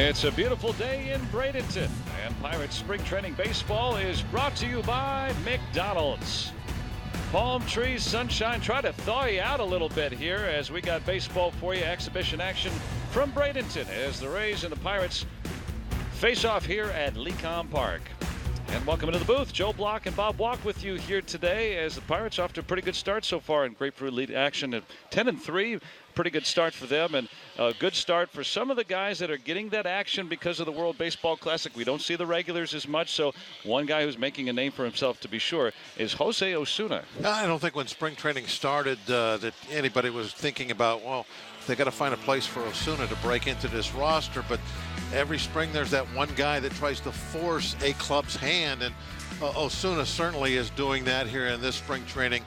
It's a beautiful day in Bradenton, and Pirates Spring Training Baseball is brought to you by McDonald's. Palm trees, sunshine, try to thaw you out a little bit here as we got baseball for you. Exhibition action from Bradenton as the Rays and the Pirates face off here at Lecom Park. And welcome into the booth. Joe Block and Bob Walk with you here today as the Pirates off to a pretty good start so far in Grapefruit lead action at 10-3. Pretty good start for them, and a good start for some of the guys that are getting that action because of the World Baseball Classic. We don't see the regulars as much, so one guy who's making a name for himself, to be sure, is Jose Osuna. I don't think when spring training started that anybody was thinking about, well, they got to find a place for Osuna to break into this roster. But every spring there's that one guy that tries to force a club's hand, and Osuna certainly is doing that here in this spring training.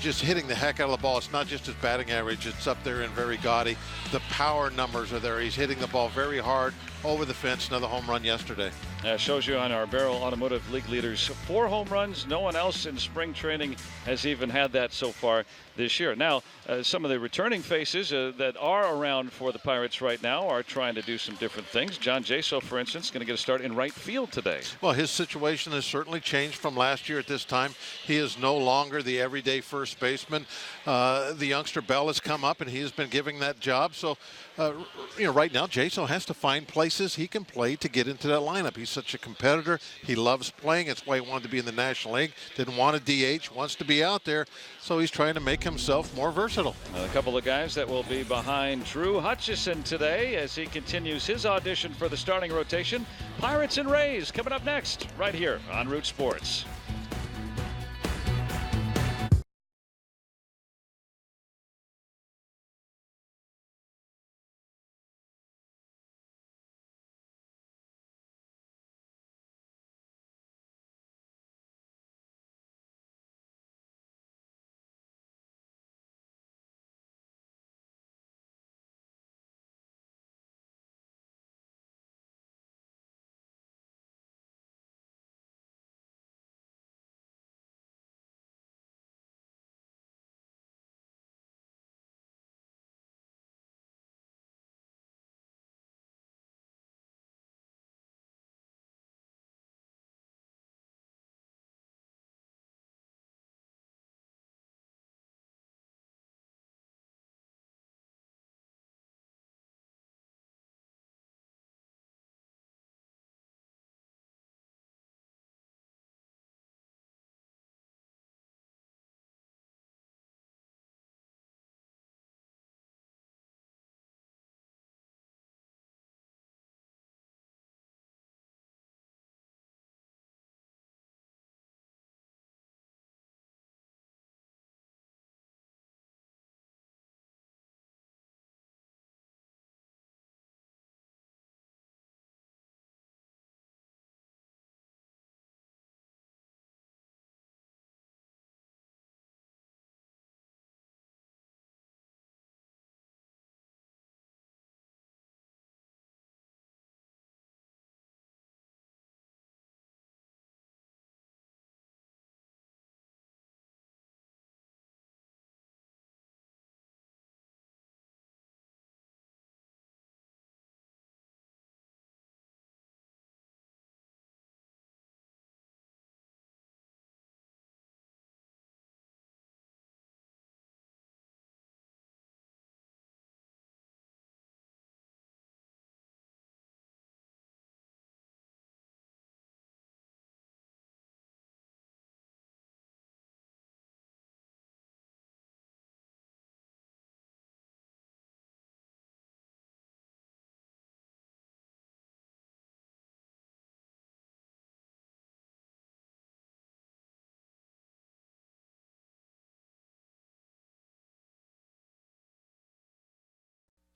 Just hitting the heck out of the ball. It's not just his batting average. It's up there and very gaudy. The power numbers are there. He's hitting the ball very hard over the fence. Another home run yesterday. Shows you on our Barrel Automotive League leaders, 4 home runs. No one else in spring training has even had that so far this year. Now, some of the returning faces that are around for the Pirates right now are trying to do some different things. John Jaso, for instance, going to get a start in right field today. Well, his situation has certainly changed from last year at this time. He is no longer the everyday first baseman. The youngster Bell has come up, and he has been giving that job. So, right now, Jaso has to find places he can play to get into that lineup. He's such a competitor. He loves playing. That's why he wanted to be in the National League. Didn't want a DH, wants to be out there. So he's trying to make himself more versatile. A couple of guys that will be behind Drew Hutchison today as he continues his audition for the starting rotation. Pirates and Rays coming up next, right here on Root Sports.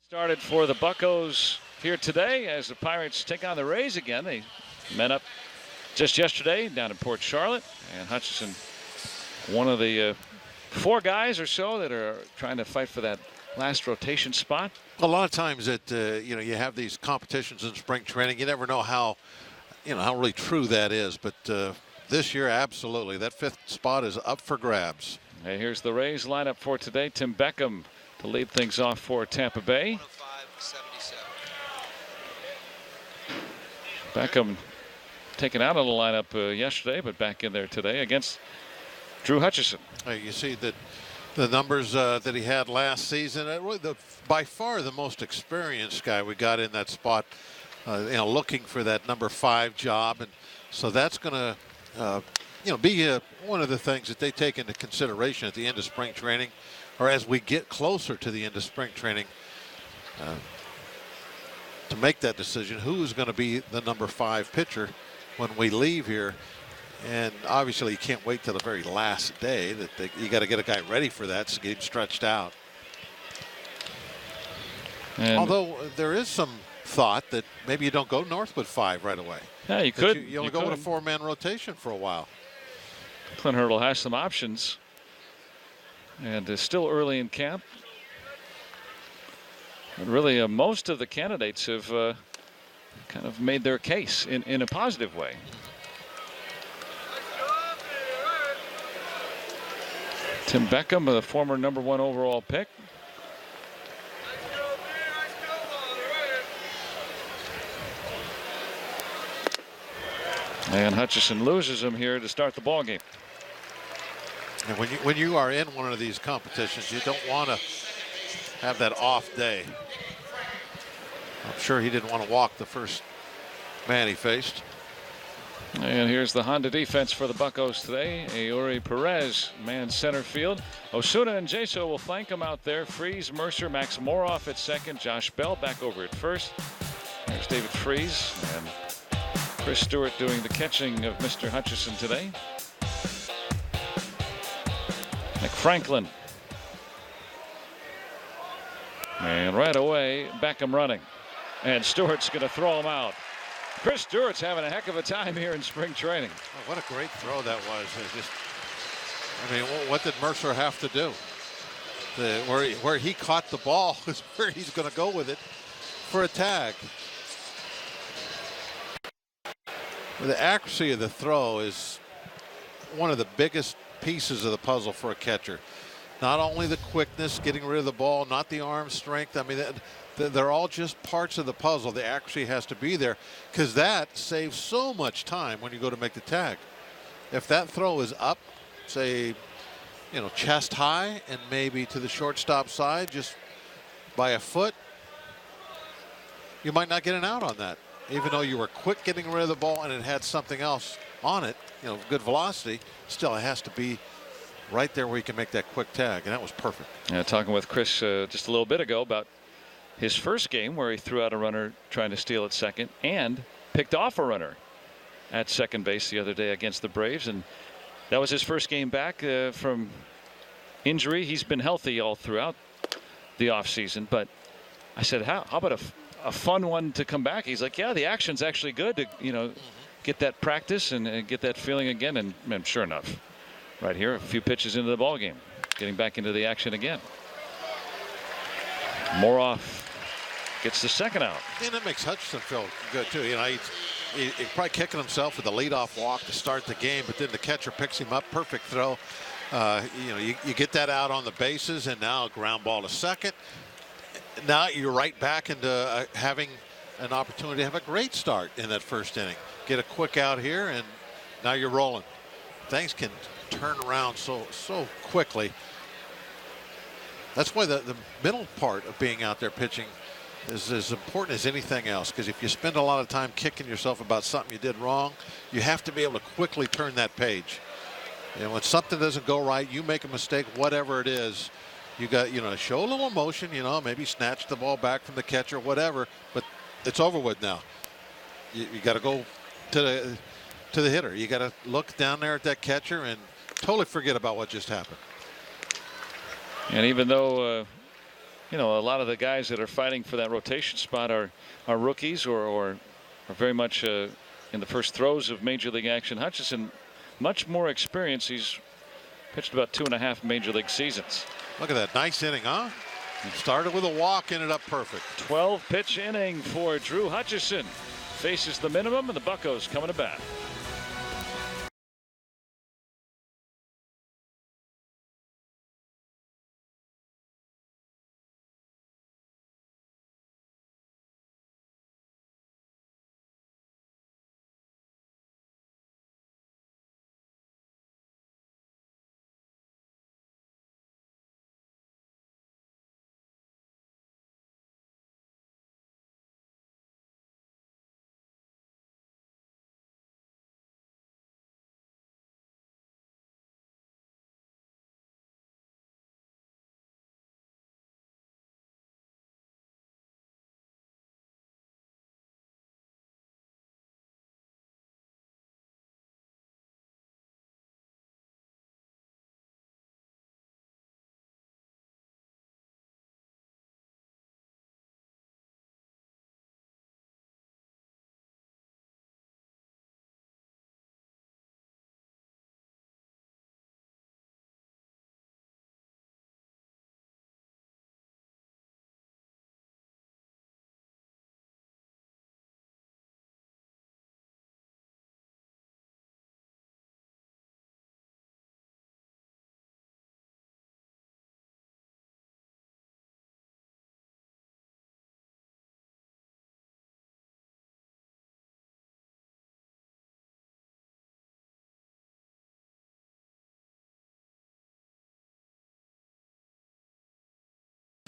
Started for the Buccos here today as the Pirates take on the Rays again. They met up just yesterday down in Port Charlotte, and Hutchison, one of the 4 guys or so that are trying to fight for that last rotation spot. A lot of times that you have these competitions in spring training. You never know how really true that is. But this year, absolutely, that 5th spot is up for grabs. Hey, here's the Rays lineup for today. Tim Beckham to lead things off for Tampa Bay. Beckham taken out of the lineup yesterday, but back in there today against Drew Hutchison. You see that the numbers that he had last season. By far the most experienced guy we got in that spot. Looking for that number 5 job, and so that's going to, be one of the things that they take into consideration at the end of spring training, or as we get closer to the end of spring training, to make that decision. Who is going to be the number 5 pitcher when we leave here? And obviously, you can't wait till the very last day. You got to get a guy ready for that, so get him stretched out. And although there is some thought that maybe you don't go north with 5 right away. Yeah, you could. You only go with a 4-man rotation for a while. Clint Hurdle has some options, and is still early in camp. But really, most of the candidates have kind of made their case in a positive way. Tim Beckham, the former number 1 overall pick. And Hutchison loses him here to start the ball game. And when you are in one of these competitions, you don't want to have that off day. I'm sure he didn't want to walk the first man he faced. And here's the Honda defense for the Buccos today. Eury Perez mans center field. Osuna and Jaso will flank him out there. Freese, Mercer, Max Moroff at second. Josh Bell back over at first. There's David Freese and Chris Stewart doing the catching of Mr. Hutchison today. Nick Franklin. And right away, Beckham running. And Stewart's going to throw him out. Chris Stewart's having a heck of a time here in spring training. Oh, what a great throw that was. What did Mercer have to do? Where he caught the ball is where he's going to go with it for a tag. The accuracy of the throw is one of the biggest pieces of the puzzle for a catcher. Not only the quickness, getting rid of the ball, not the arm strength. They're all just parts of the puzzle. The accuracy has to be there, because that saves so much time when you go to make the tag. If that throw is up, say, chest high and maybe to the shortstop side just by a foot, you might not get an out on that. Even though you were quick getting rid of the ball and it had something else on it, good velocity, still it has to be right there where you can make that quick tag, and that was perfect. Yeah, talking with Chris just a little bit ago about his first game where he threw out a runner trying to steal at second and picked off a runner at second base the other day against the Braves, and that was his first game back from injury. He's been healthy all throughout the offseason, but I said, how about a fun one to come back? He's like, yeah, the action's actually good to get that practice and get that feeling again, and sure enough, right here, a few pitches into the ball game, getting back into the action again. Moroff gets the second out. And it makes Hutchison feel good too. He's probably kicking himself with a leadoff walk to start the game, but then the catcher picks him up. Perfect throw. You get that out on the bases, and now a ground ball to second. Now you're right back into having an opportunity to have a great start in that first inning. Get a quick out here, and now you're rolling. Things can turn around so quickly. That's why the middle part of being out there pitching is as important as anything else, because if you spend a lot of time kicking yourself about something you did wrong, you have to be able to quickly turn that page. When something doesn't go right, you make a mistake, whatever it is, you got show a little emotion, maybe snatch the ball back from the catcher, whatever, but it's over with now. You got to go to the hitter. You got to look down there at that catcher and totally forget about what just happened. And even though a lot of the guys that are fighting for that rotation spot are rookies or are very much in the first throes of major league action, Hutchison, much more experience. He's pitched about 2.5 major league seasons. Look at that nice inning, huh? Started with a walk, ended up perfect. 12 pitch inning for Drew Hutchison. Faces the minimum, and the Buccos coming to bat.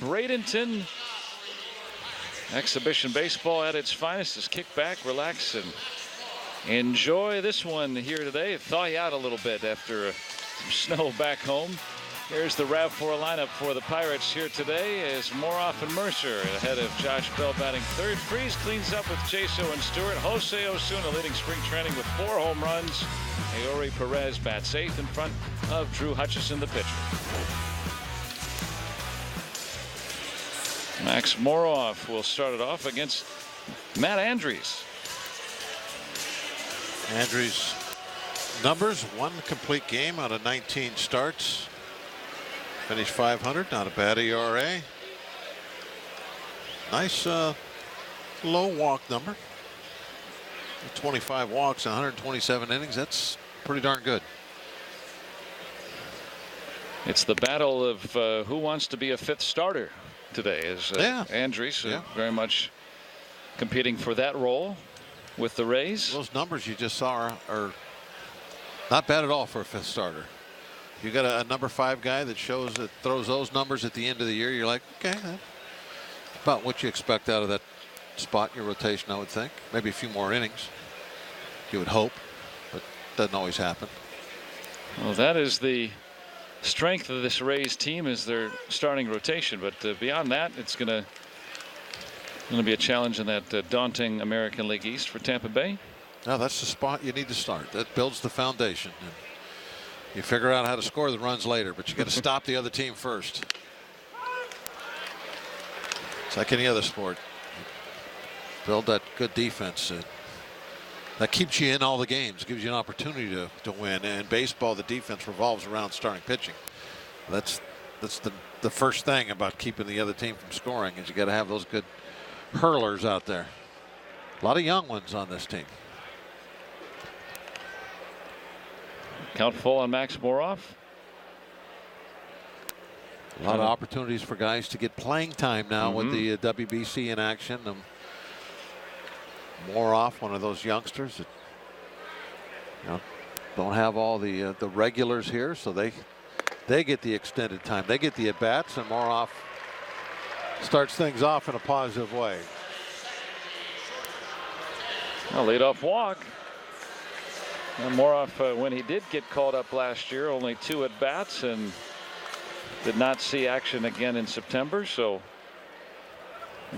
Bradenton. Exhibition baseball at its finest. Just kick back, relax, and enjoy this one here today. Thaw you out a little bit after some snow back home. Here's the RAV4 lineup for the Pirates here today as Moroff and Mercer ahead of Josh Bell batting third. Freese cleans up with Chaso and Stewart. Jose Osuna leading spring training with 4 home runs. Aori Perez bats 8th in front of Drew Hutchison, the pitcher. Max Moroff will start it off against Matt Andriese. Andriese numbers: 1 complete game out of 19 starts. Finished .500, not a bad ERA. Nice low walk number. 25 walks, 127 innings. That's pretty darn good. It's the battle of who wants to be a 5th starter today, as Andriese very much competing for that role with the Rays. Those numbers you just saw are not bad at all for a 5th starter. You got a number 5 guy that throws those numbers at the end of the year. You're like, okay, that's about what you expect out of that spot in your rotation, I would think. Maybe a few more innings, you would hope, but doesn't always happen. Well, that is the strength of this Rays team, is their starting rotation. But beyond that, it's going to be a challenge in that daunting American League East for Tampa Bay. Now that's the spot you need to start. That builds the foundation. And you figure out how to score the runs later, but you got to stop the other team first. It's like any other sport. Build that good defense. That keeps you in all the games, gives you an opportunity to win. And in baseball, the defense revolves around starting pitching. That's the first thing about keeping the other team from scoring, is you got to have those good hurlers out there. A lot of young ones on this team. Count full on Max Moroff. A lot of opportunities for guys to get playing time now with the WBC in action. Moroff, one of those youngsters that don't have all the regulars here, so they get the extended time. They get the at bats, and Moroff starts things off in a positive way. A leadoff walk. And Moroff, when he did get called up last year, only 2 at bats and did not see action again in September. So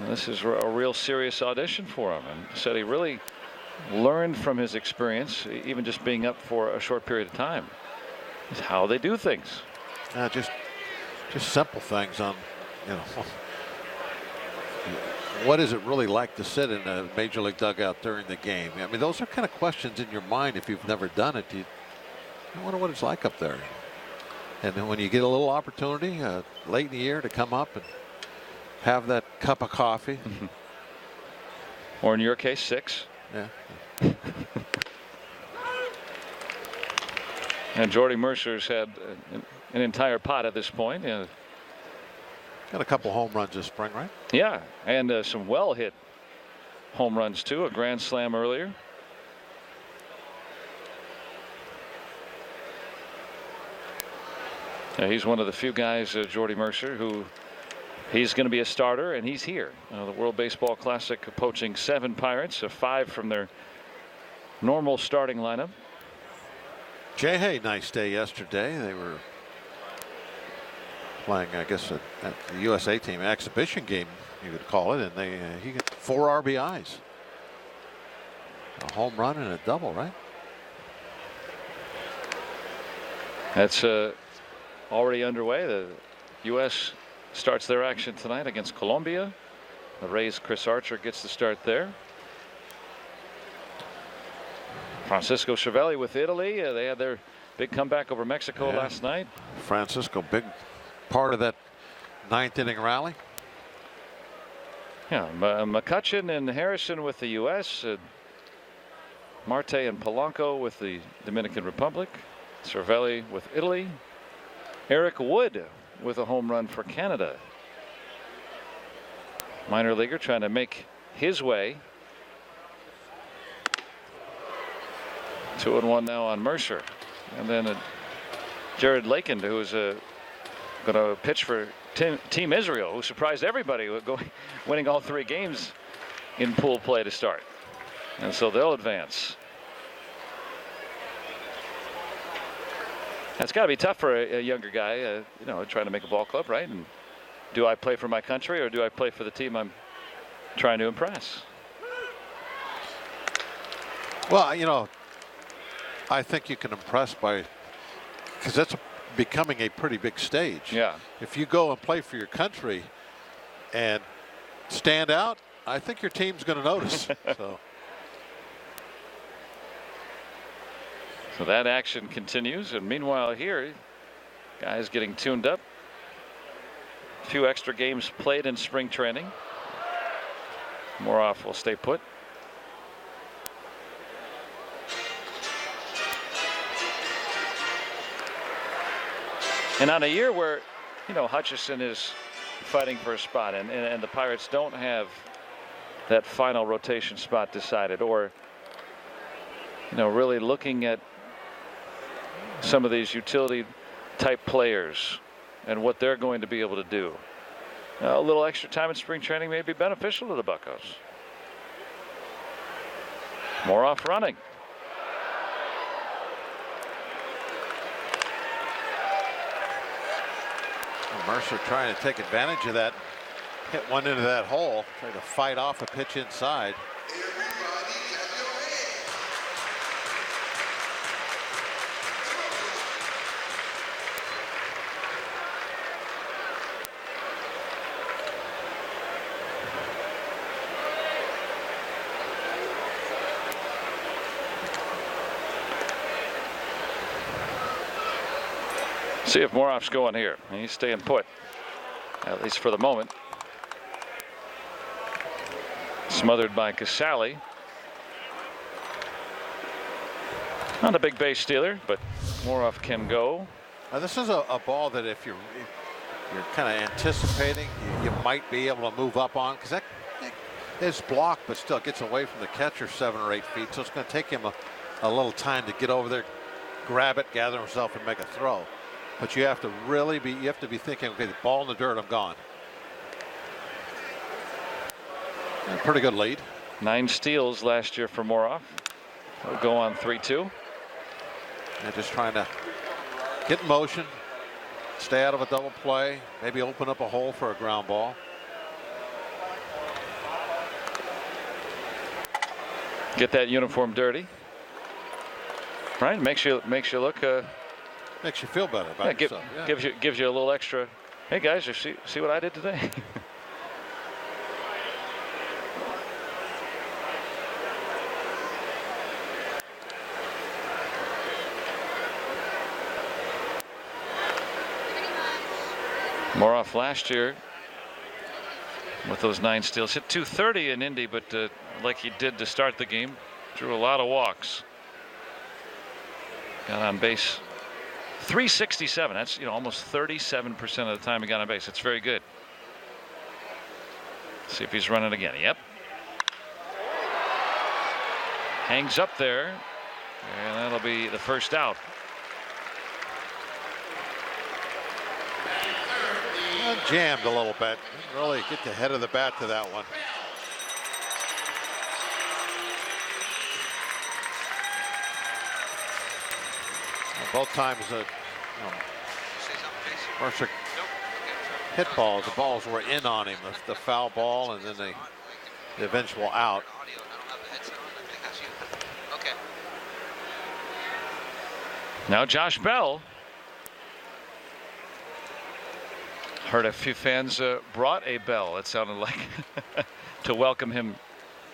this is a real serious audition for him, and said he really learned from his experience, even just being up for a short period of time, is how they do things. Just simple things on, what is it really like to sit in a major league dugout during the game? I mean, those are kind of questions in your mind if you've never done it. You wonder what it's like up there. And then when you get a little opportunity late in the year to come up and have that cup of coffee. Or in your case, 6. Yeah. And Jordy Mercer's had an entire pot at this point. Got a couple home runs this spring, right? Yeah, and some well hit home runs too. A grand slam earlier. Yeah, he's one of the few guys, Jordy Mercer, who he's going to be a starter, and he's here. The World Baseball Classic poaching 7 Pirates, 5 from their normal starting lineup. Jay Hay, nice day yesterday. They were playing, I guess, at the USA team exhibition game, you could call it, and he got 4 RBIs, a home run and a double, right? That's already underway. The U.S. starts their action tonight against Colombia. The Rays' Chris Archer gets the start there. Francisco Cervelli with Italy. They had their big comeback over Mexico last night. Francisco, big part of that 9th inning rally. Yeah, McCutchen and Harrison with the U.S. Marte and Polanco with the Dominican Republic. Cervelli with Italy. Eric Wood with a home run for Canada. Minor leaguer trying to make his way. 2-1 now on Mercer. And then Jared Lakin, who is going to pitch for Team Israel, who surprised everybody, winning all 3 games in pool play to start. And so they'll advance. That's got to be tough for a younger guy, trying to make a ball club, right? And do I play for my country or do I play for the team I'm trying to impress? Well, I think you can impress because that's becoming a pretty big stage. Yeah. If you go and play for your country and stand out, I think your team's going to notice. So that action continues, and meanwhile here, guys getting tuned up. A few extra games played in spring training. Moroff will stay put. And on a year where, Hutchison is fighting for a spot, and the Pirates don't have that final rotation spot decided, or, really looking at some of these utility type players and what they're going to be able to do. A little extra time in spring training may be beneficial to the Buccos. Moroff running. Mercer trying to take advantage of that. Hit one into that hole. Trying to fight off a pitch inside. See if Moroff's going here. He's staying put, at least for the moment. Smothered by Casale. Not a big base stealer, but Moroff can go. Now this is a ball that if you're kind of anticipating, you might be able to move up on, because that is blocked, but still gets away from the catcher 7 or 8 feet. So it's going to take him a little time to get over there, grab it, gather himself, and make a throw. But you have to really be thinking, okay, the ball in the dirt, I'm gone. And pretty good lead. 9 steals last year for Moroff. He'll go on 3-2. And just trying to get in motion, stay out of a double play, maybe open up a hole for a ground ball. Get that uniform dirty. Right, makes you look. Makes you feel better about yourself. Yeah. Gives you a little extra. Hey guys, you see what I did today? Moroff last year with those 9 steals hit .230 in Indy, but like he did to start the game, drew a lot of walks. Got on base 367. That's almost 37% of the time he got on base. That's very good. See if he's running again. Yep. Hangs up there, and that'll be the first out. Jammed a little bit. Didn't really get the head of the bat to that one. Both times Mercer hit balls. The balls were in on him. The foul ball and then the eventual out. Now Josh Bell. Heard a few fans brought a bell, it sounded like, to welcome him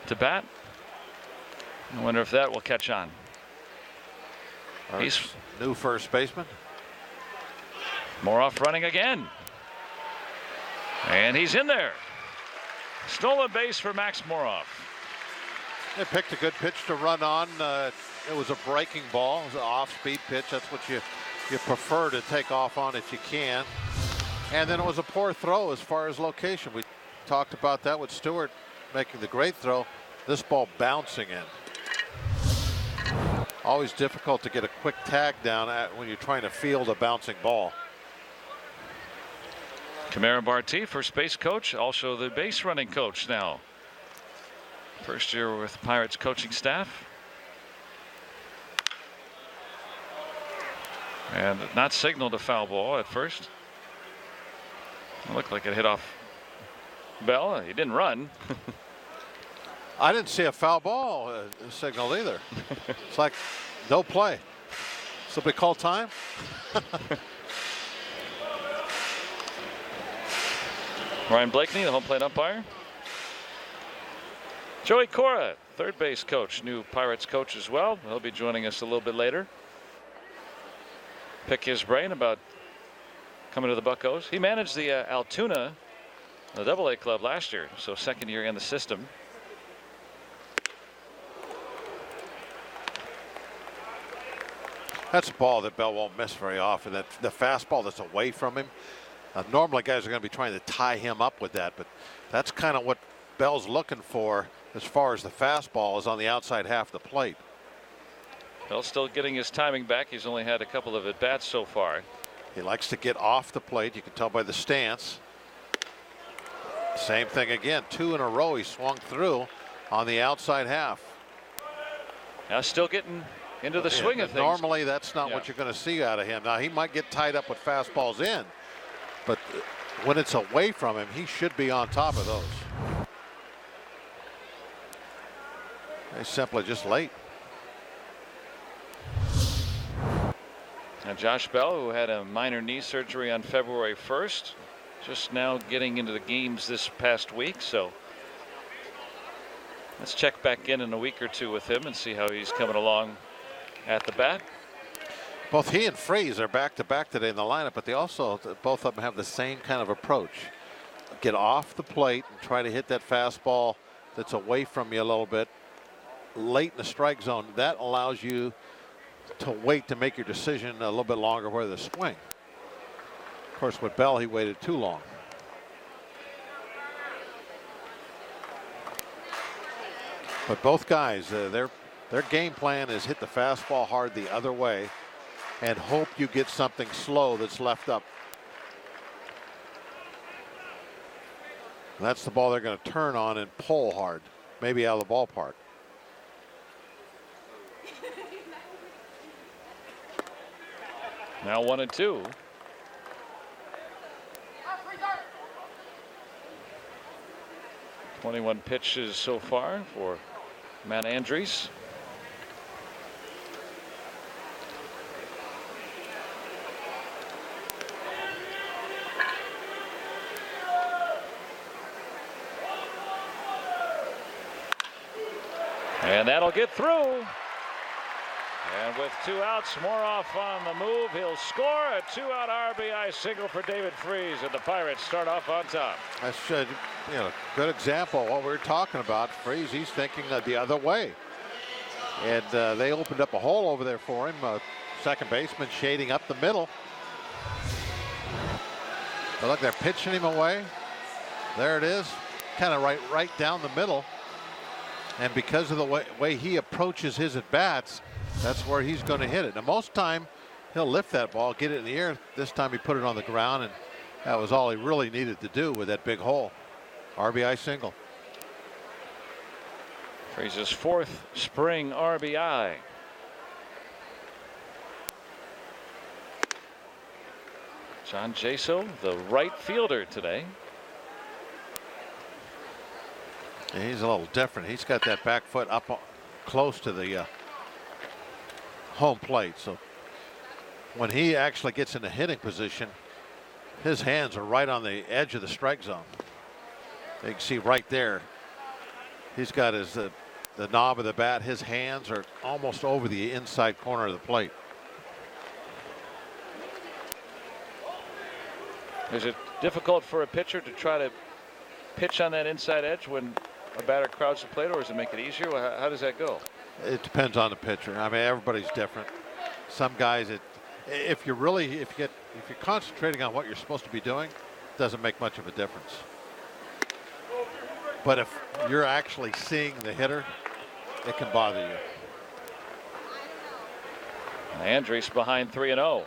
to bat. I wonder if that will catch on. He's new first baseman. Moroff running again. And he's in there. Stolen base for Max Moroff. They picked a good pitch to run on. It was a breaking ball. It was an off-speed pitch. That's what you prefer to take off on if you can. And then it was a poor throw as far as location. We talked about that with Stewart making the great throw. This ball bouncing in. Always difficult to get a quick tag down when you're trying to field a bouncing ball. Kamara Barti, first base coach, also the base running coach now. First year with Pirates coaching staff. And not signaled a foul ball at first. It looked like it hit off Bell. He didn't run. I didn't see a foul ball signaled either. It's like no play. Somebody call time. Ryan Blakeney, the home plate umpire. Joey Cora, third base coach, new Pirates coach as well. He'll be joining us a little bit later. Pick his brain about coming to the Buccos. He managed the Altoona, the AA club last year, so second year in the system. That's a ball that Bell won't miss very often. That the fastball that's away from him. Normally guys are going to be trying to tie him up with that, but that's kind of what Bell's looking for as far as the fastball is on the outside half of the plate. Bell still getting his timing back. He's only had a couple of at-bats so far. He likes to get off the plate. You can tell by the stance. Same thing again. 2 in a row he swung through on the outside half. Now still getting into the swing of things. Normally that's not what you're going to see out of him. Now he might get tied up with fastballs in, but when it's away from him, he should be on top of those. He's simply just late. And Josh Bell, who had a minor knee surgery on February 1st, just now getting into the games this past week. So let's check back in a week or two with him and see how he's coming along at the bat. Both he and Freese are back-to-back today in the lineup, but they also, both of them have the same kind of approach. Get off the plate and try to hit that fastball that's away from you a little bit late in the strike zone. That allows you to wait to make your decision a little bit longer where to swing. Of course, with Bell, he waited too long. But both guys, their game plan is hit the fastball hard the other way and hope you get something slow that's left up. And that's the ball they're going to turn on and pull hard, maybe out of the ballpark. Now 1-2. .21 pitches so far for Matt Andriese. And that'll get through. And with 2 outs, Moroff on the move. He'll score a 2-out RBI single for David Freese, and the Pirates start off on top. That's a good example of what we were talking about. Freese, he's thinking the other way. And they opened up a hole over there for him. Second baseman shading up the middle. But look, they're pitching him away. There it is. Kind of right down the middle. And because of the way he approaches his at-bats, that's where he's going to hit it. Now, most time he'll lift that ball, get it in the air. This time he put it on the ground, and that was all he really needed to do with that big hole. RBI single. Freese's 4th spring RBI. John Jaso, the right fielder today. Yeah, he's a little different. He's got that back foot up close to the home plate. So when he actually gets in the hitting position, his hands are right on the edge of the strike zone. You can see right there, he's got his the knob of the bat. His hands are almost over the inside corner of the plate. Is it difficult for a pitcher to try to pitch on that inside edge when a batter crowds the plate, or does it make it easier? How does that go? It depends on the pitcher. I mean, everybody's different. Some guys, if you're concentrating on what you're supposed to be doing, it doesn't make much of a difference. But if you're actually seeing the hitter, it can bother you. Andriese behind 3-0.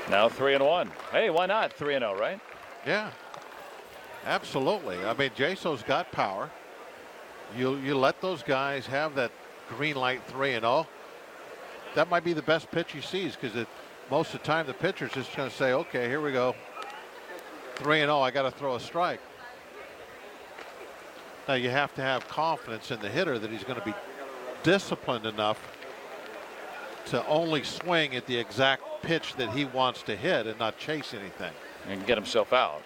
Now 3-1. Hey, why not 3-0, right? Yeah, absolutely. I mean, Jaso's got power. You let those guys have that green light 3-0. That might be the best pitch he sees, because most of the time the pitcher's just going to say, okay, here we go. 3-0, I got to throw a strike. Now you have to have confidence in the hitter that he's going to be disciplined enough to only swing at the exact pitch that he wants to hit and not chase anything. And get himself out.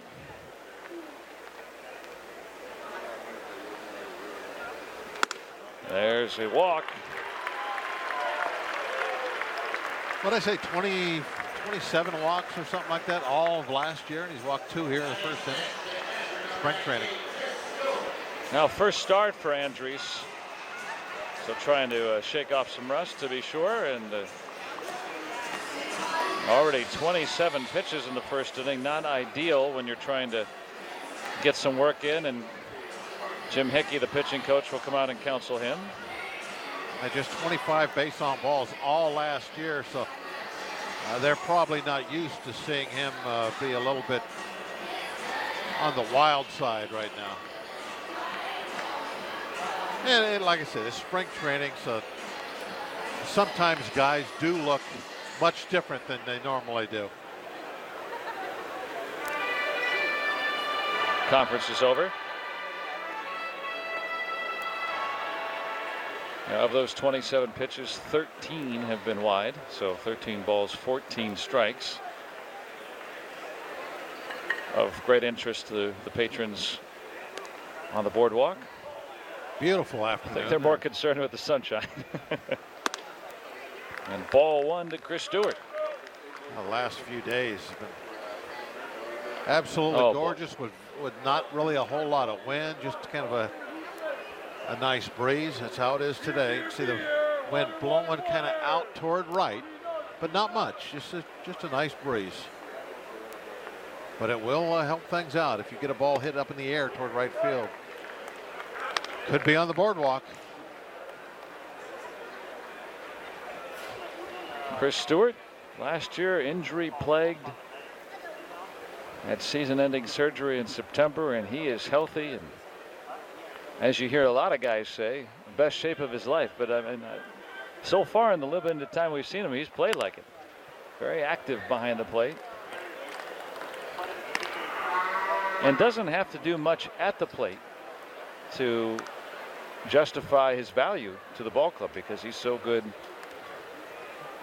There's a walk. What did I say, 27 walks or something like that all of last year, and he's walked 2 here in the first inning. Spring training. Now first start for Andriese. So trying to shake off some rust, to be sure, and already 27 pitches in the first inning. Not ideal when you're trying to get some work in, and Jim Hickey, the pitching coach, will come out and counsel him. And just 25 base on balls all last year, so they're probably not used to seeing him be a little bit on the wild side right now. And like I said, it's spring training, so sometimes guys do look much different than they normally do. Conference is over. Now, of those 27 pitches, 13 have been wide, so 13 balls, 14 strikes. Of great interest to the patrons on the boardwalk. Beautiful afternoon. I think they're more concerned with the sunshine. And ball 1 to Chris Stewart. The last few days have been absolutely gorgeous, with not really a whole lot of wind, just kind of a nice breeze. That's how it is today. You can see the wind blowing kind of out toward right, but not much. Just a nice breeze. But it will help things out if you get a ball hit up in the air toward right field. Could be on the boardwalk. Chris Stewart, last year injury plagued, had season-ending surgery in September, and he is healthy, and as you hear a lot of guys say, the best shape of his life. But I mean, so far in the limited time we've seen him, he's played like it. Very active behind the plate, and doesn't have to do much at the plate to justify his value to the ball club, because he's so good.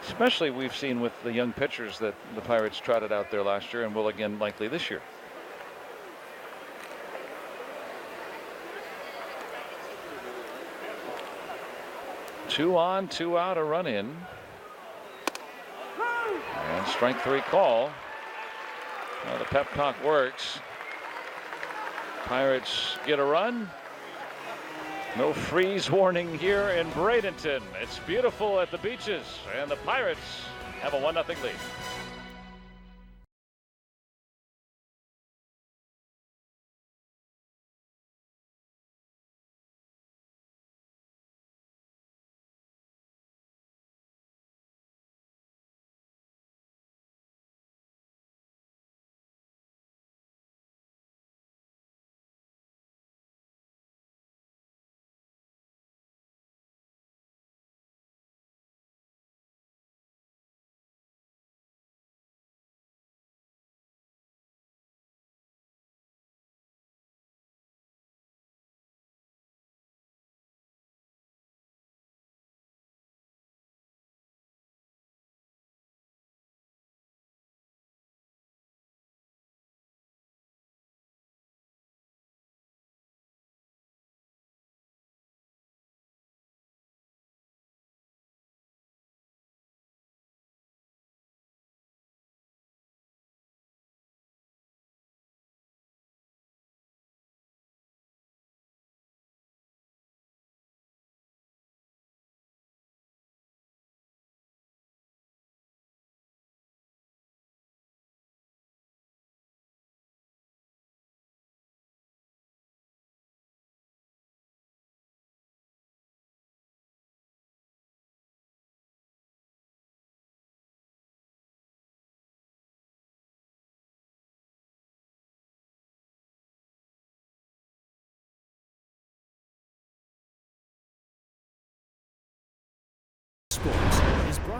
Especially we've seen with the young pitchers that the Pirates trotted out there last year and will again likely this year. Two on, 2 out, a run in. And strike 3 call. Now the pep talk works. Pirates get a run. No freeze warning here in Bradenton. It's beautiful at the beaches, and the Pirates have a 1-0 lead.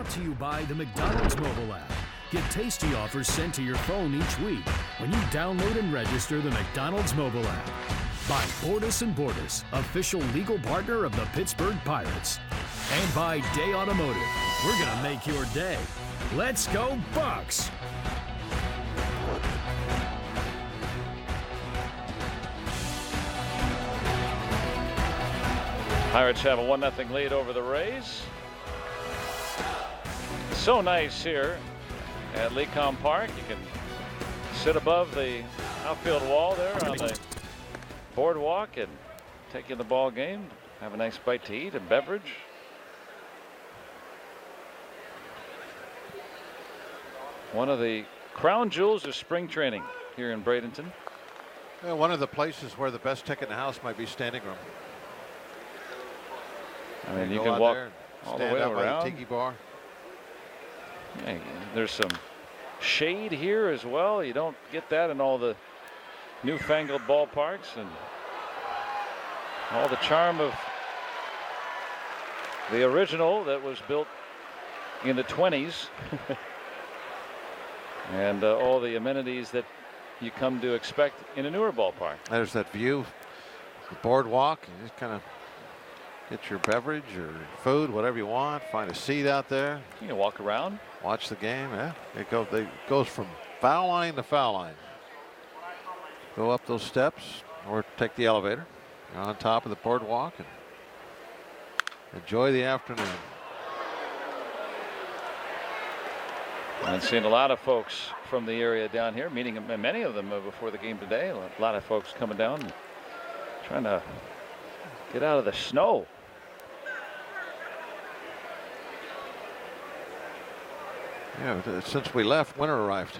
Brought to you by the McDonald's mobile app. Get tasty offers sent to your phone each week when you download and register the McDonald's mobile app. By Bordas & Bordas, official legal partner of the Pittsburgh Pirates. And by Day Automotive. We're going to make your day. Let's go Bucks! Pirates have a 1-0 lead over the Rays. So nice here at Lecom Park. You can sit above the outfield wall there on the boardwalk and take in the ball game. Have a nice bite to eat and beverage. One of the crown jewels of spring training here in Bradenton. Yeah, one of the places where the best ticket in the house might be standing room. I mean, you can walk all the way around around. the tiki bar. Yeah, there's some shade here as well. You don't get that in all the newfangled ballparks, and all the charm of the original that was built in the 20s. And all the amenities that you come to expect in a newer ballpark. There's that view, the boardwalk. You just kind of get your beverage or food, whatever you want. Find a seat out there. You can walk around. Watch the game. Yeah, it goes from foul line to foul line. Go up those steps or take the elevator. You're on top of the boardwalk and enjoy the afternoon. And seeing a lot of folks from the area down here, meeting many of them before the game today. A lot of folks coming down and trying to get out of the snow. Yeah, since we left, winter arrived.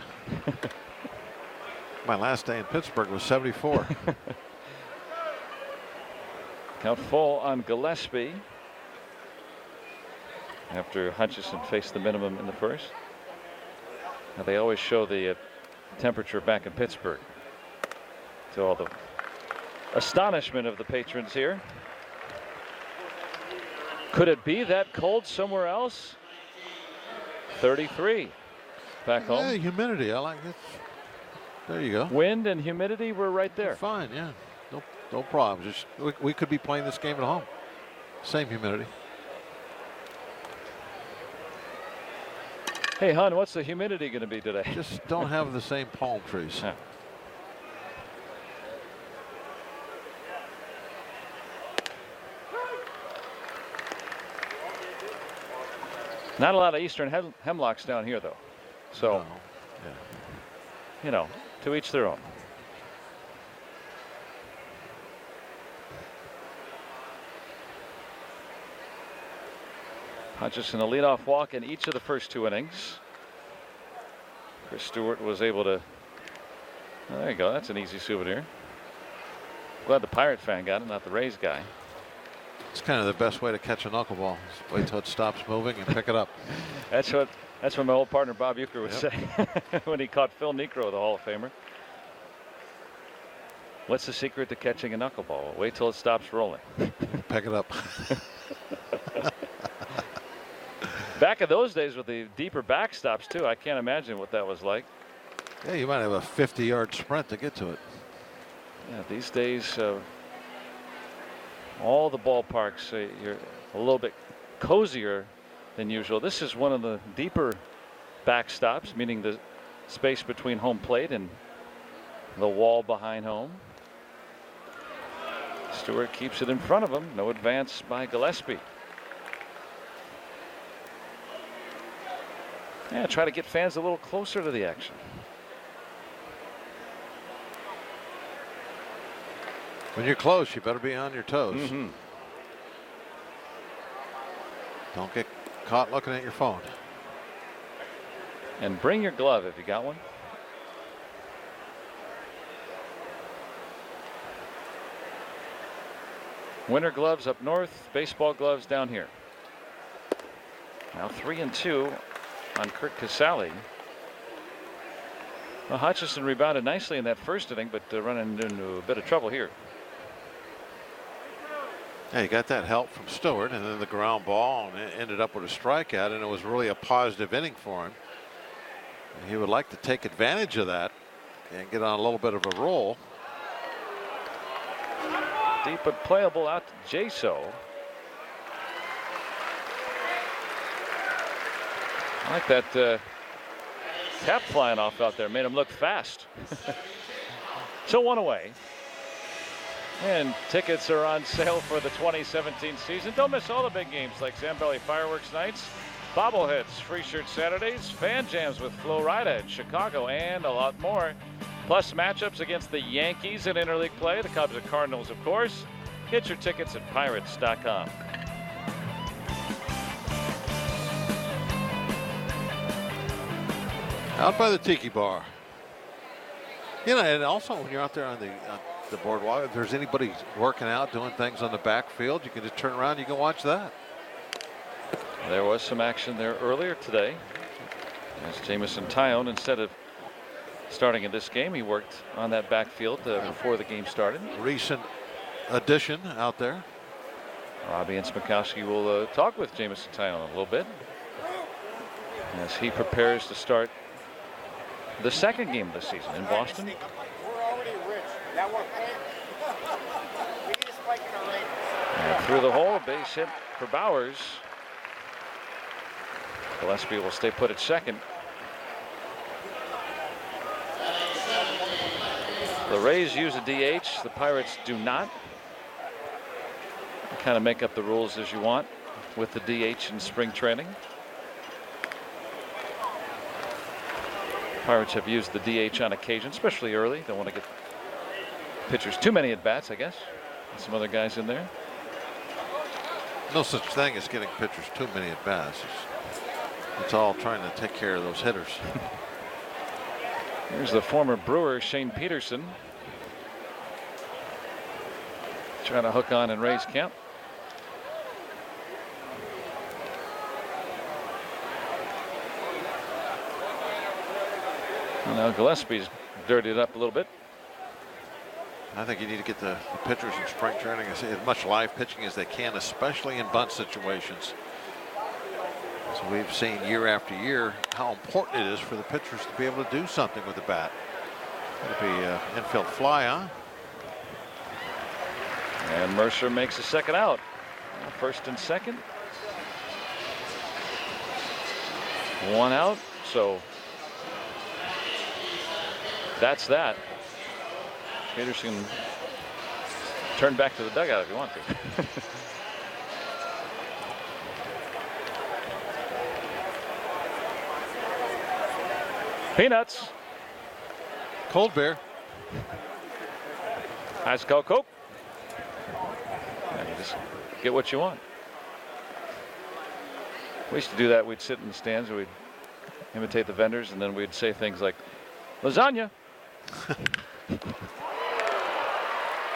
My last day in Pittsburgh was 74. Count full on Gillespie after Hutchison faced the minimum in the first. Now they always show the temperature back in Pittsburgh to all the astonishment of the patrons here. Could it be that cold somewhere else? 33 back home. Yeah, humidity. I like it. There you go. Wind and humidity were right there. Fine, yeah. No problem. Just we could be playing this game at home. Same humidity. Hey, hon, what's the humidity going to be today? Just don't have the same palm trees. Yeah. Not a lot of eastern hemlocks down here, though. So, No. Yeah. you know, to each their own. Hutchison a leadoff walk in each of the first 2 innings. Chris Stewart was able to. Oh, there you go. That's an easy souvenir. Glad the Pirate fan got it, not the Rays guy. It's kind of the best way to catch a knuckleball. Just wait till it stops moving and pick it up. That's what my old partner Bob Uecker would Yep. say when he caught Phil Niekro, the Hall of Famer. What's the secret to catching a knuckleball? Wait till it stops rolling. Pick it up. Back in those days with the deeper backstops too, I can't imagine what that was like. Yeah, you might have a 50-yard sprint to get to it. Yeah, these days, all the ballparks, you're a little bit cozier than usual. This is one of the deeper backstops, meaning the space between home plate and the wall behind home. Stewart keeps it in front of him. No advance by Gillespie. Yeah, try to get fans a little closer to the action. When you're close, you better be on your toes. Mm-hmm. Don't get caught looking at your phone. And bring your glove if you got one. Winter gloves up north, baseball gloves down here. Now 3-2 on Curt Casali. Well, Hutchison rebounded nicely in that first inning, but running into a bit of trouble here. Yeah, he got that help from Stewart, and then the ground ball, and it ended up with a strikeout, and it was really a positive inning for him. And he would like to take advantage of that and get on a little bit of a roll. Deep but playable out to Jaso. I like that tap flying off out there. Made him look fast. So one away. And tickets are on sale for the 2017 season. Don't miss all the big games like Zambelli Fireworks Nights, Bobbleheads, Free Shirt Saturdays, Fan Jams with Flo Rida in Chicago, and a lot more. Plus matchups against the Yankees in interleague play, the Cubs and Cardinals, of course. Get your tickets at Pirates.com. Out by the Tiki Bar. You know, and also when you're out there on the boardwalk, if there's anybody working out, doing things on the backfield, you can just turn around, you can watch that. There was some action there earlier today. As Jameson Taillon, instead of starting in this game, he worked on that backfield before the game started. Recent addition out there. Robbie and Smokowski will talk with Jameson Taillon a little bit as he prepares to start the second game of the season in Boston. We're already rich. That one thing. We need a spike in our ratings. And through the hole, base hit for Bowers. Gillespie will stay put at second. The Rays use a DH. The Pirates do not. You kind of make up the rules as you want with the DH in spring training. Pirates have used the DH on occasion, especially early. Don't want to get pitchers too many at bats, I guess. And some other guys in there. No such thing as getting pitchers too many at bats. It's all trying to take care of those hitters. Here's the former Brewer, Shane Peterson, trying to hook on in Ray's camp. Well, now Gillespie's dirtied up a little bit. I think you need to get the pitchers in spring training as much live pitching as they can, especially in bunt situations. So we've seen year after year how important it is for the pitchers to be able to do something with the bat. It'll be an infield fly, huh? And Mercer makes a second out. First and second. One out. So that's that. Peterson turn back to the dugout if you want to. Peanuts. Cold beer. Ice cold Coke. And you just get what you want. We used to do that. We'd sit in the stands and we'd imitate the vendors, and then we'd say things like lasagna.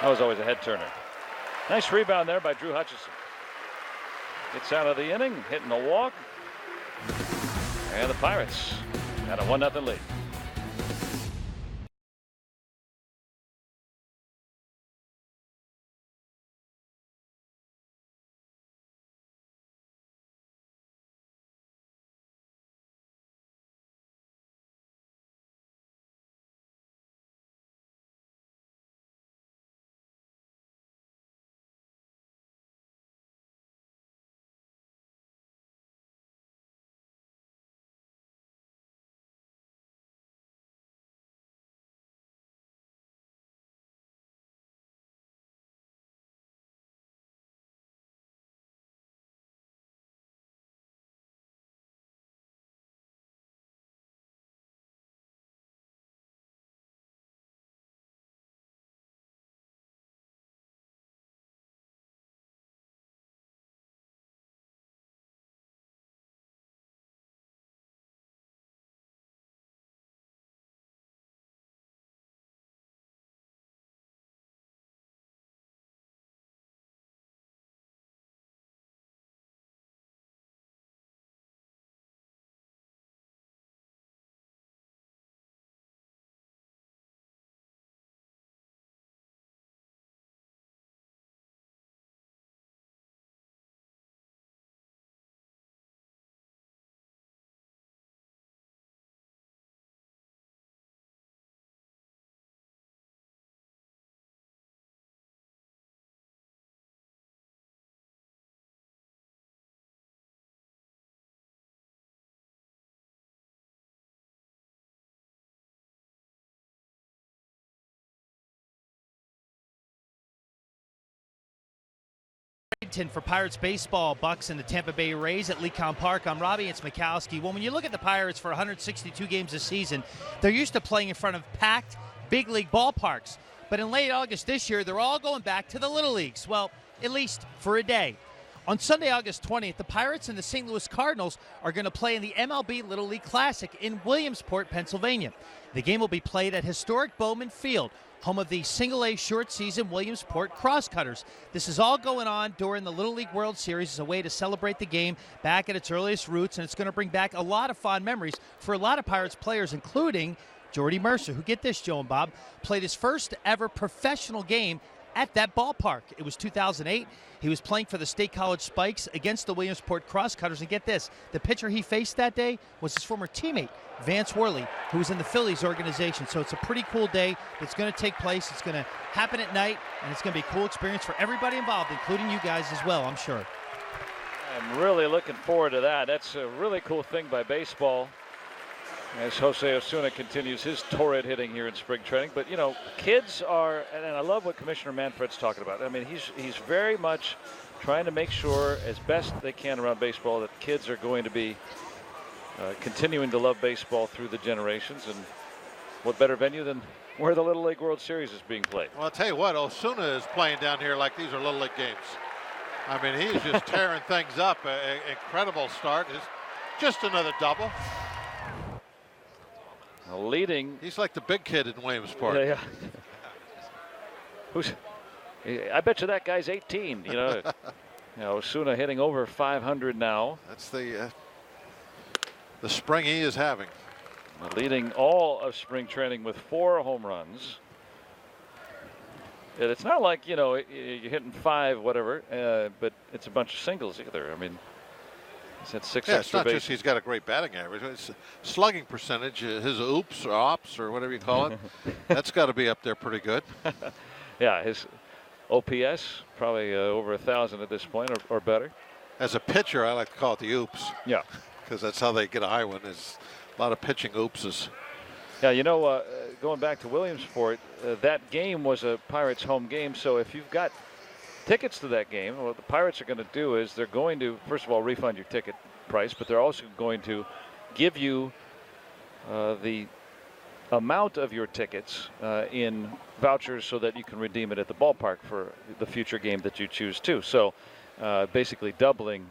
That was always a head turner. Nice rebound there by Drew Hutchison. Gets out of the inning, hitting a walk. And the Pirates got a 1-0 lead. Bradenton for Pirates baseball. Bucks and the Tampa Bay Rays at Lecom Park. I'm Robbie. It's Mikowski. Well, when you look at the Pirates for 162 games this season, they're used to playing in front of packed big league ballparks. But in late August this year, they're all going back to the Little Leagues. Well, at least for a day. On Sunday, August 20th, the Pirates and the St. Louis Cardinals are going to play in the MLB Little League Classic in Williamsport, Pennsylvania. The game will be played at historic Bowman Field, home of the single-A short-season Williamsport Crosscutters. This is all going on during the Little League World Series as a way to celebrate the game back at its earliest roots, and it's going to bring back a lot of fond memories for a lot of Pirates players, including Jordy Mercer, who, get this, Joe and Bob, played his first ever professional game at that ballpark. It was 2008. He was playing for the State College Spikes against the Williamsport Crosscutters, and get this, the pitcher he faced that day was his former teammate, Vance Worley, who was in the Phillies organization. So it's a pretty cool day that's going to take place. It's going to happen at night, and it's going to be a cool experience for everybody involved, including you guys as well, I'm sure. I'm really looking forward to that. That's a really cool thing by baseball as Jose Osuna continues his torrid hitting here in spring training. But, you know, kids are, and I love what Commissioner Manfred's talking about. I mean, he's very much trying to make sure as best they can around baseball that kids are going to be continuing to love baseball through the generations. And what better venue than where the Little League World Series is being played? Well, I'll tell you what, Osuna is playing down here like these are Little League games. I mean, he's just tearing things up. Incredible start. It's just another double. Leading. He's like the big kid in Williamsport. Yeah. I bet you that guy's 18. You know, Osuna hitting over 500 now. That's the spring he is having. Leading all of spring training with 4 home runs. And it's not like, you know, you're hitting 5, whatever, but it's a bunch of singles either. I mean, he's had 6 it's extra not bases. just he's got a great batting average. It's slugging percentage, his oops or ops or whatever you call it. That's got to be up there pretty good. Yeah, his OPS probably over 1,000 at this point or better. As a pitcher, I like to call it the oops. Yeah. Because that's how they get a high one. Is a lot of pitching oopses. Yeah, you know, going back to Williamsport, that game was a Pirates home game. So if you've got tickets to that game, what the Pirates are going to do is they're going to, first of all, refund your ticket price, but they're also going to give you the amount of your tickets in vouchers so that you can redeem it at the ballpark for the future game that you choose to. So basically doubling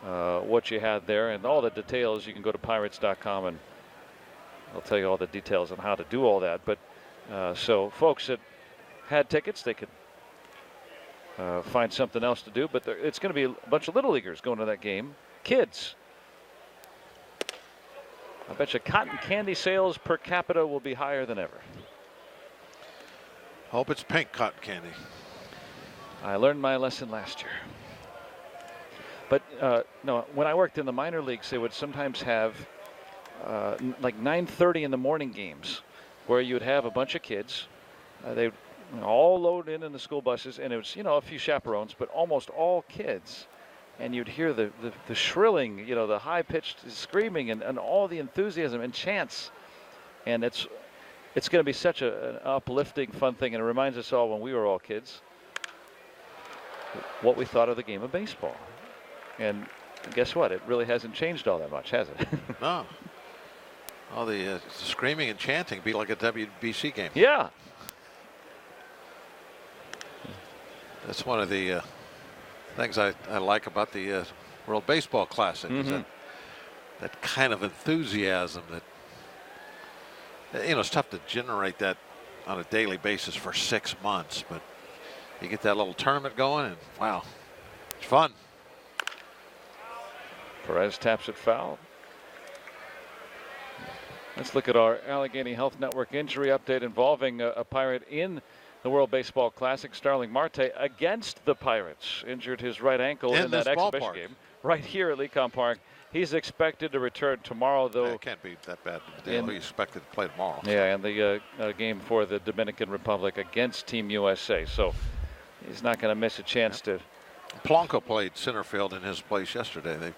what you had there, and all the details, you can go to pirates.com and I'll tell you all the details on how to do all that. But so folks that had tickets, they could find something else to do. But it's going to be a bunch of Little Leaguers going to that game. Kids. I bet you cotton candy sales per capita will be higher than ever. Hope it's pink cotton candy. I learned my lesson last year. But no, when I worked in the minor leagues, they would sometimes have like 9:30 in the morning games where you would have a bunch of kids. They all load in the school buses, and it was, you know, a few chaperones, but almost all kids. And you'd hear the shrilling, you know, the high-pitched screaming and all the enthusiasm and chants. And it's going to be such an uplifting, fun thing. And it reminds us all when we were all kids what we thought of the game of baseball. And guess what? It really hasn't changed all that much, has it? No. All the screaming and chanting be like a WBC game. Yeah. That's one of the things I like about the World Baseball Classic. Mm-hmm. Is that kind of enthusiasm that, you know, it's tough to generate that on a daily basis for 6 months, but you get that little tournament going and wow, it's fun. Perez taps it foul. Let's look at our Allegheny Health Network injury update involving a Pirate in the World Baseball Classic. Starling Marte against the Pirates injured his right ankle in that exhibition game right here at Lecom Park. He's expected to return tomorrow, though. Yeah, it can't be that bad of a deal. He's expected to play tomorrow. Yeah, and the game for the Dominican Republic against Team USA. So he's not going to miss a chance to. Polanco played center field in his place yesterday. They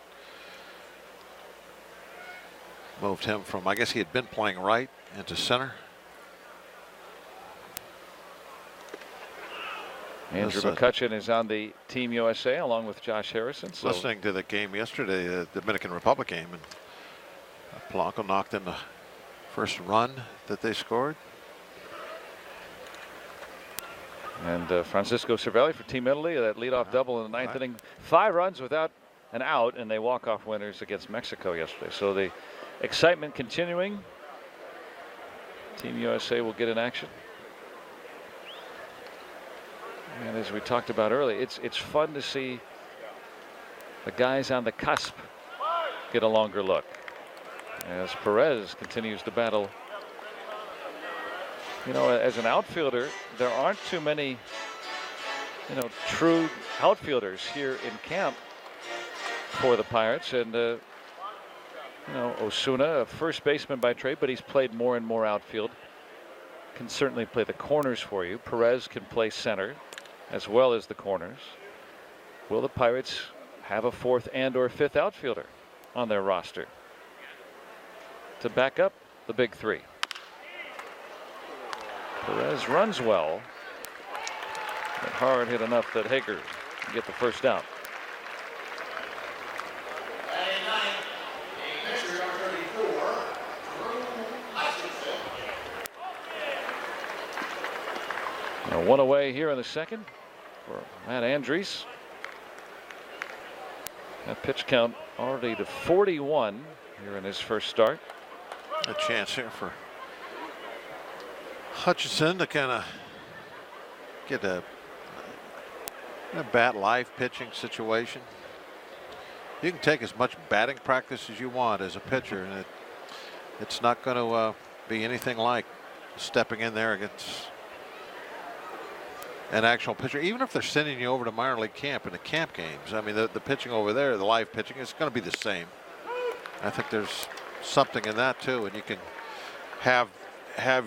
moved him from, I guess he had been playing right, into center. Andrew McCutchen is on the Team USA along with Josh Harrison. So listening to the game yesterday, the Dominican Republic game, and Polanco knocked in the first run that they scored. And Francisco Cervelli for Team Italy, that leadoff double in the ninth inning. 5 runs without an out, and they walk off winners against Mexico yesterday. So the excitement continuing. Team USA will get in action. And as we talked about earlier, it's fun to see the guys on the cusp get a longer look. As Perez continues to battle. You know, as an outfielder, there aren't too many, true outfielders here in camp for the Pirates. And, Osuna, a first baseman by trade, but he's played more and more outfield. Can certainly play the corners for you. Perez can play center as well as the corners. Will the Pirates have a 4th and/or 5th outfielder on their roster to back up the big 3? Perez runs well, but hard hit enough that Hager can get the first out. Now 1 away here in the second for Matt Andriese. That pitch count already to 41 here in his first start. A chance here for Hutchinson to kind of get a bat live pitching situation. You can take as much batting practice as you want as a pitcher, and it's not going to be anything like stepping in there against an actual pitcher. Even if they're sending you over to minor league camp in the camp games, I mean, the pitching over there, the live pitching, is going to be the same. I think there's something in that too, and you can have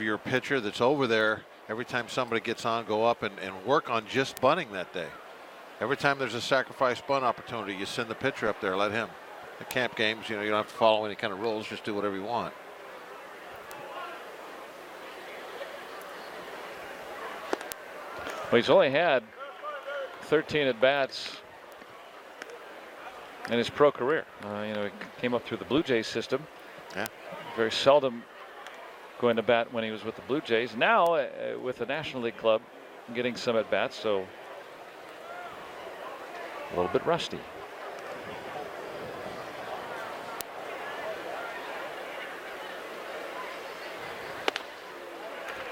your pitcher that's over there every time somebody gets on, go up and work on just bunting that day. Every time there's a sacrifice bunt opportunity, you send the pitcher up there, let him. The camp games, you don't have to follow any kind of rules, just do whatever you want. Well, he's only had 13 at bats in his pro career. He came up through the Blue Jays system. Yeah. Very seldom going to bat when he was with the Blue Jays. Now with the National League club, getting some at bats, so a little bit rusty.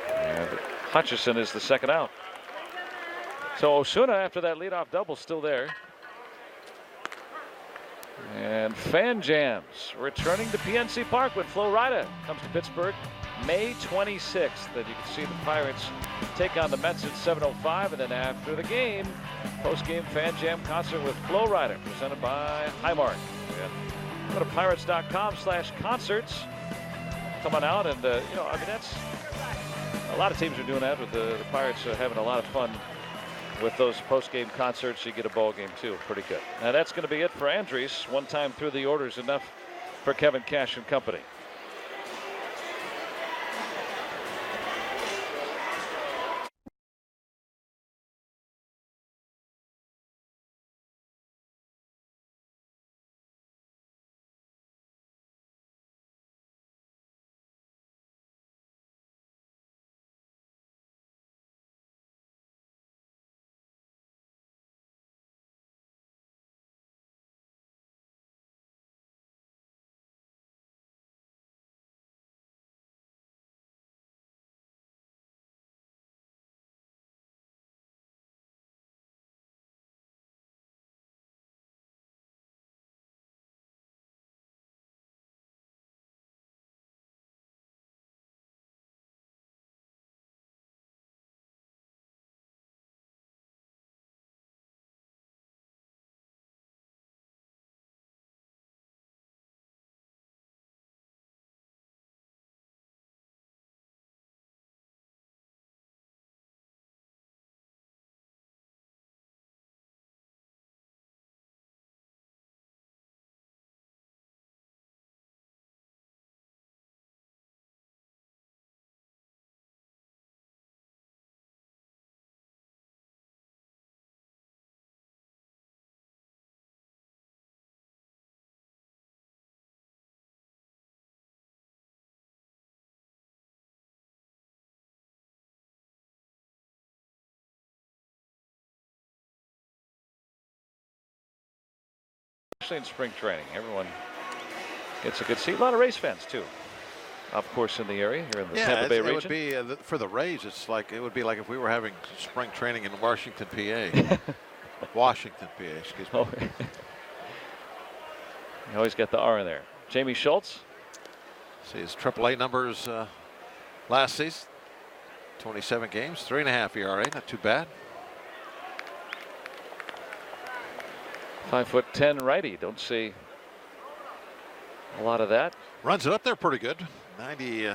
And Hutchison is the second out. So Osuna, after that leadoff double, still there. And Fan Jams returning to PNC Park when Flo Rida comes to Pittsburgh May 26th. And you can see the Pirates take on the Mets at 7:05. And then after the game, post-game Fan Jam concert with Flo Rida presented by Highmark. Go to pirates.com/concerts. Come on out and, that's a lot of teams are doing that with the Pirates having a lot of fun with those post-game concerts. You get a ball game too. Pretty good. Now that's going to be it for Andriese. One time through the orders enough for Kevin Cash and company. especially in spring training. Everyone gets a good seat. A lot of race fans too, of course, in the area here in the Tampa Bay region. It would be for the Rays. It would be like if we were having spring training in Washington, PA. Washington, PA. Excuse me. Oh. You always get the R in there. Jamie Schultz. See his AAA numbers last season. 27 games, 3.5 ERA, not too bad. 5'10" righty. Don't see a lot of that. Runs it up there pretty good. 90,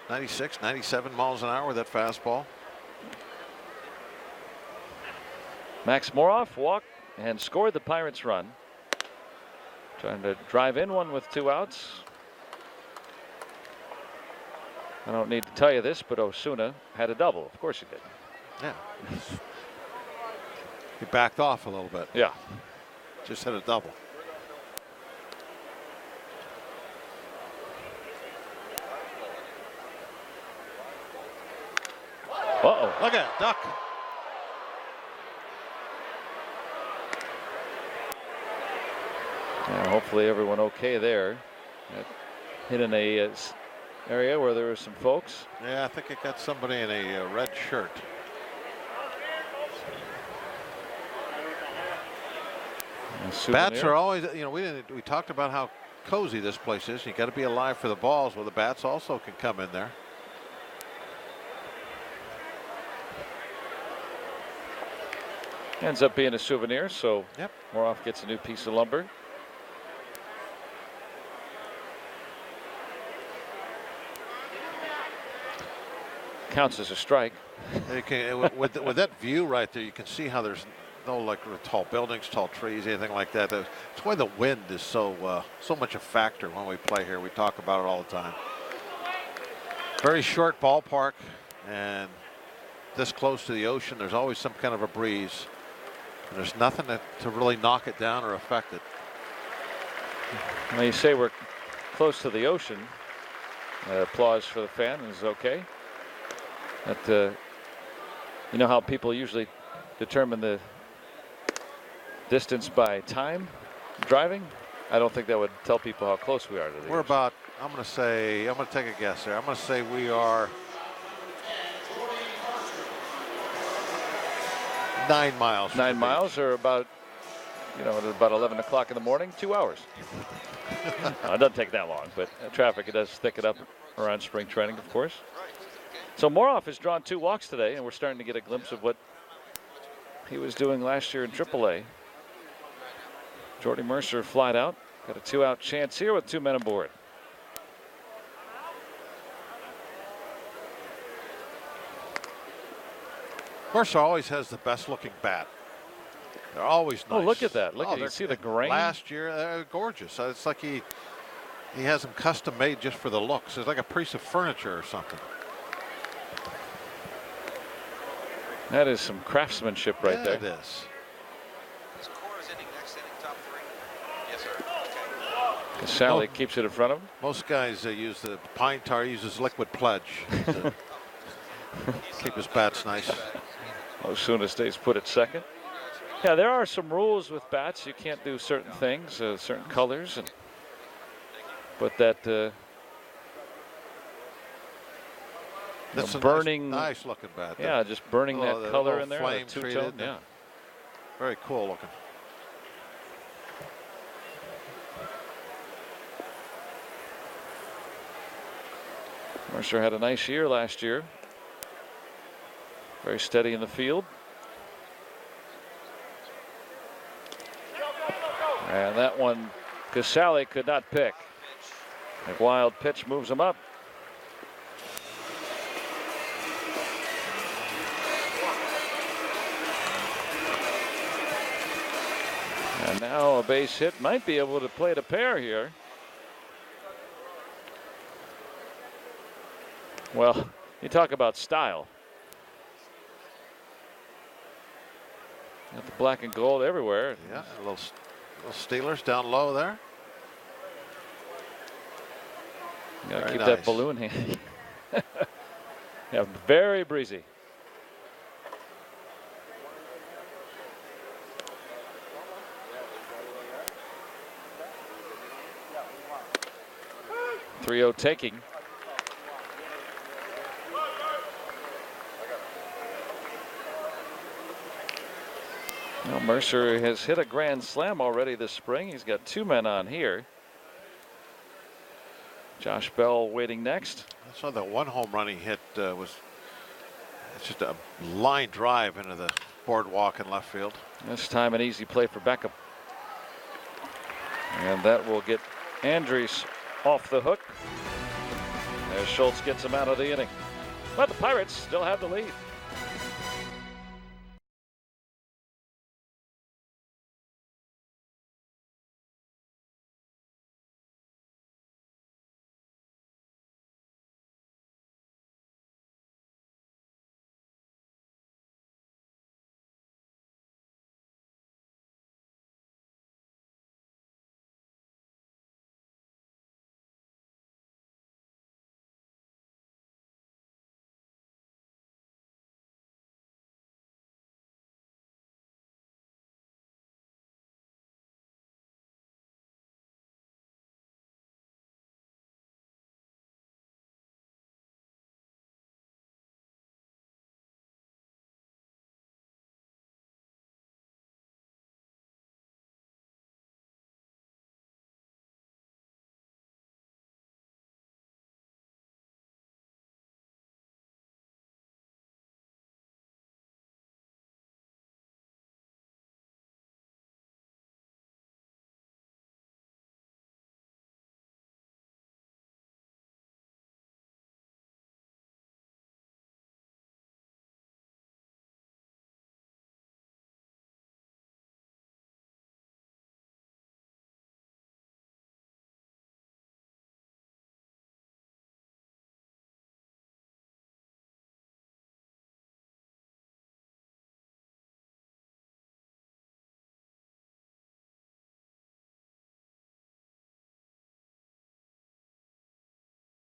96, 97 miles an hour with that fastball. Max Moroff walked and scored the Pirates run. Trying to drive in one with 2 outs. I don't need to tell you this, but Osuna had a double. Of course he did. Yeah. He backed off a little bit. Yeah. Just hit a double. Uh-oh. Look at it, duck. Yeah, hopefully everyone okay there. Hit in a area where there were some folks. Yeah, I think it got somebody in a red shirt. Bats are always, we talked about how cozy this place is. You got to be alive for the balls. Well, the bats also can come in there. Ends up being a souvenir, so yep. Moroff gets a new piece of lumber. Counts as a strike. With that view right there, you can see how there's no tall buildings, tall trees, anything like that. That's why the wind is so much a factor when we play here. We talk about it all the time. Very short ballpark, and this close to the ocean, there's always some kind of a breeze. And there's nothing to really knock it down or affect it. When you say we're close to the ocean, applause for the fan is okay. That you know how people usually determine the distance by time driving? I don't think that would tell people how close we are to the ocean. We're about, I'm going to take a guess there. I'm going to say we are 9 miles. 9 miles, or about, at about 11 o'clock in the morning, 2 hours. No, it doesn't take that long, but traffic, it does thicken up around spring training, of course. So Moroff has drawn 2 walks today, and we're starting to get a glimpse of what he was doing last year in AAA. Jordy Mercer flied out. Got a 2-out chance here with 2 men aboard. Mercer always has the best looking bat. They're always nice. Oh, look at that. Look at you see the grain. Last year, they're gorgeous. It's like he has them custom made just for the looks. It's like a piece of furniture or something. That is some craftsmanship right there. It is. Sally keeps it in front of him. Most guys use the pine tar, uses liquid pledge to keep his bats nice. Osuna stays put at second. Yeah, there are some rules with bats. You can't do certain things, certain colors, but that that's a burning, nice looking bat. Yeah, just burning that color in there. Flame two-tone, yeah. Very cool looking. Mercer had a nice year last year. Very steady in the field. And that one, Casale could not pick. A wild pitch moves him up. And now a base hit, might be able to play it a pair here. Well, you talk about style. Got the black and gold everywhere. Yeah, little Steelers down low there. You gotta keep that balloon handy. Yeah, very breezy. 3-0 taking. Well, Mercer has hit a grand slam already this spring. He's got 2 men on here. Josh Bell waiting next. I saw that one home run he hit was just a line drive into the boardwalk in left field. This time an easy play for Beckham. And that will get Andriese off the hook as Schultz gets him out of the inning. But the Pirates still have the lead.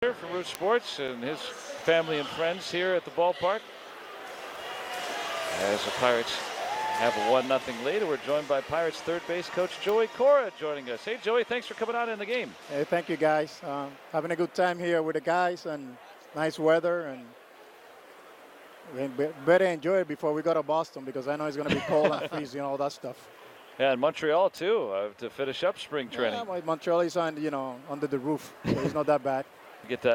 For Root Sports and his family and friends here at the ballpark. As the Pirates have a 1-0 lead, we're joined by Pirates third base coach Joey Cora joining us. Hey Joey, thanks for coming out in the game. Hey, thank you guys. Having a good time here with the guys and nice weather, and we better enjoy it before we go to Boston because I know it's going to be cold and freezing and all that stuff. Yeah, and Montreal too to finish up spring training. Yeah, well, Montreal is on, under the roof, so it's not that bad.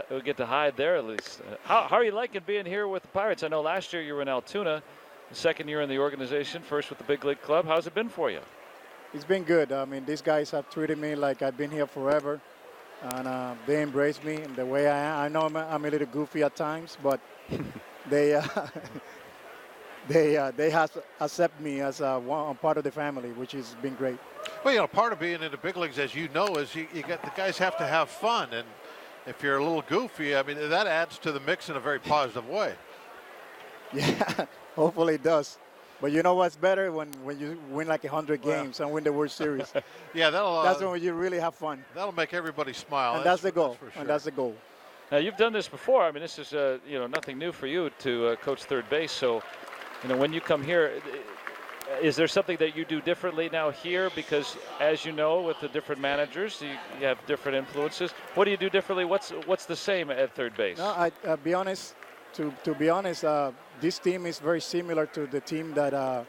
We'll get to hide there at least. How are you liking being here with the Pirates? I know last year you were in Altoona, the second year in the organization, first with the big league club. How's it been for you? It's been good. I mean, these guys have treated me like I've been here forever, and they embrace me in the way I am. I know I'm a little goofy at times, but they accept me as one part of the family, which has been great. Well, part of being in the big leagues, as you know, is you got the guys have to have fun, and if you're a little goofy, I mean, that adds to the mix in a very positive way. Yeah, hopefully it does. But you know what's better when you win like 100 games and win the World Series. Yeah, that's when you really have fun. That'll make everybody smile. And that's the goal. That's for sure. And that's the goal. Now you've done this before. I mean, this is nothing new for you to coach third base. So, when you come here, is there something that you do differently now here? Because as you know, with the different managers, you have different influences. What do you do differently? What's the same at third base? No, I'll be honest. To be honest, this team is very similar to the team that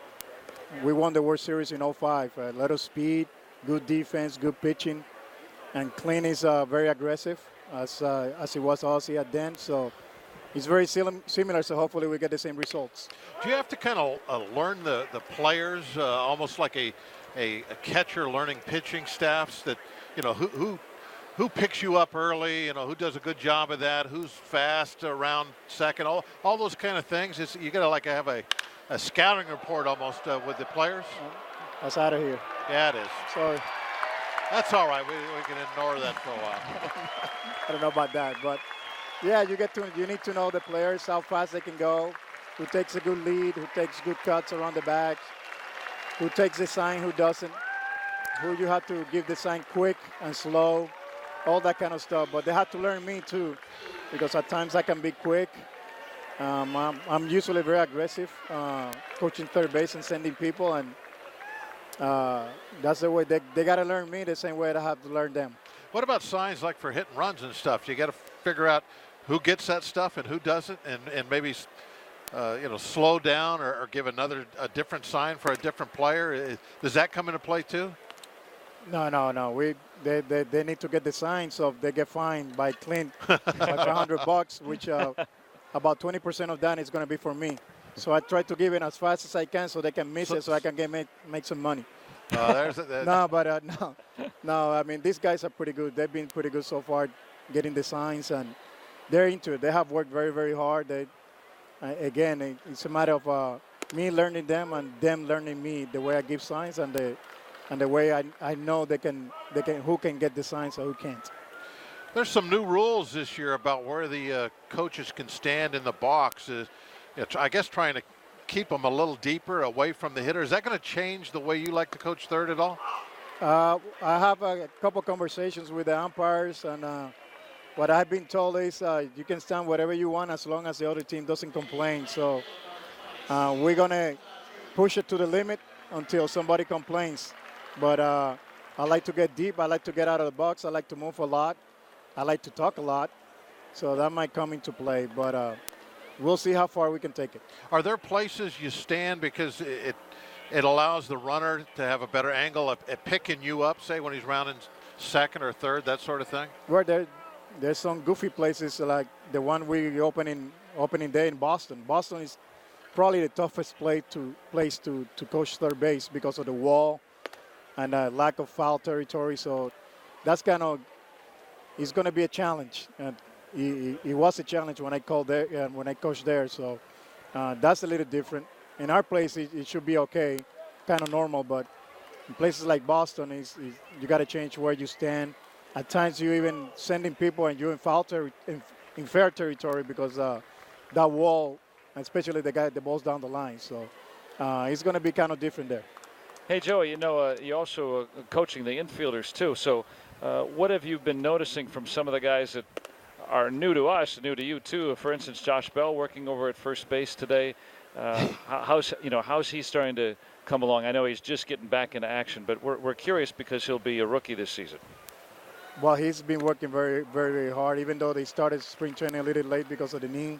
we won the World Series in 05. A lot of speed, good defense, good pitching, and Clint is very aggressive, as it was Ozzie at then. So it's very similar. So hopefully we get the same results. Do you have to kind of learn the players, almost like a catcher learning pitching staffs? That who picks you up early, who does a good job of that, who's fast around second, all those kind of things. You got to have a scouting report almost with the players. That's out of here. Yeah, it is. Sorry. That's all right. We can ignore that for a while. I don't know about that, but yeah, you need to know the players, how fast they can go, who takes a good lead, who takes good cuts around the bag, who takes the sign, who doesn't, who you have to give the sign quick and slow, all that kind of stuff. But they have to learn me too, because at times I can be quick. I'm usually very aggressive, coaching third base and sending people, and that's the way they got to learn me the same way I have to learn them. What about signs like for hit and runs and stuff? You got to figure out who gets that stuff and who doesn't, and maybe slow down or give a different sign for a different player. Does that come into play too? No. They need to get the sign, so if they get fined by Clint by $500, which about 20% of that is going to be for me. So I try to give it as fast as I can so they can miss it, so I can make some money. No. I mean, these guys are pretty good. They've been pretty good so far, getting the signs, and they're into it. They have worked very, very hard. Again, it's a matter of me learning them and them learning me the way I give signs and the way I know they can who can get the signs and who can't. There's some new rules this year about where the coaches can stand in the box. I guess trying to keep them a little deeper away from the hitter. Is that going to change the way you like to coach third at all? I have a couple conversations with the umpires, and what I've been told is you can stand whatever you want as long as the other team doesn't complain. So we're going to push it to the limit until somebody complains. But I like to get deep. I like to get out of the box. I like to move a lot. I like to talk a lot. So that might come into play. But we'll see how far we can take it. Are there places you stand because it allows the runner to have a better angle at picking you up, say when he's rounding second or third, that sort of thing? Well, there's some goofy places like the one we opening day in Boston. Boston is probably the toughest place to coach third base because of the wall and lack of foul territory. So that's it's going to be a challenge. And it was a challenge when I called there and when I coached there. So that's a little different. In our place, it should be okay, kind of normal. But in places like Boston, you got to change where you stand. At times, you even sending people and you're in fair territory because that wall, especially the ball's down the line. So it's going to be kind of different there. Hey, Joey, you're also coaching the infielders too. So what have you been noticing from some of the guys that are new to us, new to you too? For instance, Josh Bell working over at first base today. How's he starting to come along? I know he's just getting back into action, but we're curious because he'll be a rookie this season. Well, he's been working very, very, very hard, even though they started spring training a little late because of the knee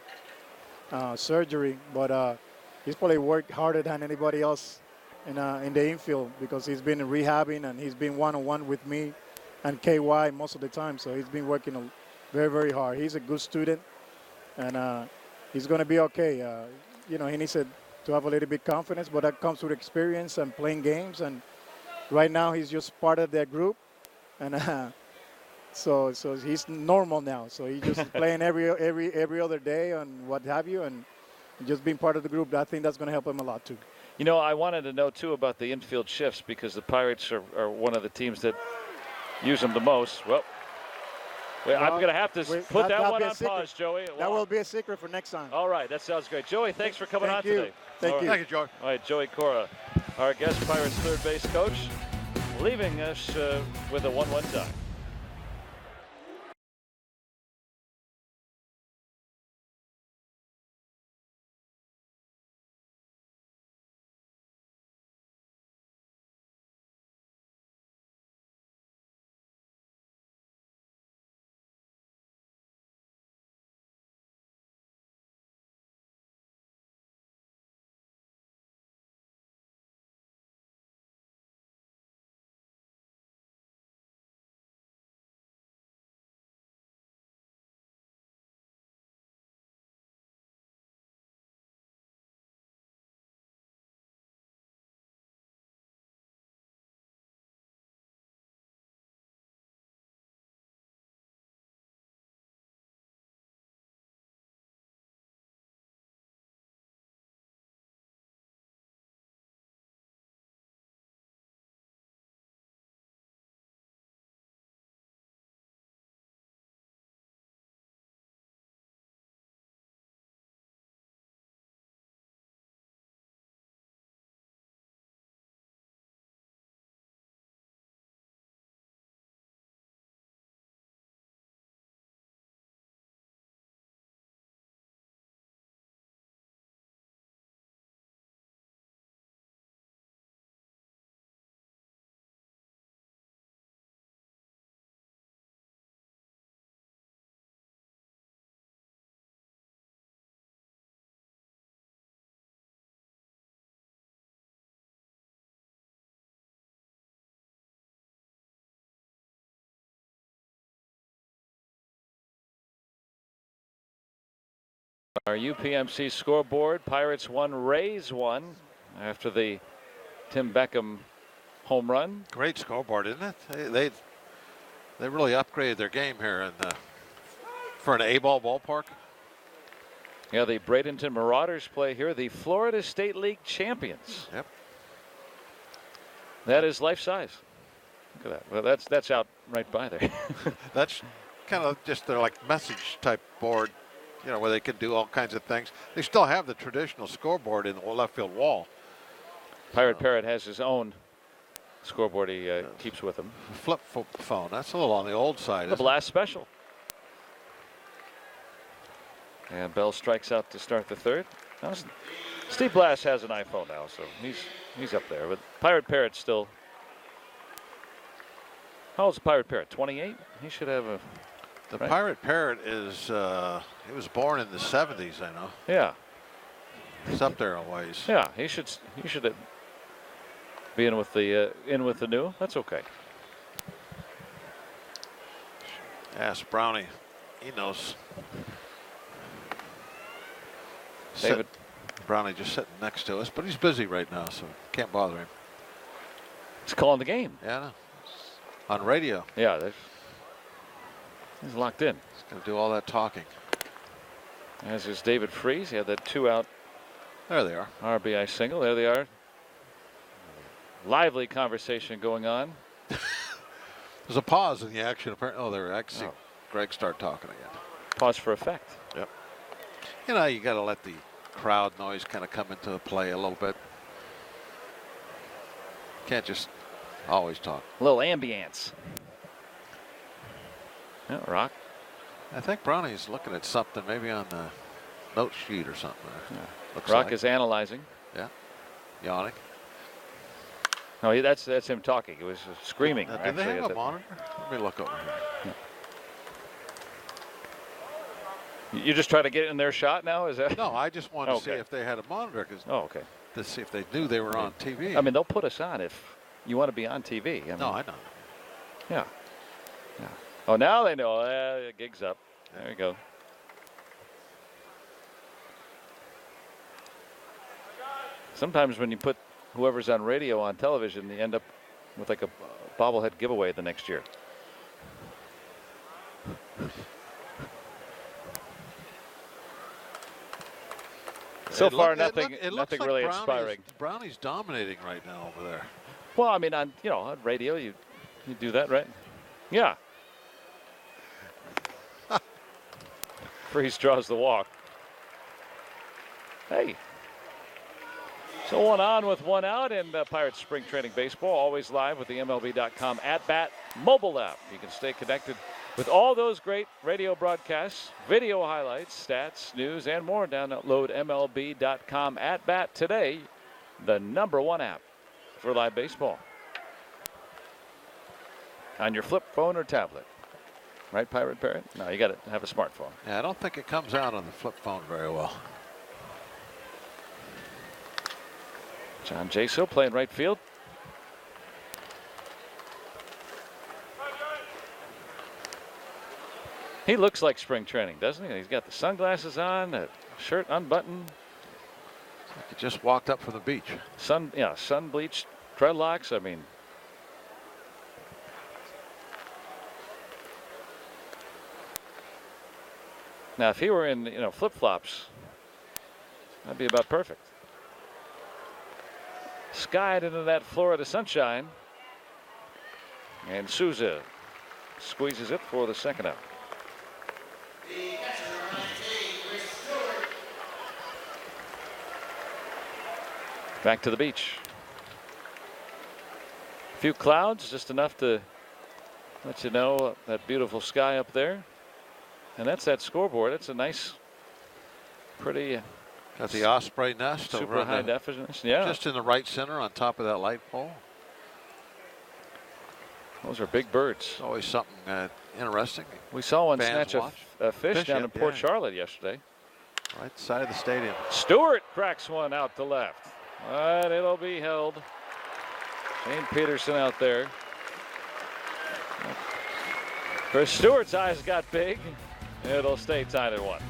surgery. But he's probably worked harder than anybody else in the infield because he's been rehabbing and he's been one-on-one with me and KY most of the time. So he's been working very, very hard. He's a good student, and he's going to be okay. He needs to have a little bit confidence, but that comes with experience and playing games. And right now, he's just part of that group, and so he's normal now. So he's just playing every other day and what have you, and just being part of the group. I think that's going to help him a lot too. I wanted to know too about the infield shifts because the Pirates are one of the teams that use them the most. Well, I'm going to have to put that one on pause, Joey. That will be a secret for next time. All right, that sounds great. Joey, thanks for coming on today. Thank you. Thank you, Joey. All right, Joey Cora, our guest Pirates third base coach, leaving us with a 1-1 tie. our UPMC scoreboard. Pirates 1, Rays 1 after the Tim Beckham home run. Great scoreboard, isn't it? They really upgraded their game here and for an A-ball ballpark. Yeah, the Bradenton Marauders play here, the Florida State League champions. Yep. That is life size. Look at that. Well, that's out right by there. That's kind of just their like message type board, you know, where they can do all kinds of things. They still have the traditional scoreboard in the left field wall. Pirate Parrot has his own scoreboard he keeps with him. Flip phone. That's a little on the old side. The Blast Special. And Bell strikes out to start the third. Now, Steve Blass has an iPhone now, so he's up there. But Pirate Parrot still. How old's the Pirate Parrot? 28? He should have a. The right? Pirate Parrot is he was born in the 70s, I know. Yeah. He's up there a ways. Yeah, he should be in with the new. That's okay. Ask Brownie. He knows. David. Brownie just sitting next to us, but he's busy right now, so can't bother him. He's calling the game. Yeah, I know. On radio. Yeah, he's locked in. He's going to do all that talking. As is David Freese. He had that 2-out. There they are. RBI single. There they are. Lively conversation going on. There's a pause in the action. Apparently, they're actually. Greg start talking again. Pause for effect. Yep. You know, you got to let the crowd noise kind of come into play a little bit. Can't just always talk. A little ambience. Yeah, Rock. I think Brownie's looking at something, maybe on the note sheet or something. Yeah. Rock is analyzing. Yeah. Yawning. No, that's him talking. He was screaming. Do they have a monitor? Let me look over here. You just try to get in their shot now? Is that? No, I just wanted to see if they had a monitor, okay. To see if they knew they were on TV. I mean, they'll put us on if you want to be on TV. I mean, no, I know. Yeah. Yeah. Oh, now they know. The gig's up. There you go. Sometimes when you put whoever's on radio on television, you end up with like a bobblehead giveaway the next year. So far, nothing really inspiring. Brownie's dominating right now over there. Well, I mean, on radio, you do that, right? Yeah. Freese draws the walk. Hey. So one on with one out in Pirates Spring Training Baseball. Always live with the MLB.com at-bat mobile app. You can stay connected with all those great radio broadcasts, video highlights, stats, news, and more. Download MLB.com at-bat today, the #1 app for live baseball. On your flip phone or tablet. Right, Pirate Parrot? No, you got to have a smartphone. Yeah, I don't think it comes out on the flip phone very well. John Jaso playing right field. He looks like spring training, doesn't he? He's got the sunglasses on, the shirt unbuttoned. Like he just walked up from the beach. Sun bleached dreadlocks. I mean, now if he were in flip flops, that'd be about perfect. Skied into that Florida sunshine, and Souza squeezes it for the second out. Back to the beach. A few clouds, just enough to let you know that beautiful sky up there. And that's that scoreboard. It's a nice, pretty. Got the Osprey nest super over high definition. Yeah. Just in the right center on top of that light pole. Those are big birds. Always something interesting. We saw one Fans snatch a fish down in Port Charlotte yesterday. Right side of the stadium. Stewart cracks one out to left. But it'll be held. Shane Peterson out there. Chris Stewart's eyes got big. It'll stay tied at 1.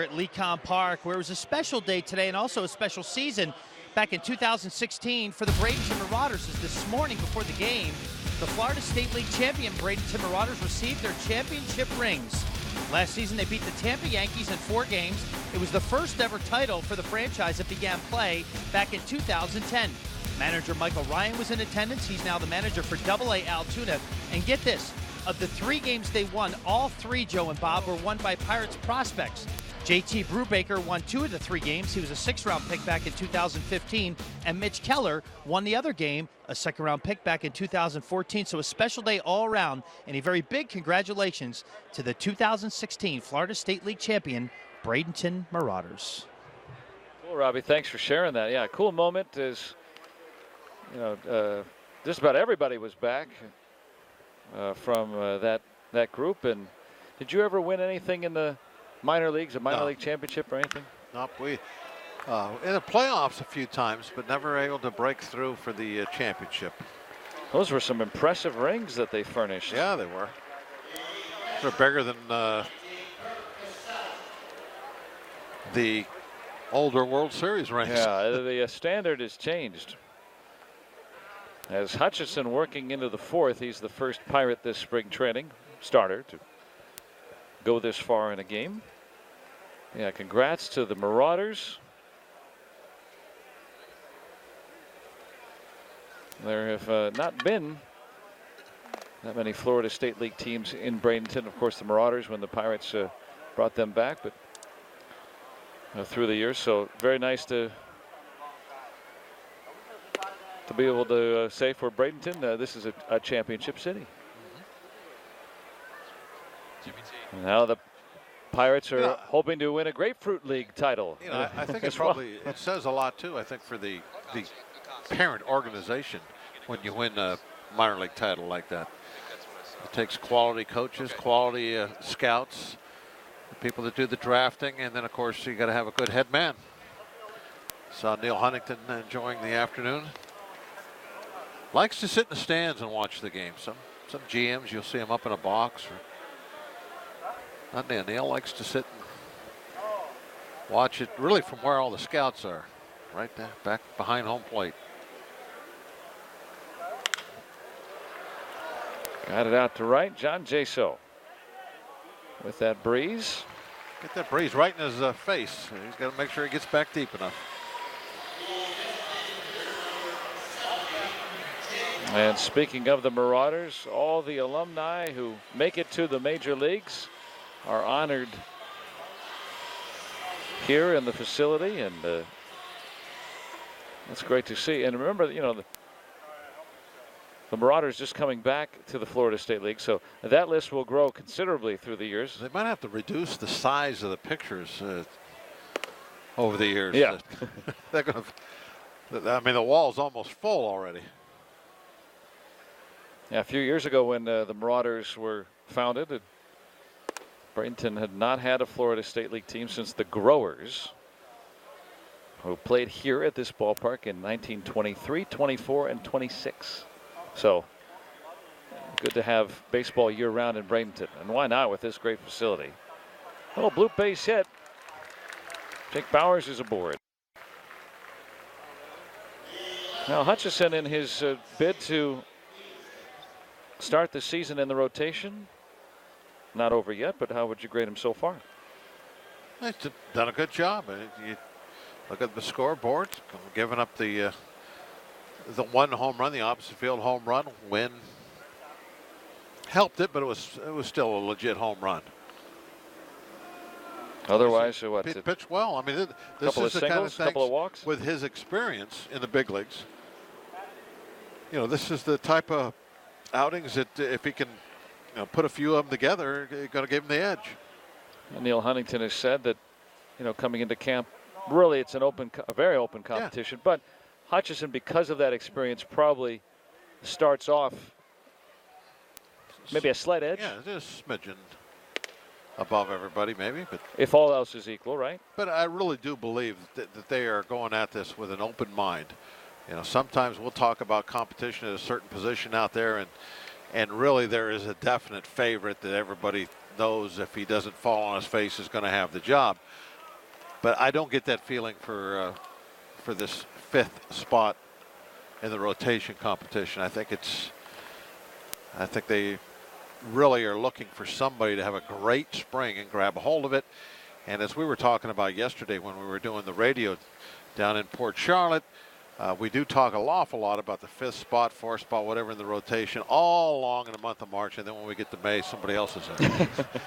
At Lecom Park, where it was a special day today and also a special season back in 2016 for the Bradenton Marauders, as this morning before the game, the Florida State League champion Bradenton Marauders received their championship rings. Last season, they beat the Tampa Yankees in 4 games. It was the first ever title for the franchise that began play back in 2010. Manager Michael Ryan was in attendance. He's now the manager for AA Altoona. And get this, of the 3 games they won, all 3, Joe and Bob, were won by Pirates prospects. JT Brubaker won 2 of the 3 games. He was a 6th-round pick back in 2015. And Mitch Keller won the other game, a 2nd-round pick back in 2014. So a special day all around, and a very big congratulations to the 2016 Florida State League champion, Bradenton Marauders. Well, Robbie, thanks for sharing that. Yeah, cool moment is, you know, just about everybody was back from that group. And did you ever win anything in the minor leagues, a minor league championship or anything? Nope. We in the playoffs a few times, but never able to break through for the championship. Those were some impressive rings that they furnished. Yeah, they were. They're bigger than the older World Series rings. Yeah, the standard has changed. As Hutchison working into the 4th, he's the first Pirate this spring training starter to go this far in a game. Yeah, congrats to the Marauders. There have not been that many Florida State League teams in Bradenton. Of course, the Marauders when the Pirates brought them back, but through the years. So very nice to be able to say for Bradenton, this is a championship city. And now the Pirates are hoping to win a Grapefruit League title. You know, I think it probably it says a lot too. I think for the parent organization when you win a minor league title like that. It takes quality coaches, quality scouts, the people that do the drafting, and then of course you got to have a good head man. Saw Neil Huntington enjoying the afternoon. Likes to sit in the stands and watch the game. Some GMs you'll see him up in a box. Not Neil. Neil likes to sit and watch it really from where all the scouts are, right there, back behind home plate. Got it out to right. John Jaso with that breeze. Get that breeze right in his face. He's got to make sure he gets back deep enough. And speaking of the Marauders, all the alumni who make it to the major leagues are honored here in the facility, and that's great to see. And remember, you know, the Marauders just coming back to the Florida State League, so that list will grow considerably through the years. They might have to reduce the size of the pictures over the years. Yeah. They're gonna, I mean, the wall's almost full already. Yeah, a few years ago when the Marauders were founded, Bradenton had not had a Florida State League team since the Growers, who played here at this ballpark in 1923, 24, and 26. So good to have baseball year-round in Bradenton, and why not with this great facility. Little blue base hit. Jake Bowers is aboard. Now Hutchison in his bid to start the season in the rotation. Not over yet, but how would you grade him so far? He's done a good job. You look at the scoreboard, giving up the one home run, the opposite field home run. Win helped it, but it was still a legit home run. Otherwise, what? Pitched well. I mean, this couple is of the singles, kind of thing couple of walks. With his experience in the big leagues. You know, this is the type of outings that if he can put a few of them together, you're going to give him the edge. And Neil Huntington has said that, coming into camp, really it's a very open competition. Yeah. But Hutchison, because of that experience, probably starts off maybe a slight edge. Yeah, just a smidgen above everybody, maybe. But if all else is equal, right? But I really do believe that they are going at this with an open mind. Sometimes we'll talk about competition at a certain position out there, and really there is a definite favorite that everybody knows if he doesn't fall on his face is going to have the job. But I don't get that feeling for this 5th spot in the rotation competition. I think they really are looking for somebody to have a great spring and grab a hold of it. And as we were talking about yesterday when we were doing the radio down in Port Charlotte, we do talk an awful lot about the 5th spot, 4th spot, whatever in the rotation, all along in the month of March. And then when we get to May, somebody else is in.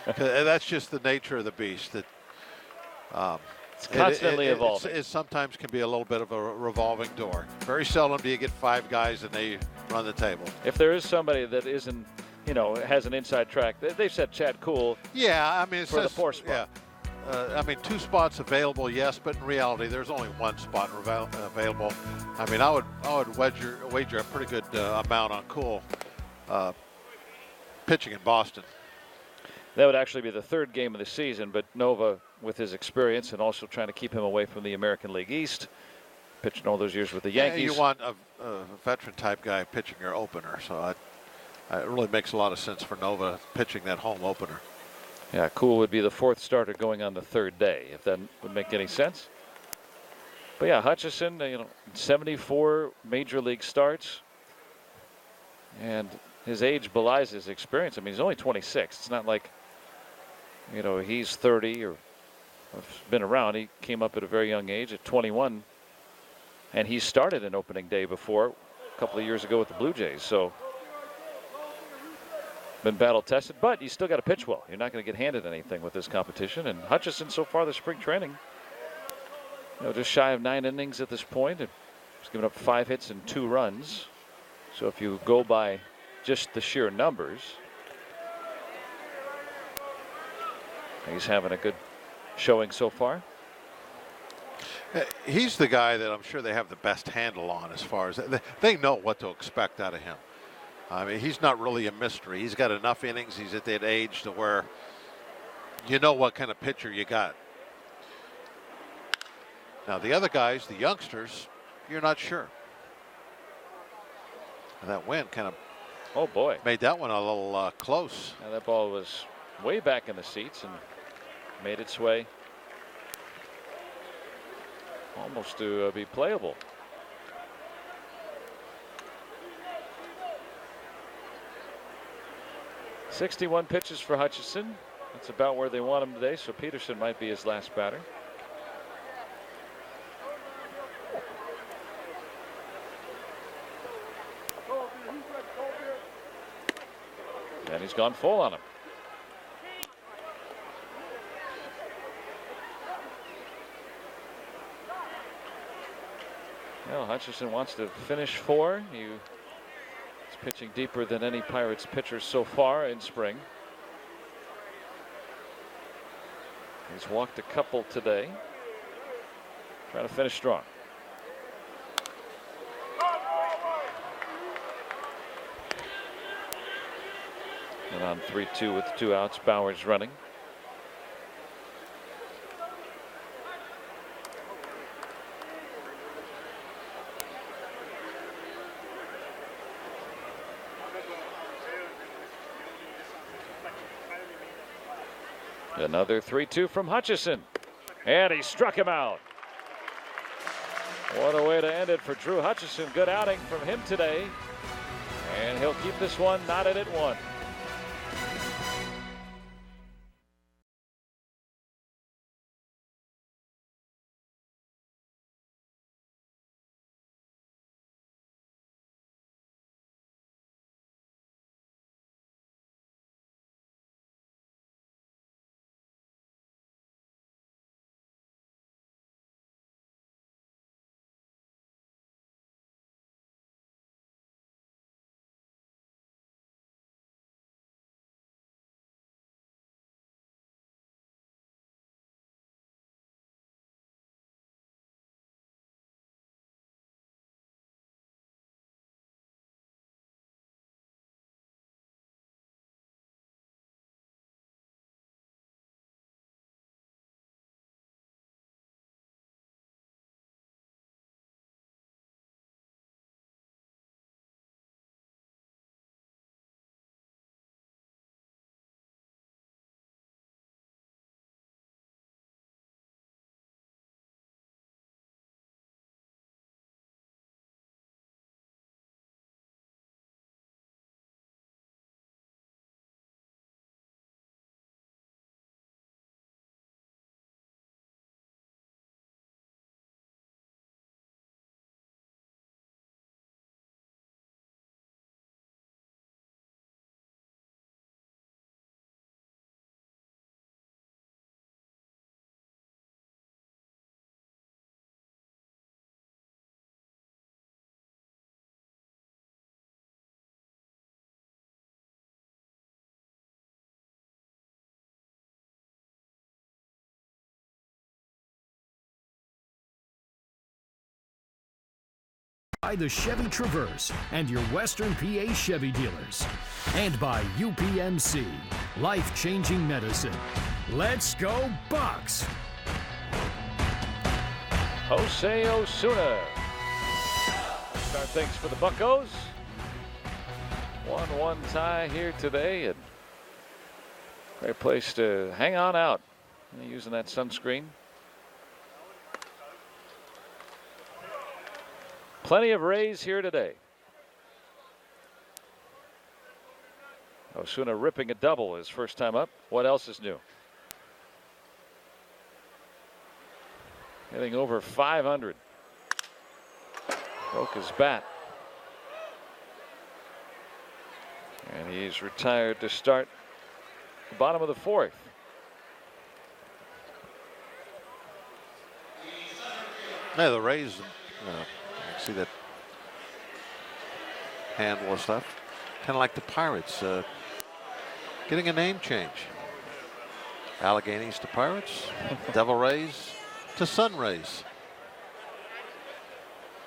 And that's just the nature of the beast. That it's constantly evolving. It sometimes can be a little bit of a revolving door. Very seldom do you get 5 guys and they run the table. If there is somebody that isn't, has an inside track, they've said Chad Kuhl. Yeah, I mean, for the 4th spot. Yeah. I mean, 2 spots available, yes, but in reality, there's only 1 spot available. I mean, I would wager a pretty good amount on Kuhl pitching in Boston. That would actually be the 3rd game of the season, but Nova, with his experience and also trying to keep him away from the American League East, pitching all those years with the Yankees. Yeah, you want a veteran-type guy pitching your opener, so it really makes a lot of sense for Nova pitching that home opener. Yeah, Kuhl would be the 4th starter going on the 3rd day, if that would make any sense. But yeah, Hutchison, 74 major league starts, and his age belies his experience. I mean, he's only 26. It's not like, he's 30 or been around. He came up at a very young age at 21, and he started an opening day before a couple of years ago with the Blue Jays. So been battle tested, but you still got to pitch well. You're not going to get handed anything with this competition. And Hutchison, so far this spring training, just shy of 9 innings at this point, and he's given up 5 hits and 2 runs. So if you go by just the sheer numbers, he's having a good showing so far. He's the guy that I'm sure they have the best handle on as far as they know what to expect out of him. I mean, he's not really a mystery. He's got enough innings. He's at that age to where you know what kind of pitcher you got. Now, the other guys, the youngsters, you're not sure. And that wind kind of made that one a little close. Now that ball was way back in the seats and made its way almost to be playable. .61 pitches for Hutchison. That's about where they want him today, so Peterson might be his last batter. And he's gone full on him. Well, Hutchison wants to finish 4. He's pitching deeper than any Pirates pitcher so far in spring. He's walked a couple today. Trying to finish strong. And on 3-2 with 2 outs, Bauer's running. Another 3-2 from Hutchison, and he struck him out. What a way to end it for Drew Hutchison. Good outing from him today, and he'll keep this one knotted at 1. by the Chevy Traverse and your Western PA Chevy dealers. And by UPMC, life-changing medicine. Let's go Bucks! Jose Osuna. Start things for the Buccos. 1-1 tie here today, and great place to hang on out using that sunscreen. Plenty of Rays here today. Osuna ripping a double his first time up. What else is new? Getting over 500. Broke his bat. And he's retired to start the bottom of the fourth. Yeah, the Rays, see that handle of stuff. Kind of like the Pirates, getting a name change. Alleghenies to Pirates, Devil Rays to Sun Rays.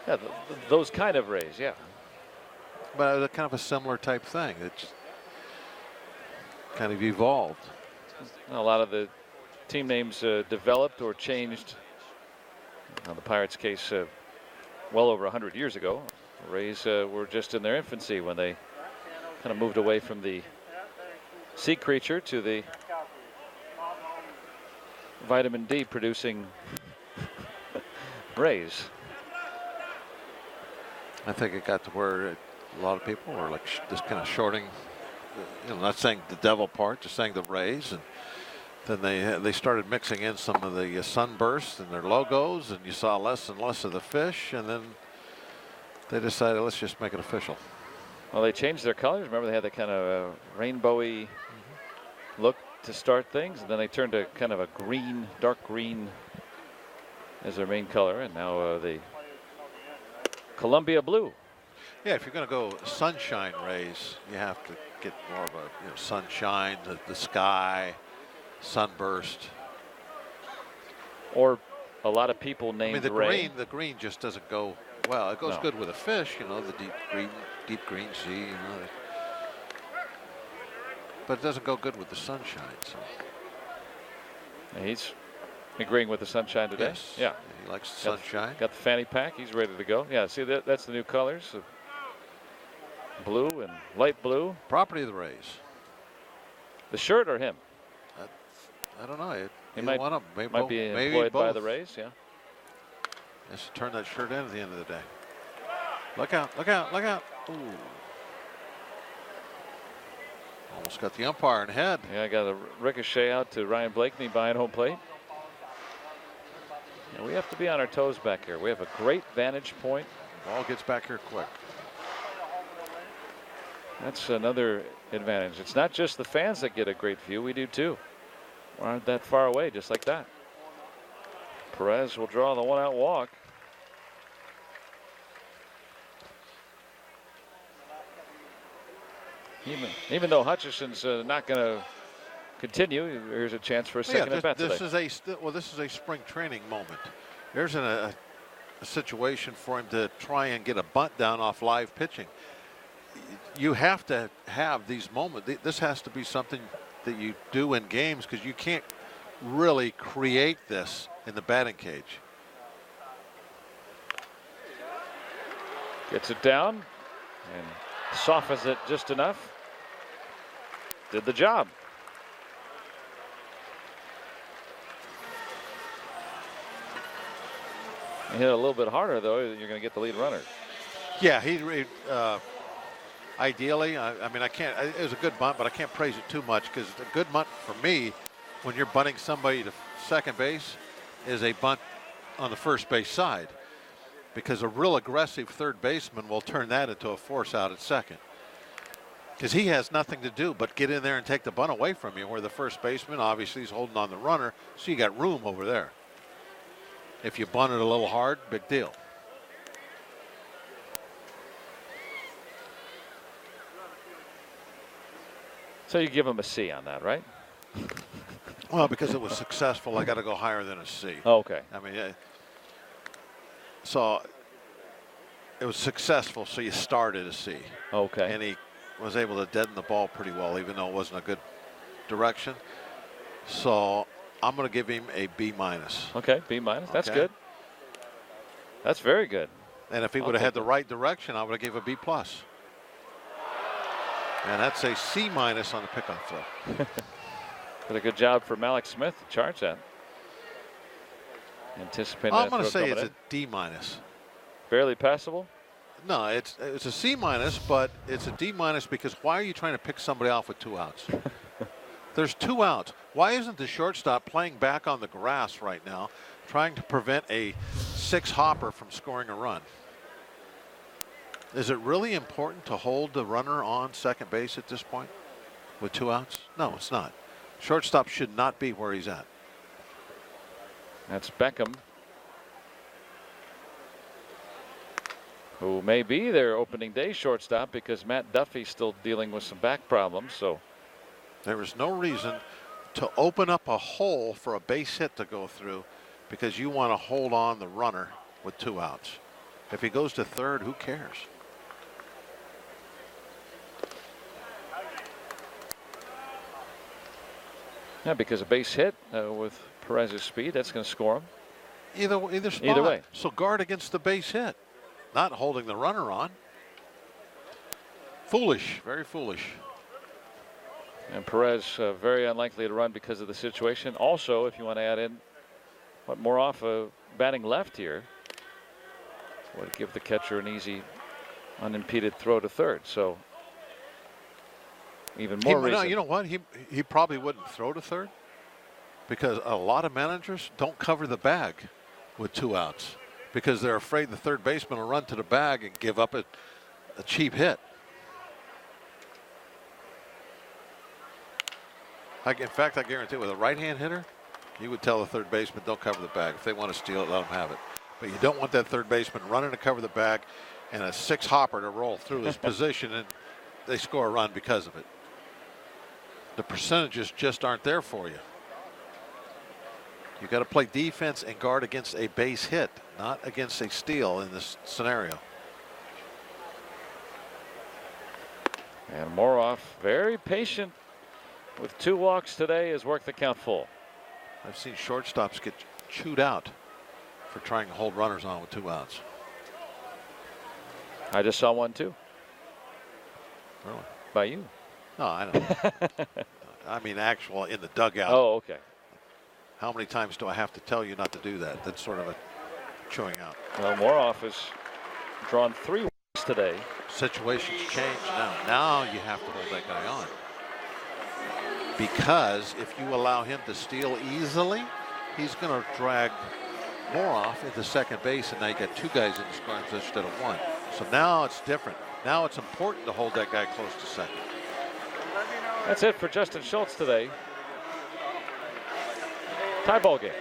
Yeah, those kind of Rays, yeah. But it's kind of a similar type thing. It's kind of evolved. A lot of the team names developed or changed. In the Pirates' case, well over 100 years ago. The Rays were just in their infancy when they kind of moved away from the sea creature to the vitamin D producing Rays. I think it got to where a lot of people were like just kind of shorting, not saying the devil part, just saying the Rays, and then they started mixing in some of the sunbursts in their logos, and you saw less and less of the fish, and then they decided, let's just make it official. Well, they changed their colors. Remember, they had that kind of rainbowy look to start things, and then they turned to kind of a green, dark green as their main color, and now the Columbia blue. Yeah, if you're going to go sunshine Rays, you have to get more of a sunshine, the sky, sunburst. Or a lot of people named Ray. The green just doesn't go well. It goes good with a fish, the deep green sea, but it doesn't go good with the sunshine. So. He's agreeing with the sunshine today. Yes. Yeah. He likes the sunshine. Got the fanny pack. He's ready to go. Yeah. See that's the new colors. Blue and light blue. Property of the Rays. The shirt or him? I don't know. He might be employed by the Rays. Yeah. Has to turn that shirt in at the end of the day. Look out! Look out! Look out! Ooh. Almost got the umpire in the head. Yeah, I got a ricochet out to Ryan Blakeney behind home plate. Yeah, we have to be on our toes back here. We have a great vantage point. Ball gets back here quick. That's another advantage. It's not just the fans that get a great view. We do too. We aren't that far away, just like that. Perez will draw the one-out walk. Even though Hutchison's not going to continue, here's a chance for a second at bat today. This is a spring training moment. There's a situation for him to try and get a bunt down off live pitching. You have to have these moments. This has to be something that you do in games, because you can't really create this in the batting cage. Gets it down and softens it just enough. Did the job. You hit it a little bit harder, though, you're going to get the lead runner. Yeah, ideally, I mean, it was a good bunt, but I can't praise it too much, because a good bunt for me, when you're bunting somebody to second base, is a bunt on the first base side, because a real aggressive third baseman will turn that into a force out at second, because he has nothing to do but get in there and take the bunt away from you, where the first baseman obviously is holding on the runner, so you got room over there. If you bunt it a little hard, big deal. So you give him a C on that, right? Well, because it was successful, I got to go higher than a C. Oh, okay. I mean, so It was successful, so you started a C. Okay. And he was able to deaden the ball pretty well, even though it wasn't a good direction. So I'm going to give him a B minus. Okay, B minus. That's Okay. good. That's very good. And if he would have had the right direction, I would have gave a B plus. And that's a C minus on the pickoff throw. Did a good job for Malik Smith to charge that. Anticipating I'm that going to throw say coming it's a D minus. Barely passable. No, it's a C minus, but it's a D minus because why are you trying to pick somebody off with 2 outs? There's 2 outs. Why isn't the shortstop playing back on the grass right now, trying to prevent a 6-hopper from scoring a run? Is it really important to hold the runner on second base at this point with 2 outs? No, it's not. Shortstop should not be where he's at. That's Beckham, who may be their opening day shortstop because Matt Duffy's still dealing with some back problems. So there is no reason to open up a hole for a base hit to go through because you want to hold on the runner with 2 outs. If he goes to third, who cares? yeah, because a base hit with Perez's speed, that's going to score him. Either spot. Either way. So guard against the base hit, not holding the runner on. Foolish, very foolish. And Perez very unlikely to run because of the situation. Also, if you want to add in what more off batting left here, would give the catcher an easy unimpeded throw to third. So even more reason. You know what? He probably wouldn't throw to third because a lot of managers don't cover the bag with 2 outs because they're afraid the third baseman will run to the bag and give up a cheap hit. In fact, I guarantee with a right-hand hitter, you would tell the third baseman, don't cover the bag. If they want to steal it, let them have it. But you don't want that third baseman running to cover the bag and a 6-hopper to roll through his position and they score a run because of it. The percentages just aren't there for you. You got to play defense and guard against a base hit, not against a steal in this scenario. And Moroff, very patient with 2 walks today, has worked the count full. I've seen shortstops get chewed out for trying to hold runners on with 2 outs. I just saw one too. Really? By you. No, I don't. I mean, actual in the dugout. Oh, okay. How many times do I have to tell you not to do that? That's sort of a chewing out. Well, Moroff has drawn 3 walks today. Situations change now. Now you have to hold that guy on. Because if you allow him to steal easily, he's going to drag Moroff into second base, and now you got 2 guys in the scoring position instead of 1. So now it's different. Now it's important to hold that guy close to second. That's it for Justin Schultz today. Tie ball game.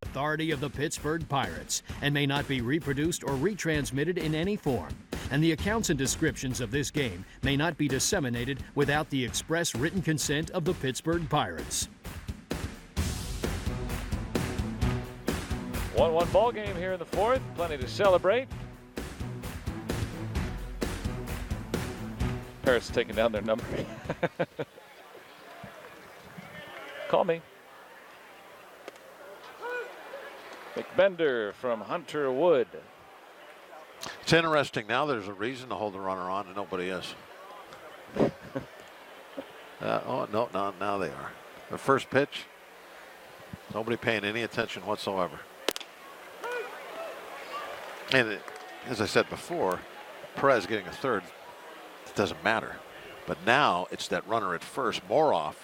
Authority of the Pittsburgh Pirates and may not be reproduced or retransmitted in any form. And the accounts and descriptions of this game may not be disseminated without the express written consent of the Pittsburgh Pirates. 1-1 ball game here in the fourth. Plenty to celebrate. Pirates taking down their number. Call me. McBender from Hunter Wood. It's interesting. Now there's a reason to hold the runner on and nobody is. No, now they are. The first pitch, nobody paying any attention whatsoever. And as I said before, Perez getting a third, it doesn't matter. But now it's that runner at first, Moroff.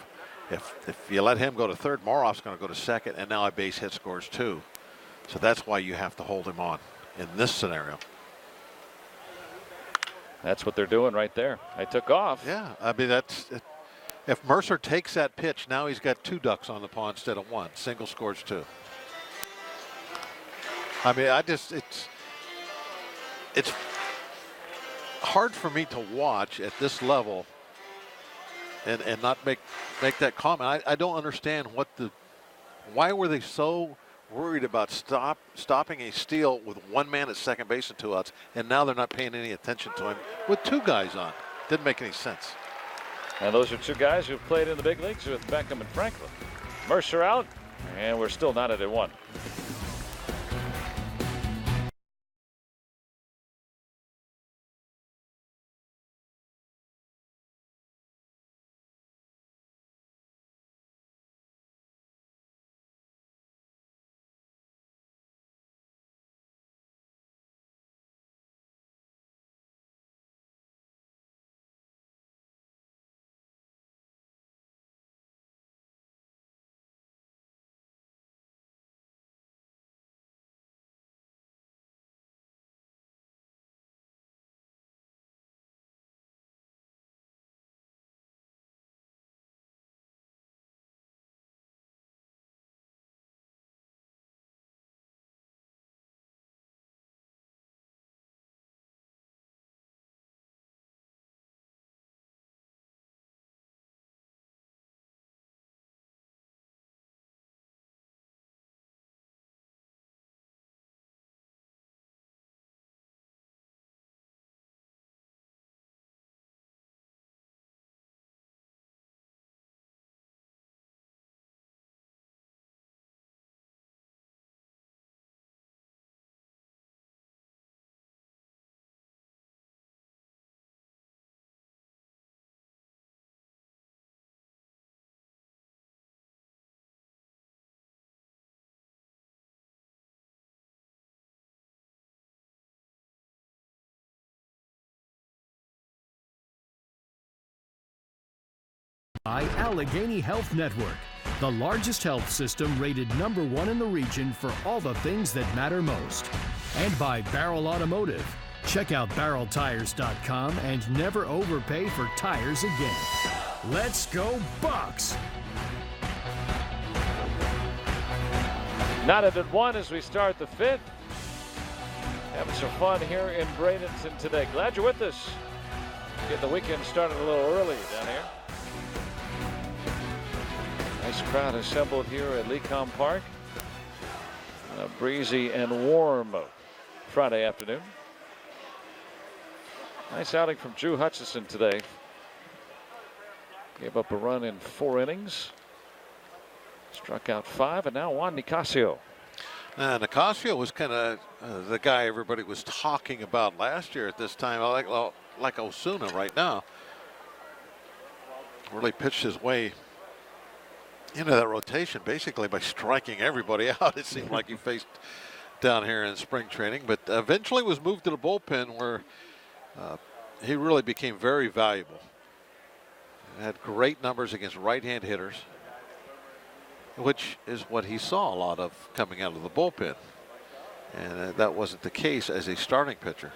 If you let him go to third, Moroff's going to go to second, and now a base hit scores two. So that's why you have to hold him on in this scenario. That's what they're doing right there. I took off. Yeah, I mean, if Mercer takes that pitch, now he's got two ducks on the pond instead of one. Single scores two. I mean, it's hard for me to watch at this level and not make that comment. I don't understand why were they so worried about stopping a steal with one man at second base and two outs, and now they're not paying any attention to him with two guys on. Didn't make any sense. And those are two guys who've played in the big leagues with Beckham and Franklin. Mercer out, and we're still knotted at one. By Allegheny Health Network, the largest health system rated #1 in the region for all the things that matter most. And by Barrel Automotive. Check out barreltires.com and never overpay for tires again. Let's go Bucks! Knotted at one as we start the fifth. Having some fun here in Bradenton today. Glad you're with us. Getting the weekend started a little early down here. Nice crowd assembled here at Lecom Park. A breezy and warm Friday afternoon. Nice outing from Drew Hutchison today. Gave up a run in 4 innings. Struck out 5, and now Juan Nicasio. Nicasio was kind of the guy everybody was talking about last year at this time, like Osuna right now. Really pitched his way into that rotation basically by striking everybody out. It seemed like he faced down here in spring training, but eventually was moved to the bullpen where he really became very valuable. Had great numbers against right-hand hitters, which is what he saw a lot of coming out of the bullpen. And that wasn't the case as a starting pitcher.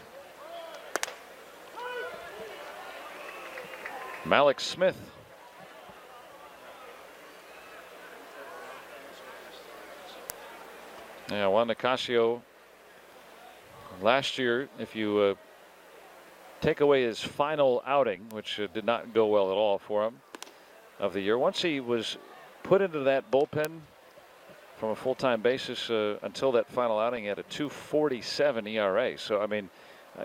Malik Smith. Yeah, Juan Nicasio last year, if you take away his final outing, which did not go well at all for him of the year, once he was put into that bullpen from a full-time basis until that final outing, he had a 2.47 ERA. So, I mean,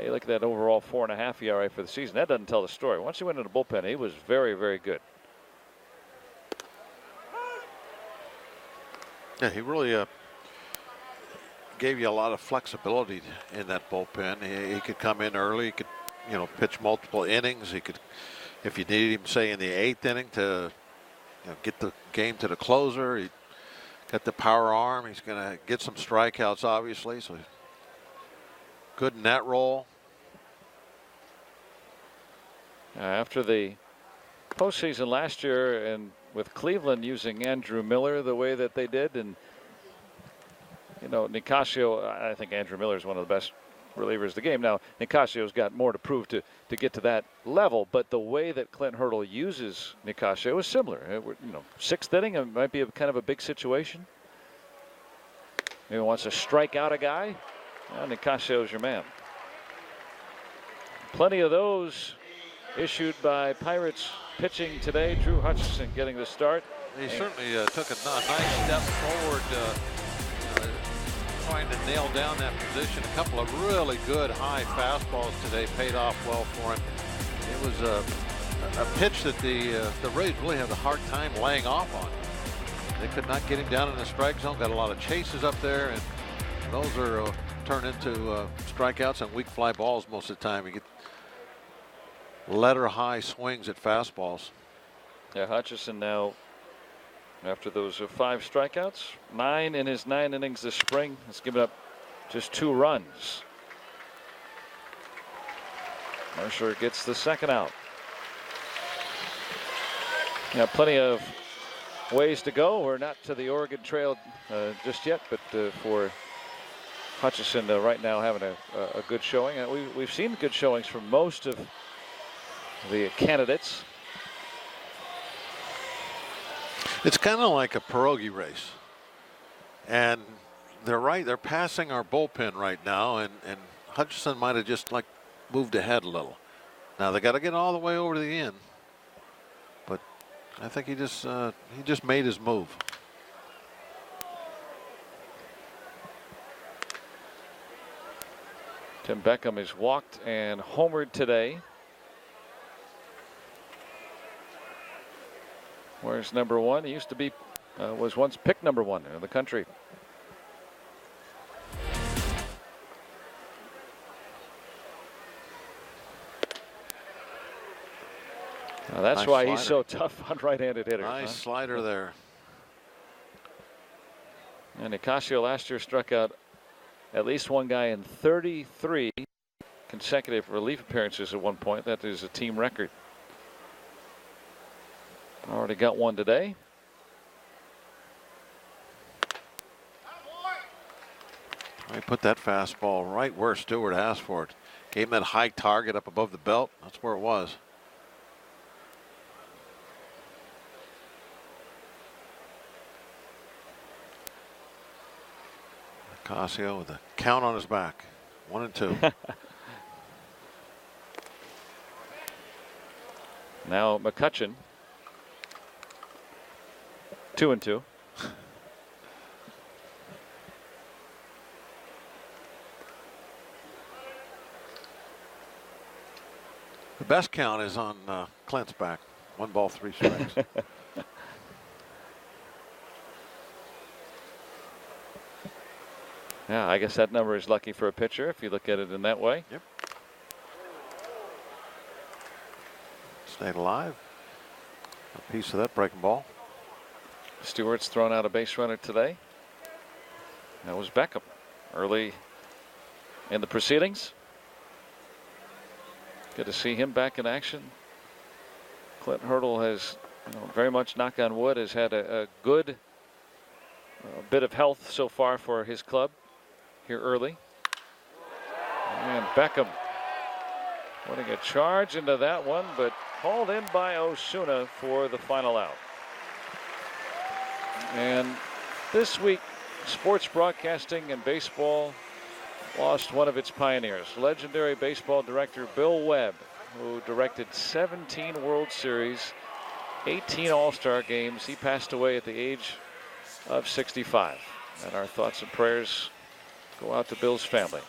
you look at that overall 4.5 ERA for the season. That doesn't tell the story. Once he went into the bullpen, he was very, very good. Yeah, he really gave you a lot of flexibility in that bullpen. He could come in early. He could, pitch multiple innings. He could, if you needed him, say in the 8th inning to get the game to the closer. He got the power arm. He's going to get some strikeouts, obviously. So good in that role. After the postseason last year, and with Cleveland using Andrew Miller the way that they did, and Nicasio, I think Andrew Miller is one of the best relievers of the game. Now, Nicasio's got more to prove to get to that level, but the way that Clint Hurdle uses Nicasio is similar. 6th inning, it might be kind of a big situation. Maybe wants to strike out a guy. Well, Nicasio's your man. Plenty of those issued by Pirates pitching today. Drew Hutchison getting the start. He certainly took a nice step forward, trying to nail down that position. A couple of really good high fastballs today paid off well for him. It was a pitch that the Rays really had a hard time laying off on. They could not get him down in the strike zone. Got a lot of chases up there, and those are turned into strikeouts and weak fly balls most of the time. You get letter high swings at fastballs. Yeah, Hutchison now, after those 5 strikeouts, 9 in his 9 innings this spring, has given up just 2 runs. Mercer gets the 2nd out. Yeah, plenty of ways to go. We're not to the Oregon Trail just yet, but for Hutchison right now having a good showing. We've seen good showings from most of the candidates. It's kind of like a pierogi race, and they're passing our bullpen right now, and Hutchison might have just moved ahead a little. Now they got to get all the way over to the end, but I think he just made his move. Tim Beckham has walked and homered today. Where's number 1? He used to be, was once picked number 1 in the country. Now that's nice why slider. he's so tough on right-handed hitters. Nice slider there. And Nicasio last year struck out at least one guy in 33 consecutive relief appearances at one point. That is a team record. Already got one today. He put that fastball right where Stewart asked for it. Gave him that high target up above the belt. That's where it was. Nicasio with a count on his back. 1-2. Now McCutchen. 2-2. The best count is on Clint's back. 1 ball, 3 strikes. Yeah, I guess that number is lucky for a pitcher if you look at it in that way. Yep. Stayed alive. A piece of that breaking ball. Stewart's thrown out a base runner today. That was Beckham early in the proceedings. Good to see him back in action. Clint Hurdle has very much, knock on wood, has had a good bit of health so far for his club here early. And Beckham putting a charge into that one, but hauled in by Osuna for the final out. And this week sports broadcasting and baseball lost one of its pioneers. Legendary baseball director Bill Webb, who directed 17 World Series, 18 All-Star games. He passed away at the age of 65. And our thoughts and prayers go out to Bill's family.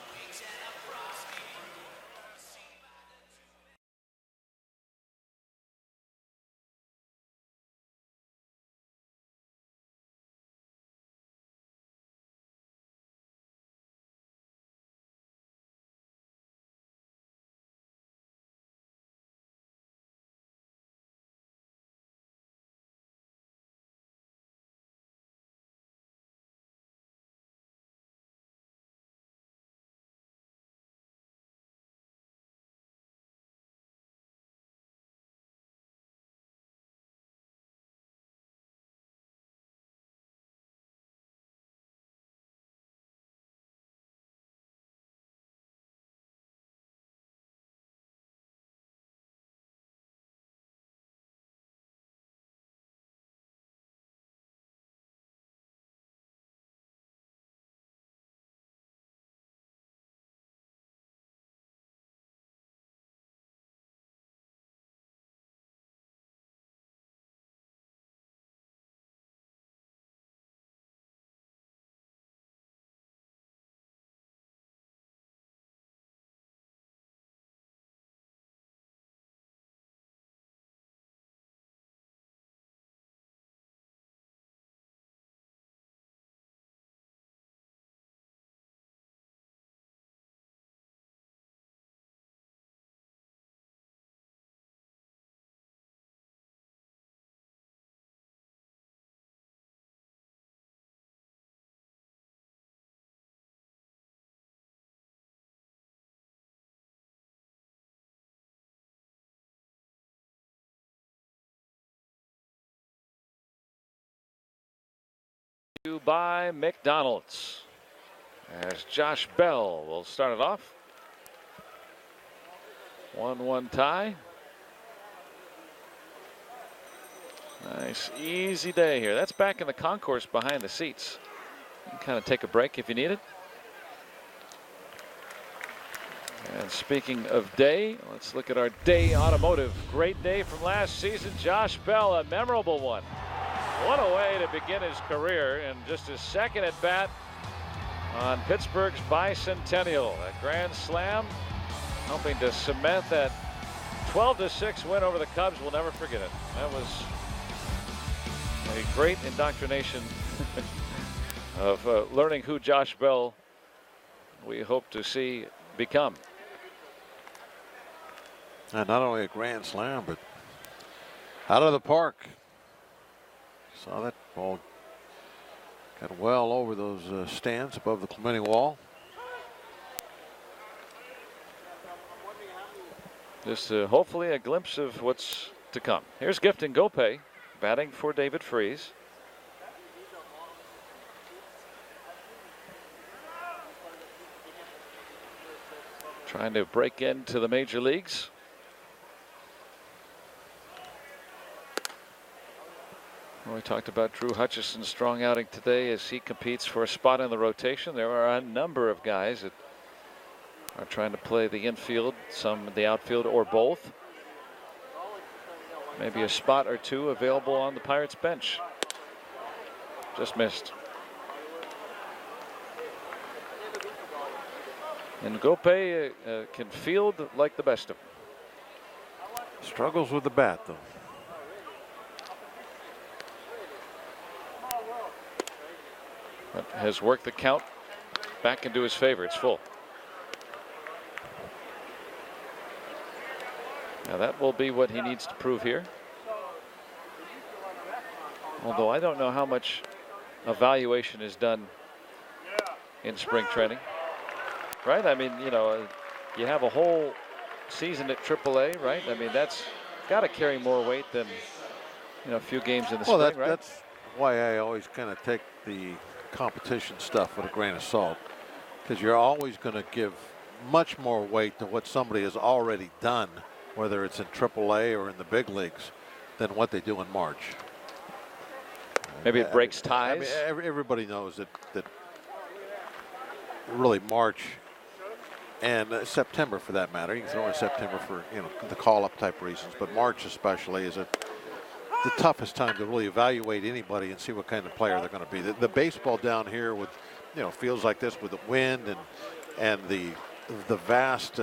By McDonald's, as Josh Bell will start it off. 1-1 tie. Nice easy day here. That's back in the concourse behind the seats. You can kind of take a break if you need it. And speaking of day, let's look at our day automotive. Great day from last season. Josh Bell, a memorable one. What a way to begin his career, and just his second at bat on Pittsburgh's bicentennial. A grand slam, helping to cement that 12-6 win over the Cubs. We'll never forget it. That was a great indoctrination of learning who Josh Bell we hope to see become. And not only a grand slam, but out of the park. Saw that ball got well over those stands above the Clemente wall. Just hopefully a glimpse of what's to come. Here's Gifton Gopay batting for David Freese. Trying to break into the major leagues. We talked about Drew Hutchison's strong outing today as he competes for a spot in the rotation. There are a number of guys that are trying to play the infield, some the outfield, or both. Maybe a spot or two available on the Pirates bench. Just missed. And Gopay can field like the best of them. Struggles with the bat, though. But has worked the count back into his favor. It's full. Now that will be what he needs to prove here. Although I don't know how much evaluation is done in spring training. Right? I mean, you know, you have a whole season at AAA, right? I mean, that's got to carry more weight than, you know, a few games in the spring, right? That's why I always kind of take the competition stuff with a grain of salt, because you're always going to give much more weight to what somebody has already done, whether it's in AAA or in the big leagues, than what they do in March. Maybe it breaks ties. I mean, everybody knows that really March and September, for that matter. You can throw in September for the call-up type reasons, but March especially is the toughest time to really evaluate anybody and see what kind of player they're going to be. The baseball down here with fields like this with the wind and the vast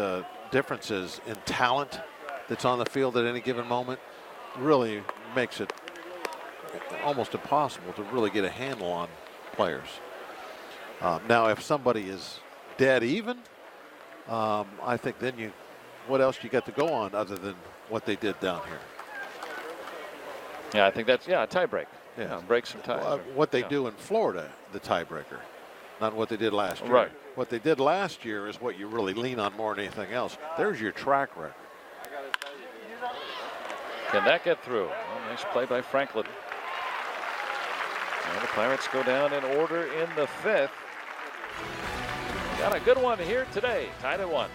differences in talent that's on the field at any given moment really makes it almost impossible to really get a handle on players. Now, if somebody is dead even, I think then what else you got to go on other than what they did down here? Yeah, I think that's a tiebreak. Yeah, break some ties. What they do in Florida, the tiebreaker, not what they did last year. Right. What they did last year is what you really lean on more than anything else. There's your track record. Can that get through? Well, nice play by Franklin. And the Pirates go down in order in the 5th. Got a good one here today. Tied at 1.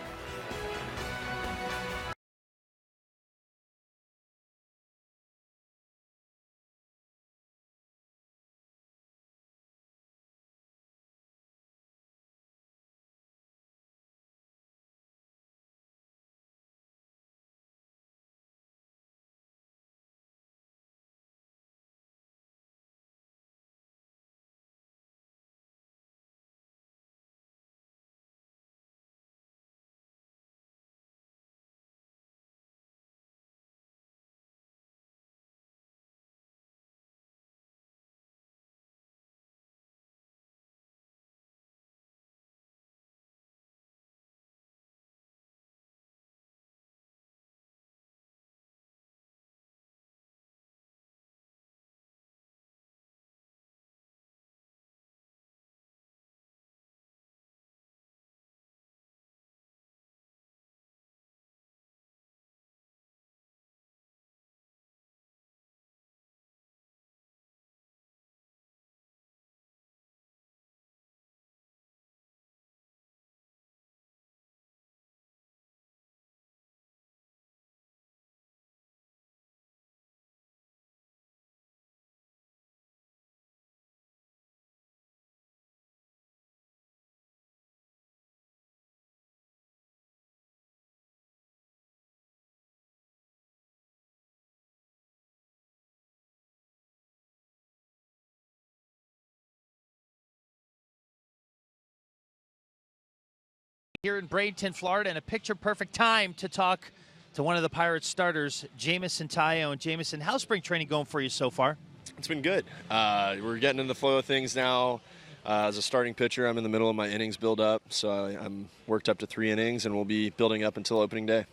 Here in Bradenton, Florida, and a picture-perfect time to talk to one of the Pirates starters, Jameson Taillon. Jameson, how's spring training going for you so far? It's been good. We're getting in the flow of things now. As a starting pitcher, I'm in the middle of my innings build-up, so I'm worked up to 3 innings, and we'll be building up until opening day.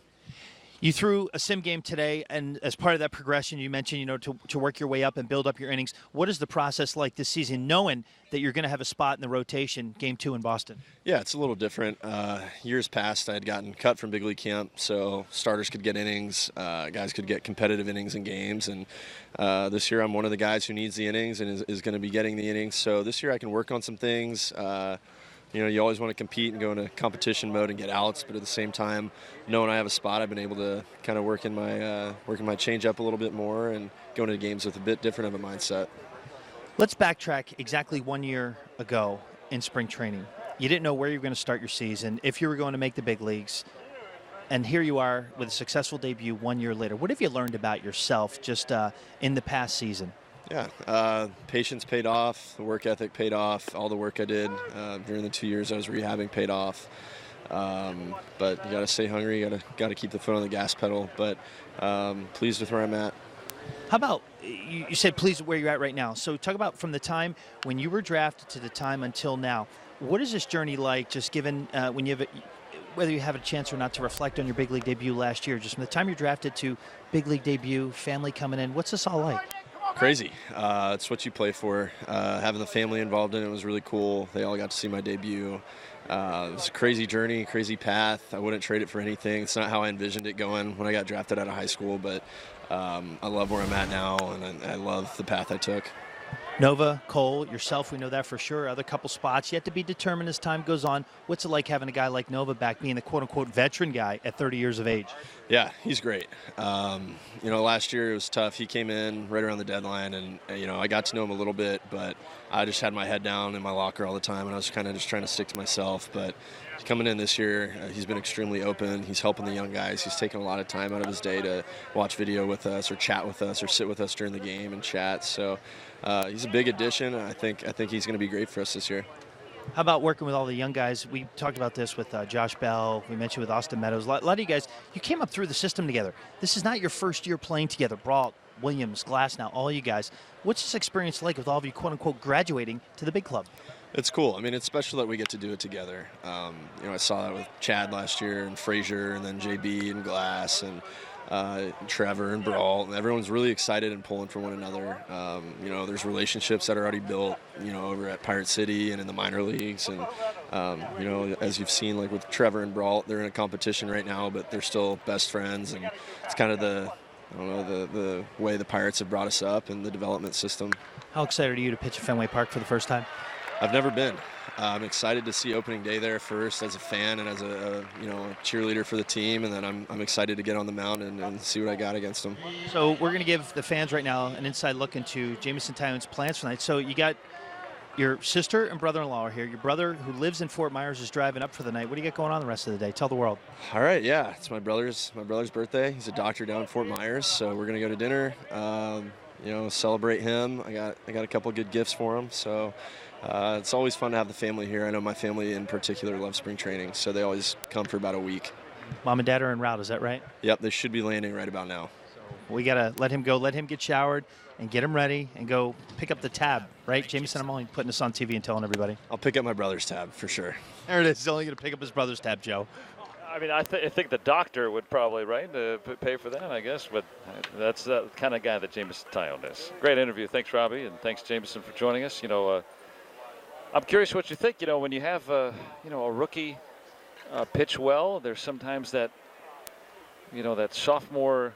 You threw a sim game today, and as part of that progression, you mentioned, to work your way up and build up your innings. What is the process like this season, knowing that you're going to have a spot in the rotation, Game 2 in Boston? Yeah, it's a little different. Years past, I had gotten cut from big league camp, so starters could get innings, guys could get competitive innings in games, and this year I'm one of the guys who needs the innings and is going to be getting the innings. So this year I can work on some things. You always want to compete and go into competition mode and get outs, but at the same time, knowing I have a spot, I've been able to kind of work in my change up a little bit more and go into games with a bit different of a mindset. Let's backtrack exactly 1 year ago in spring training. You didn't know where you were going to start your season, if you were going to make the big leagues, and here you are with a successful debut 1 year later. What have you learned about yourself just in the past season? Yeah, patience paid off, the work ethic paid off, all the work I did during the 2 years I was rehabbing paid off. But you got to stay hungry, you got to keep the foot on the gas pedal. But pleased with where I'm at. How about, you said pleased with where you're at right now. So talk about from the time when you were drafted to the time until now. What is this journey like, just given when you have whether you have a chance or not to reflect on your big league debut last year, just from the time you're drafted to big league debut, family coming in, what's this all like? Crazy. It's what you play for. Having the family involved in it was really cool. They all got to see my debut. It was a crazy journey, crazy path. I wouldn't trade it for anything. It's not how I envisioned it going when I got drafted out of high school, but I love where I'm at now, and I love the path I took. Nova, Cole, yourself, we know that for sure. Other couple spots yet to be determined as time goes on. What's it like having a guy like Nova back, being the quote-unquote veteran guy at 30 years of age? Yeah, he's great. Last year it was tough. He came in right around the deadline, and I got to know him a little bit, but I just had my head down in my locker all the time, and I was kind of just trying to stick to myself. But coming in this year, he's been extremely open. He's helping the young guys. He's taking a lot of time out of his day to watch video with us, or chat with us, or sit with us during the game and chat. So he's a big addition. I think he's going to be great for us this year. How about working with all the young guys? We talked about this with Josh Bell. We mentioned with Austin Meadows. A lot of you guys, you came up through the system together. This is not your first year playing together. Brault, Williams, Glasnow, all you guys. What's this experience like with all of you, quote-unquote, graduating to the big club? It's cool. I mean, it's special that we get to do it together. I saw that with Chad last year, and Frazier, and then JB and Glass, and Trevor and Brault. And everyone's really excited and pulling for one another. There's relationships that are already built, over at Pirate City and in the minor leagues. And, as you've seen, like with Trevor and Brault, they're in a competition right now, but they're still best friends. And it's kind of the way the Pirates have brought us up and the development system. How excited are you to pitch at Fenway Park for the first time? I've never been. I'm excited to see opening day there first as a fan and as a cheerleader for the team, and then I'm excited to get on the mound and see what I got against them. So we're going to give the fans right now an inside look into Jameson Taillon's plans tonight. So you got your sister and brother-in-law are here. Your brother, who lives in Fort Myers, is driving up for the night. What do you got going on the rest of the day? Tell the world. All right, yeah, it's my brother's birthday. He's a doctor down in Fort Myers, so we're going to go to dinner. Celebrate him. I got a couple good gifts for him. So. It's always fun to have the family here. I know my family in particular loves spring training, so they always come for about a week. Mom and Dad are en route, is that right? Yep, they should be landing right about now. So we got to let him go, let him get showered, and get him ready, and go pick up the tab, right? Jameson, I'm only putting this on TV and telling everybody. I'll pick up my brother's tab, for sure. There it is. He's only going to pick up his brother's tab, Joe. I mean, I think the doctor would probably, pay for that, I guess. But that's the kind of guy that Jameson Taillon is. Great interview. Thanks, Robbie, and thanks, Jameson, for joining us. I'm curious what you think. When you have a rookie pitch well, there's sometimes that that sophomore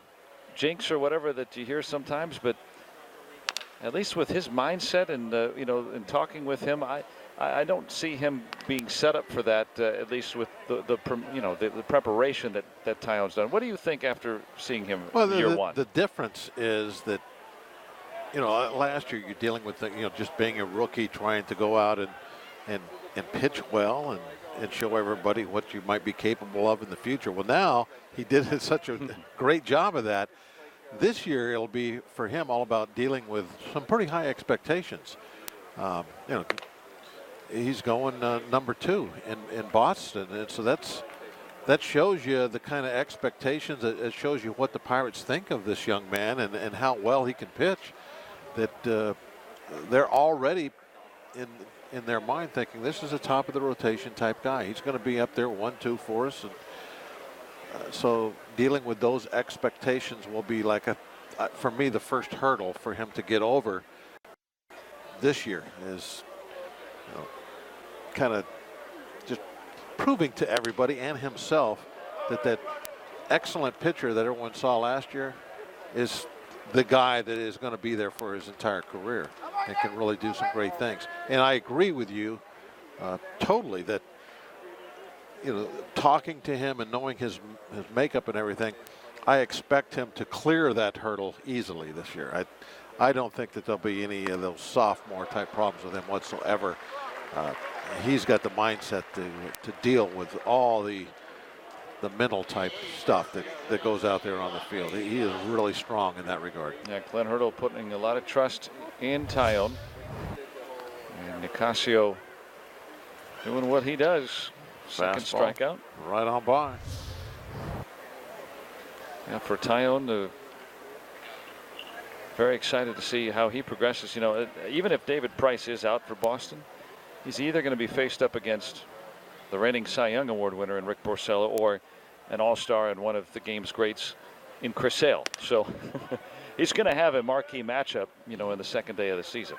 jinx or whatever that you hear sometimes. But at least with his mindset and in talking with him, I don't see him being set up for that. At least with the preparation that Taillon's done. What do you think after seeing him year one? The difference is that. Last year you're dealing with just being a rookie, trying to go out and pitch well and show everybody what you might be capable of in the future. Well, now he did such a great job of that. This year it'll be for him all about dealing with some pretty high expectations. He's going number 2 in Boston, and so that shows you the kind of expectations. It shows you what the Pirates think of this young man and how well he can pitch. That they're already in their mind thinking this is a top of the rotation type guy. He's going to be up there 1-2 for us, and so dealing with those expectations will be like for me, the first hurdle for him to get over this year is kind of just proving to everybody and himself that excellent pitcher that everyone saw last year is the guy that is going to be there for his entire career and can really do some great things. And I agree with you totally that, talking to him and knowing his makeup and everything, I expect him to clear that hurdle easily this year. I don't think that there'll be any of those sophomore type problems with him whatsoever. He's got the mindset to deal with all the mental type stuff that goes out there on the field. He is really strong in that regard. Yeah, Glenn Hurdle putting a lot of trust in Taillon. And Nicasio doing what he does. Second Fastball, strikeout. right on by. Yeah, for Taillon, very excited to see how he progresses. Even if David Price is out for Boston, he's either going to be faced up against the reigning Cy Young Award winner in Rick Porcello or an all-star and one of the game's greats in Chris Sale. So he's going to have a marquee matchup, in the second day of the season.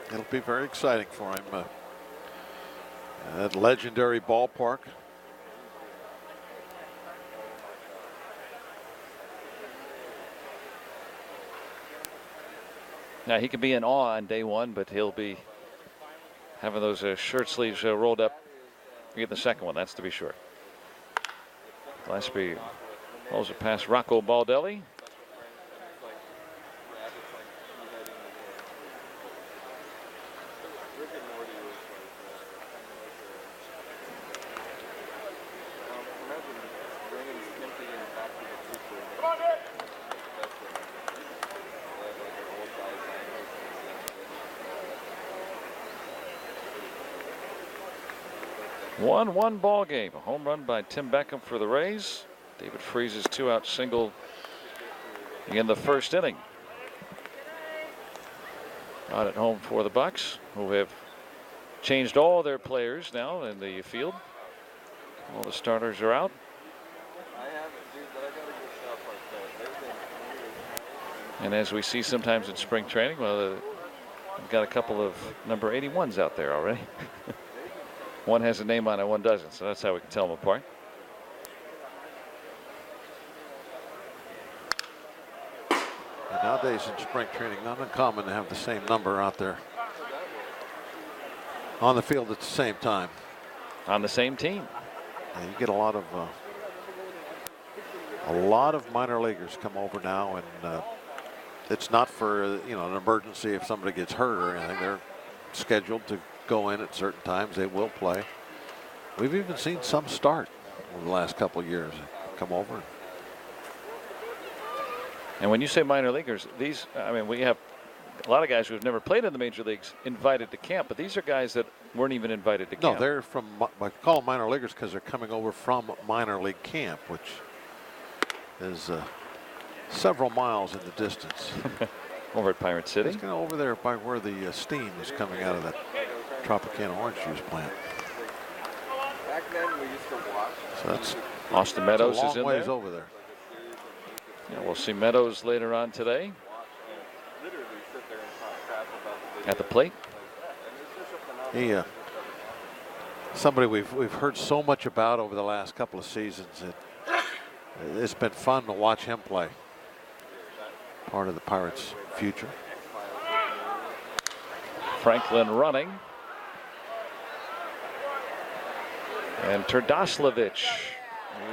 It'll be very exciting for him. That legendary ballpark. Now he could be in awe on day one, but he'll be having those shirt sleeves rolled up in the second one. That's to be sure. Gillespie holds it past Rocco Baldelli. One ball game. A home run by Tim Beckham for the Rays. David Freese's 2-out single in the first inning. Out at home for the Bucks, who have changed all their players now in the field. All the starters are out. And as we see sometimes in spring training, well, we've got a couple of number 81s out there already. One has a name on it, one doesn't, so that's how we can tell them apart. And nowadays in spring training, not uncommon to have the same number out there on the field at the same time. On the same team. Yeah, you get a lot of minor leaguers come over now, and it's not for an emergency if somebody gets hurt or anything. They're scheduled to go in at certain times. They will play. We've even seen some start over the last couple of years come over. And when you say minor leaguers, these, I mean, we have a lot of guys who have never played in the major leagues invited to camp, but these are guys that weren't even invited to camp. No, they're from, I call them minor leaguers because they're coming over from minor league camp, which is several miles in the distance. Over at Pirate City. It's kind of over there by where the steam is coming out of that Tropicana orange juice plant. Back then we used to watch. So that's Austin Meadows a is in long ways there. over there. Yeah, we'll see Meadows later on today at the plate. He, somebody we've heard so much about over the last couple of seasons. It's been fun to watch him play. Part of the Pirates' future. Franklin running. And Terdoslavich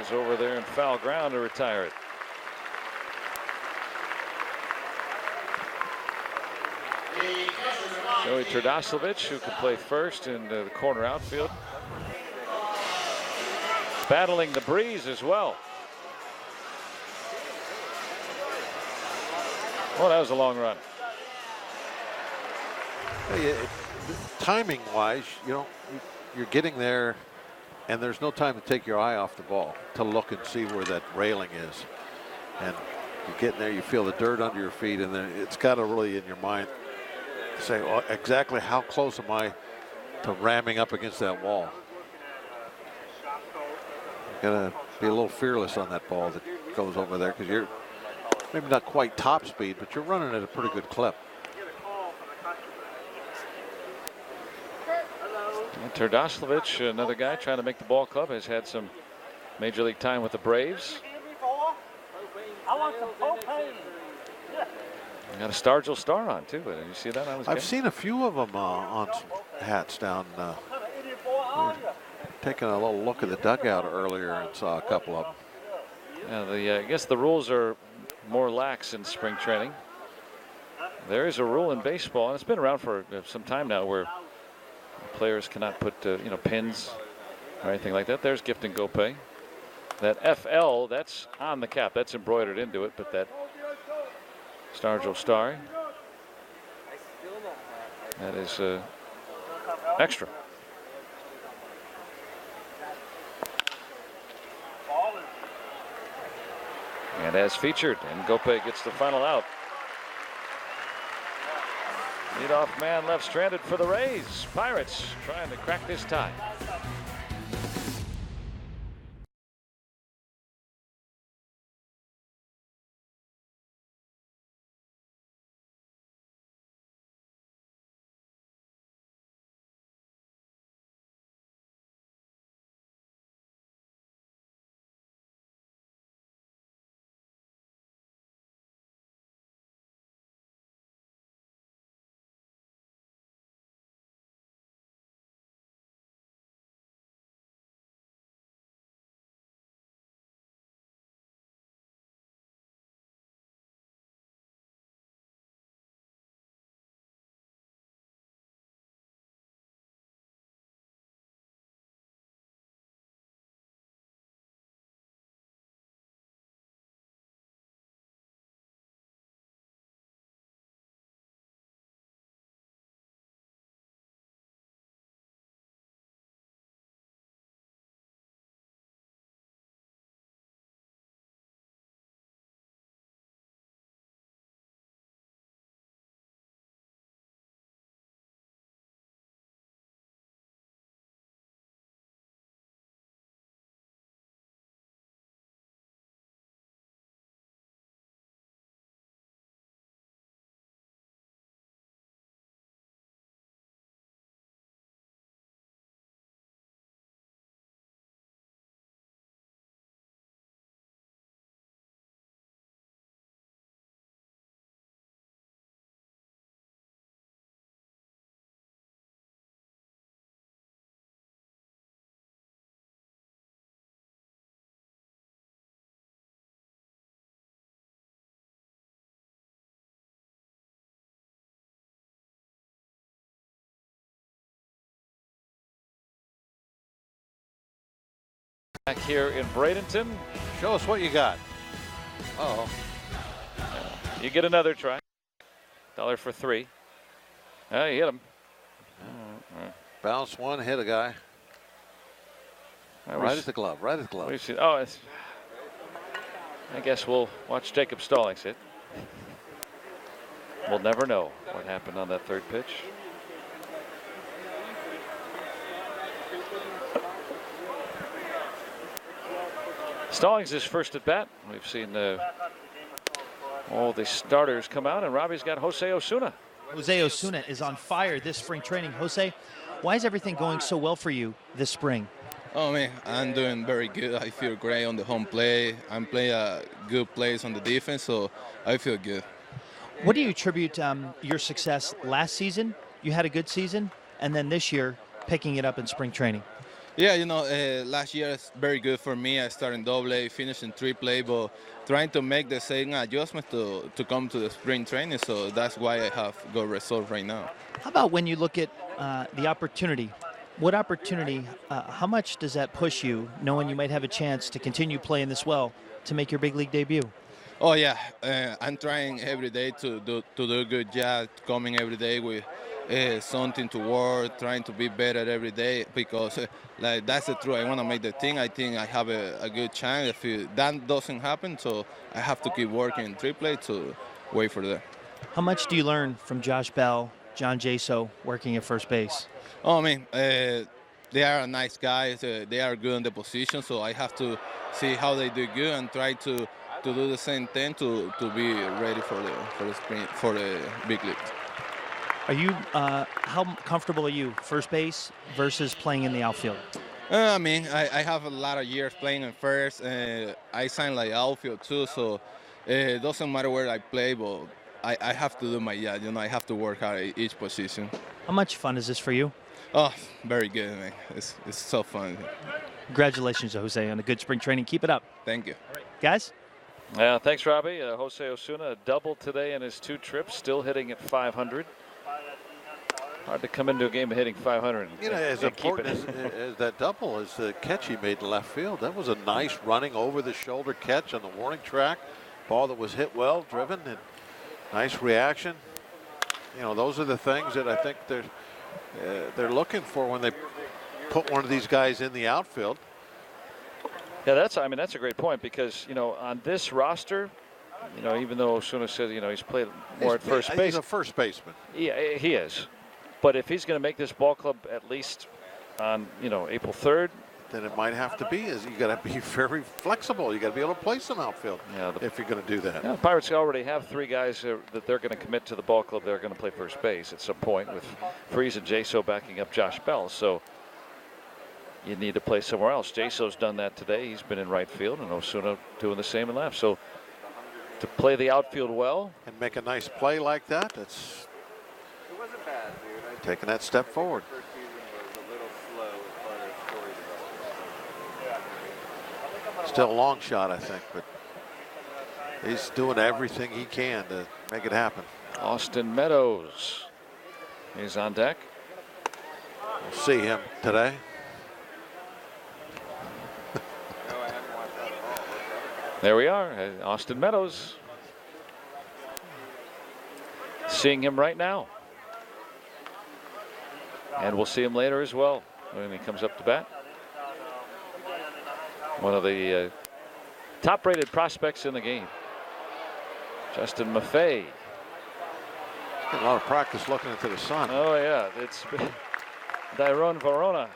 is over there in foul ground to retire it. Joey Terdoslavich, who can play first in the corner outfield. Battling the breeze as well. Oh, that was a long run. Timing-wise, you're getting there, and there's no time to take your eye off the ball to look and see where that railing is. And you're getting there, you feel the dirt under your feet, and then it's got to really in your mind say, oh, exactly how close am I to ramming up against that wall. You gotta be a little fearless on that ball that goes over there, because you're maybe not quite top speed, but you're running at a pretty good clip. And Terdoslavich, another guy trying to make the ball club, has had some major league time with the Braves. I want some propane. Got a Stargell star on too, but did you see that on his I've game? seen a few of them on some hats down. Taking a little look at the dugout earlier and saw a couple of them. Yeah, I guess the rules are more lax in spring training. There is a rule in baseball, and it's been around for some time now, where players cannot put pins or anything like that. There's Gifton Gope. That FL, that's on the cap, that's embroidered into it, but that Stargell star, that is extra. And as featured, and Gope gets the final out. Leadoff man left stranded for the Rays. Pirates trying to crack this tie. Back here in Bradenton. Show us what you got. Uh-oh. You get another try. $1 for 3. You hit him. Bounce one, hit a guy. Right at the glove, right at the glove. I guess we'll watch Jacob Stallings hit. We'll never know what happened on that third pitch. Stallings is first at bat. We've seen all the starters come out, and Robbie's got Jose Osuna. Jose Osuna is on fire this spring training. Jose, why is everything going so well for you this spring? Oh man, I'm doing very good. I feel great on the home play. I'm playing good plays on the defense, so I feel good. What do you attribute your success last season? You had a good season, and then this year picking it up in spring training. Yeah, last year is very good for me. I started in AA, finished in AAA, but trying to make the same adjustment to come to the spring training, so that's why I have good results right now. How about when you look at the opportunity? What opportunity, how much does that push you, knowing you might have a chance to continue playing this well to make your big league debut? Oh, yeah. I'm trying every day to do a good job, coming every day with something to work, trying to be better every day, because that's the truth. I want to make the team. I think I have a good chance. If that doesn't happen, so I have to keep working in AAA to wait for that. How much do you learn from Josh Bell, John Jaso, working at first base? Oh, man, they are nice guys. They are good in the position, so I have to see how they do good and try to do the same thing to be ready for the spring, for the big league. Are you how comfortable are you first base versus playing in the outfield? I mean, I have a lot of years playing in first. I signed like outfield too, so it doesn't matter where I play, but I have to do my job. I have to work hard at each position. How much fun is this for you? Oh, very good, man. It's so fun. Congratulations, Jose, on a good spring training. Keep it up. Thank you. All right, guys? Yeah, thanks, Robbie. Jose Osuna, a double today in his 2 trips, still hitting at 500. Hard to come into a game hitting 500. As important as that double is the catch he made in left field. That was a nice running over the shoulder catch on the warning track. Ball that was hit well, driven, and nice reaction. Those are the things that I think they're looking for when they put one of these guys in the outfield. Yeah, that's a great point, because on this roster, even though Osuna says he's played more at first base. He's a first baseman. Yeah, he is. But if he's going to make this ball club at least on April 3rd, then it might have to be you got to be very flexible. You got to be able to play some outfield if you're going to do that. Yeah, Pirates already have 3 guys that they're going to commit to the ball club. They're going to play first base at some point, with Freese and Jaso backing up Josh Bell. So you need to play somewhere else. Jaso's done that today. He's been in right field, and Osuna doing the same in left. So to play the outfield well and make a nice play like that, that's taking that step forward. Still a long shot, I think, but he's doing everything he can to make it happen. Austin Meadows is on deck. We'll see him today. There we are, Austin Meadows. Seeing him right now. And we'll see him later as well when he comes up to bat. One of the top-rated prospects in the game. Justin Maffei. A lot of practice looking into the sun. Oh, yeah. It's Dairon Verona.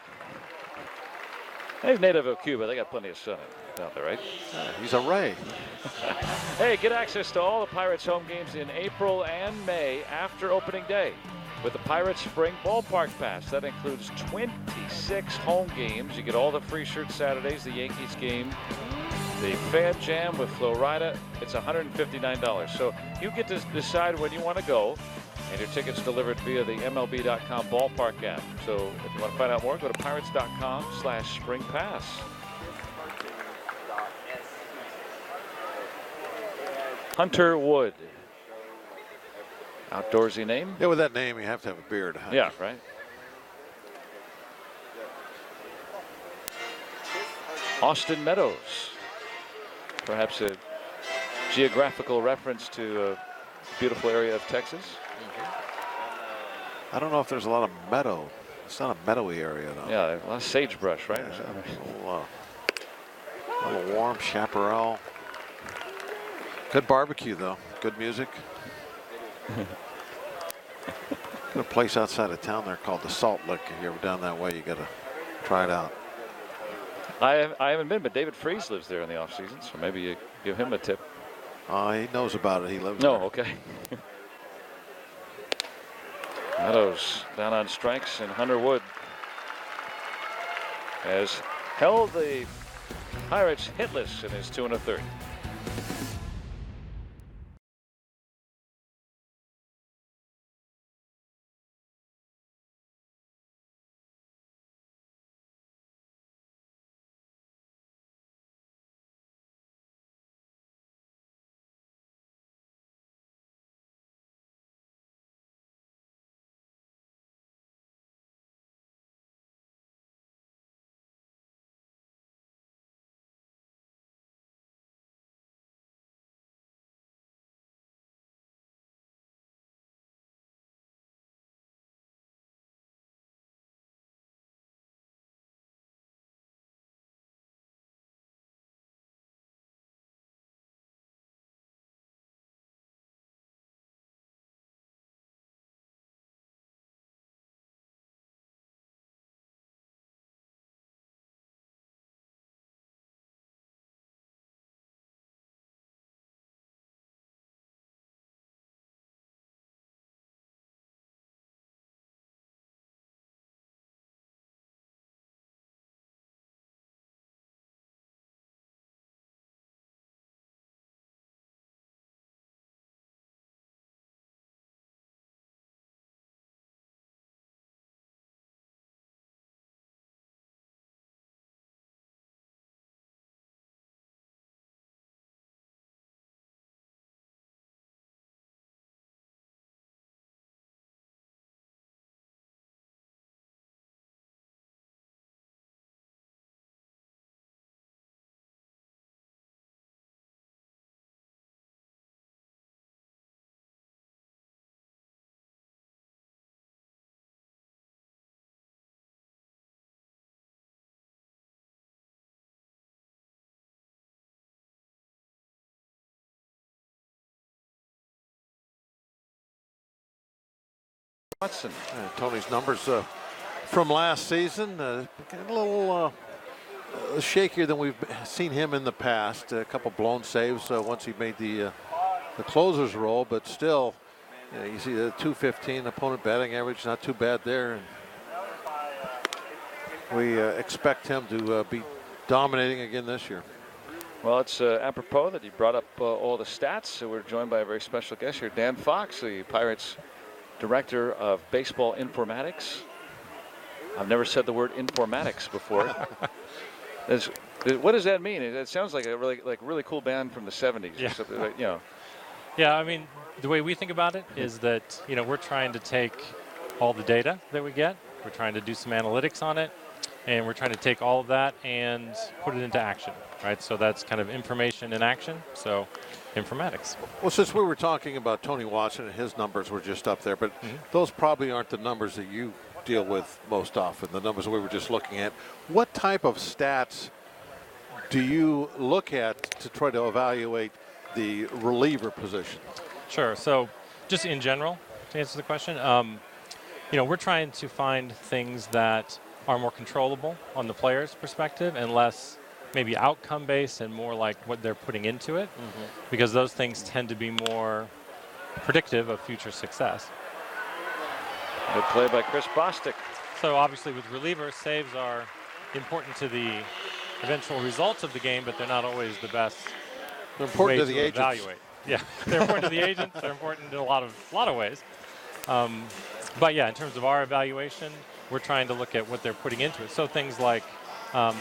He's native of Cuba. They got plenty of sun out there, right? He's a Ray. Hey, get access to all the Pirates home games in April and May after opening day with the Pirates Spring Ballpark Pass. That includes 26 home games. You get all the free shirts Saturdays, the Yankees game, the Fan Jam with Flo Rida. It's $159. So you get to decide when you want to go, and your tickets delivered via the MLB.com ballpark app. So if you want to find out more, go to pirates.com/springpass. Hunter Wood. Outdoorsy name. Yeah, with that name, you have to have a beard. Yeah, right. Austin Meadows. Perhaps a geographical reference to a beautiful area of Texas. I don't know if there's a lot of meadow. It's not a meadowy area, though. Yeah, a lot of sagebrush, right? Yeah, a little warm chaparral. Good barbecue, though. Good music. Got a place outside of town there called the Salt Lick. If you're ever down that way, you got to try it out. I haven't been, but David Freese lives there in the off season, so maybe you give him a tip. He knows about it. He lives there. No, okay. Meadows down on strikes, and Hunter Wood has held the Pirates hitless in his 2 1/3. Watson. Tony's numbers from last season, a little shakier than we've seen him in the past. A couple blown saves once he made the closer's role, but still, you see the 215 opponent batting average, not too bad there. And we expect him to be dominating again this year. Well, it's apropos that he brought up all the stats. So we're joined by a very special guest here, Dan Fox, the Pirates Director of Baseball Informatics. I've never said the word informatics before. What does that mean? It sounds like a really cool band from the 70s. Yeah. Or something, you know. Yeah, I mean, the way we think about it is that, we're trying to take all the data that we get. We're trying to do some analytics on it. And we're trying to take all of that and put it into action, right? So that's kind of information in action. So informatics. Well, since we were talking about Tony Watson and his numbers were just up there, but those probably aren't the numbers that you deal with most often, the numbers we were just looking at. What type of stats do you look at to try to evaluate the reliever position? Sure. So just in general, to answer the question, we're trying to find things that are more controllable on the player's perspective and less maybe outcome based and more like what they're putting into it, because those things tend to be more predictive of future success. Good play by Chris Bostic. So obviously with relievers, saves are important to the eventual results of the game, but they're not always the best. They're important way to the agents. Evaluate. Yeah, they're important to the agents. They're important in a lot of ways. But yeah, in terms of our evaluation, we're trying to look at what they're putting into it. So things like the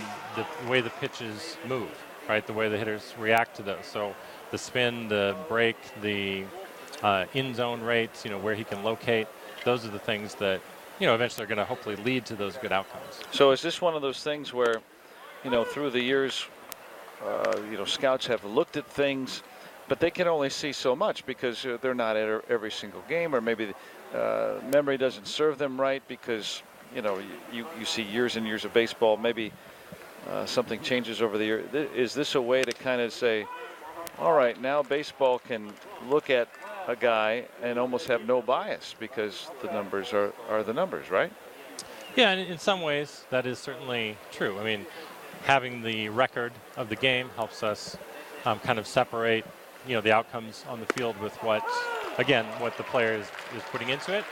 way the pitches move, right? The way the hitters react to those. So the spin, the break, the in-zone rates, where he can locate. Those are the things that, eventually are going to hopefully lead to those good outcomes. So is this one of those things where through the years, scouts have looked at things, but they can only see so much because they're not at every single game, or maybe memory doesn't serve them right because, you see years and years of baseball. Maybe something changes over the year. Is this a way to kind of say, all right, now baseball can look at a guy and almost have no bias because the numbers are the numbers, right? Yeah, and in some ways that is certainly true. I mean, having the record of the game helps us kind of separate, the outcomes on the field with what the player is putting into it.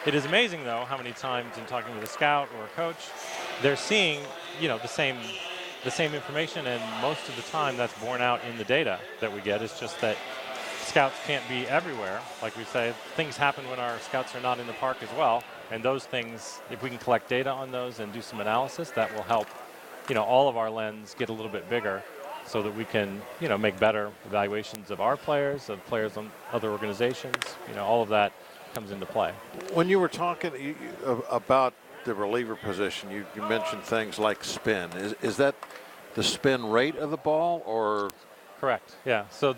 It is amazing, though, how many times in talking with a scout or a coach, they're seeing, the same information, and most of the time that's borne out in the data that we get. It's just that scouts can't be everywhere. Like we say, things happen when our scouts are not in the park as well. And those things, if we can collect data on those and do some analysis, that will help, all of our lens get a little bit bigger so that we can, make better evaluations of our players, of players on other organizations. All of that comes into play. When you were talking about the reliever position, you mentioned things like spin. Is that the spin rate of the ball, or? Correct. Yeah. So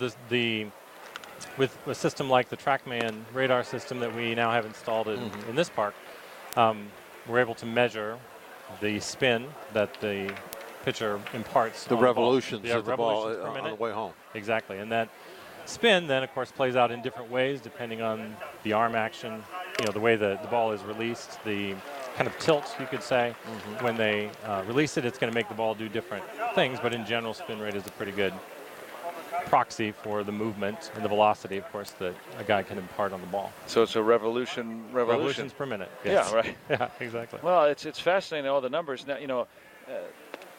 with a system like the TrackMan radar system that we now have installed in this park, we're able to measure the spin that the pitcher imparts. The revolutions of the ball on the way home. Exactly. And that spin then, of course, plays out in different ways depending on the arm action, the way the ball is released, the kind of tilt, you could say. When they release it, it's going to make the ball do different things, but in general, spin rate is a pretty good proxy for the movement and the velocity, of course, that a guy can impart on the ball. So it's a revolutions per minute. Yes. Yeah, right. Yeah, exactly. Well, it's fascinating, all the numbers. Now,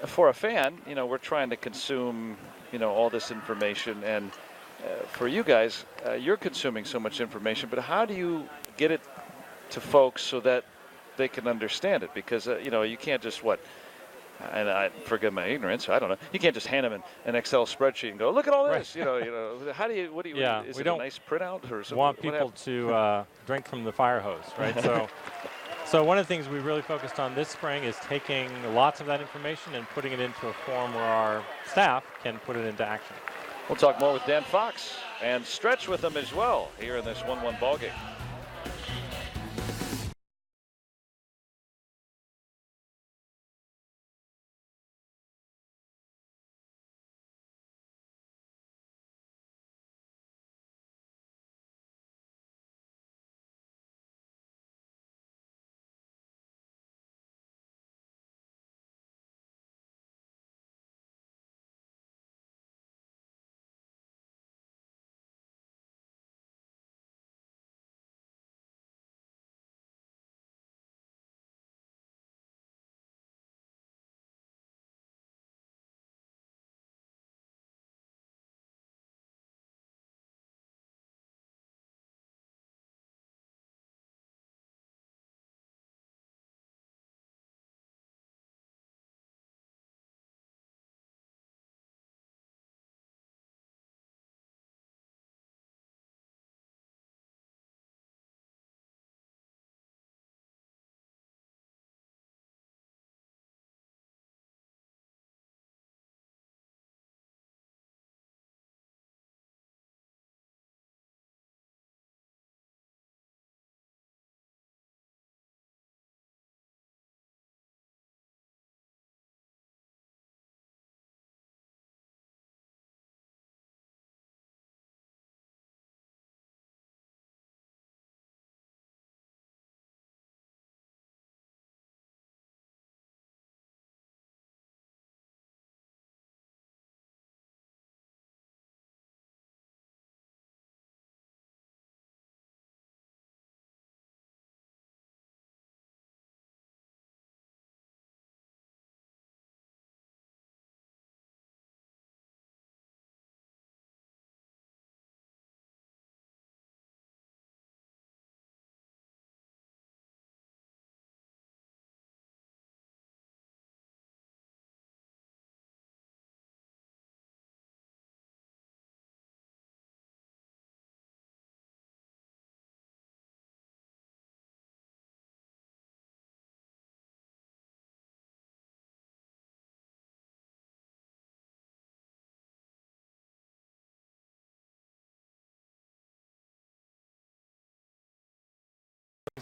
for a fan, we're trying to consume, all this information, and for you guys, you're consuming so much information, but how do you get it to folks so that they can understand it? Because, you can't just and I forgive my ignorance, I don't know. You can't just hand them an Excel spreadsheet and go, look at all this. Right. How do you? What do you? Yeah, is we it don't a nice printout or something? Want people to drink from the fire hose, right? So one of the things we really focused on this spring is taking lots of that information and putting it into a form where our staff can put it into action. We'll talk more with Dan Fox and stretch with him as well here in this 1-1 ballgame.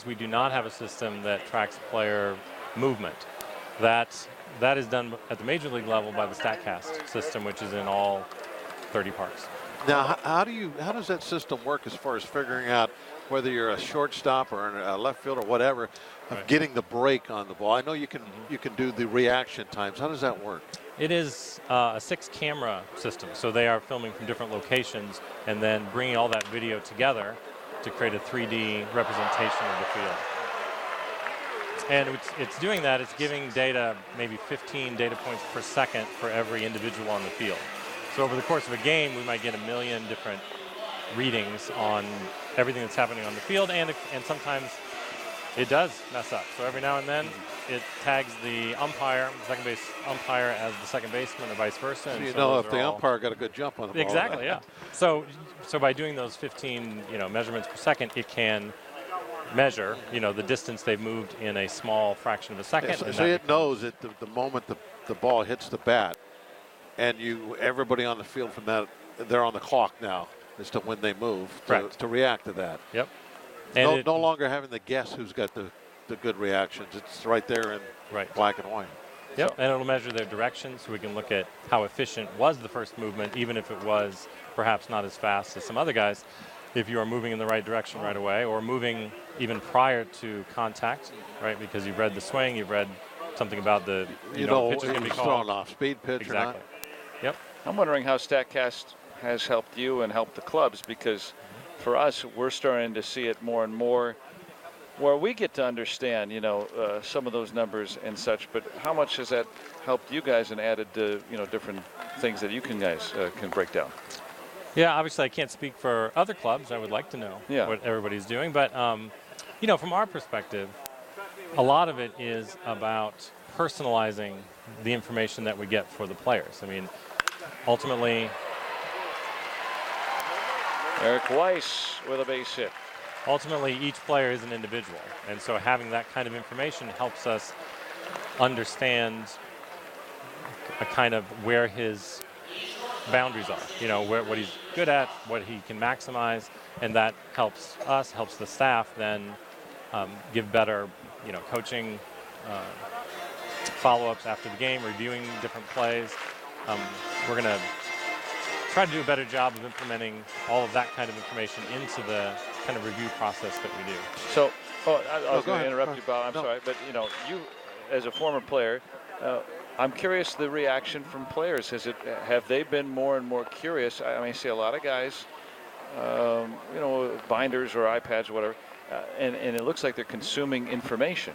We do not have a system that tracks player movement. That is done at the major league level by the StatCast system, which is in all 30 parks. Now, how does that system work as far as figuring out whether you're a shortstop or a left field or whatever, of getting the break on the ball? I know you can do the reaction times. How does that work? It is a 6-camera system, so they are filming from different locations and then bringing all that video together to create a 3D representation of the field. And it's doing that. It's giving data, maybe 15 data points per second for every individual on the field. So over the course of a game, we might get 1 million different readings on everything that's happening on the field, and sometimes it does mess up. So every now and then, it tags the umpire, second base umpire, as the second baseman, or vice versa. So you know if the umpire got a good jump on the ball. Exactly, yeah. So by doing those 15, measurements per second, it can measure, the distance they've moved in a small fraction of a second. Yeah, so it knows that the moment the ball hits the bat, and everybody on the field from that, they're on the clock now as to when they move to react to that. Yep. And no longer having to guess who's got the good reactions. It's right there in black and white. Yep, and it'll measure their direction, so we can look at how efficient was the first movement, even if it was perhaps not as fast as some other guys. If you are moving in the right direction right away, or moving even prior to contact, right? Because you've read the swing, you've read something about the pitch is going to be called. Thrown off, speed pitch exactly. or not. Yep. I'm wondering how StatCast has helped you and helped the clubs, because for us, we're starting to see it more and more where we get to understand, some of those numbers and such. But how much has that helped you guys and added to, different things that you guys can break down? Yeah, obviously I can't speak for other clubs. I would like to know what everybody's doing. But, from our perspective, a lot of it is about personalizing the information that we get for the players. I mean, ultimately, Eric Weiss with a base hit. Ultimately, each player is an individual. And so having that kind of information helps us understand a kind of where his boundaries are, what he's good at, what he can maximize, and that helps us, helps the staff then give better, coaching follow-ups after the game, reviewing different plays. We're going to try to do a better job of implementing all of that kind of information into the kind of review process that we do. So, I was going to interrupt you, Bob. I'm sorry, but you, as a former player, I'm curious the reaction from players. Have they been more and more curious? I see a lot of guys, binders or iPads or whatever, and it looks like they're consuming information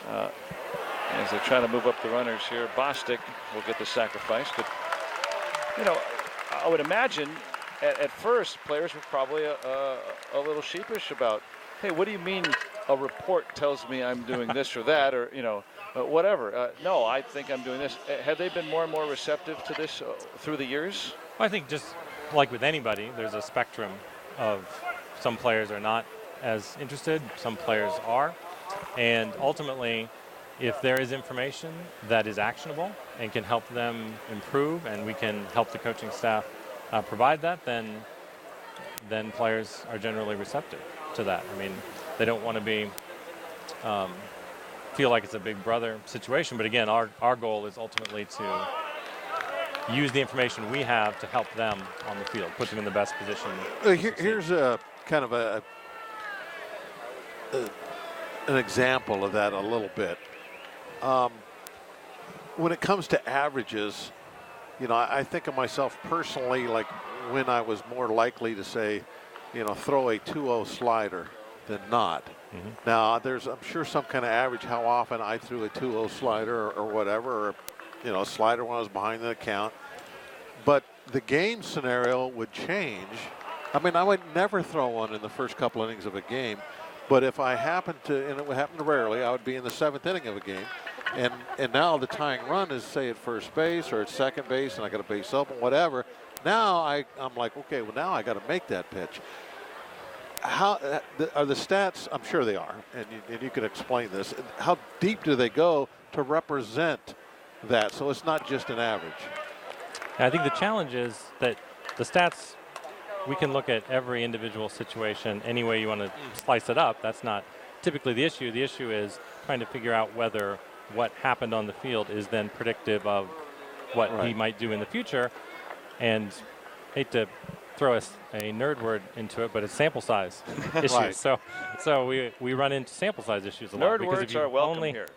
as they're trying to move up the runners here. Bostic will get the sacrifice, but I would imagine at first players were probably a little sheepish about, hey, what do you mean a report tells me I'm doing this or that, or whatever. No, I think I'm doing this. Have they been more and more receptive to this through the years? Well, I think just like with anybody, there's a spectrum of some players are not as interested, some players are. And ultimately, if there is information that is actionable and can help them improve, and we can help the coaching staff provide that, then players are generally receptive to that. I mean, they don't want to be feel like it's a big brother situation, but again, our goal is ultimately to use the information we have to help them on the field, put them in the best position. Here's a kind of an example of that a little bit. When it comes to averages, I think of myself personally like when I was more likely to say, throw a 2-0 slider than not. Mm-hmm. Now, there's, I'm sure, some kind of average how often I threw a 2-0 slider or whatever, or, a slider when I was behind the count. But the game scenario would change. I mean, I would never throw one in the first couple innings of a game. But if I happened to, and it would happen rarely, I would be in the 7th inning of a game. And now the tying run is, say, at first base or at second base, and I got a base open, whatever. Now I'm like, okay, well, now I got to make that pitch. How are the stats? I'm sure they are, and you can explain this. How deep do they go to represent that? So it's not just an average. I think the challenge is that the stats, we can look at every individual situation any way you want to slice it up. That's not typically the issue. The issue is trying to figure out whether what happened on the field is then predictive of what he might do in the future. And hate to throw a nerd word into it, but it's sample size issues. So we run into sample size issues a lot. Nerd words are welcome here.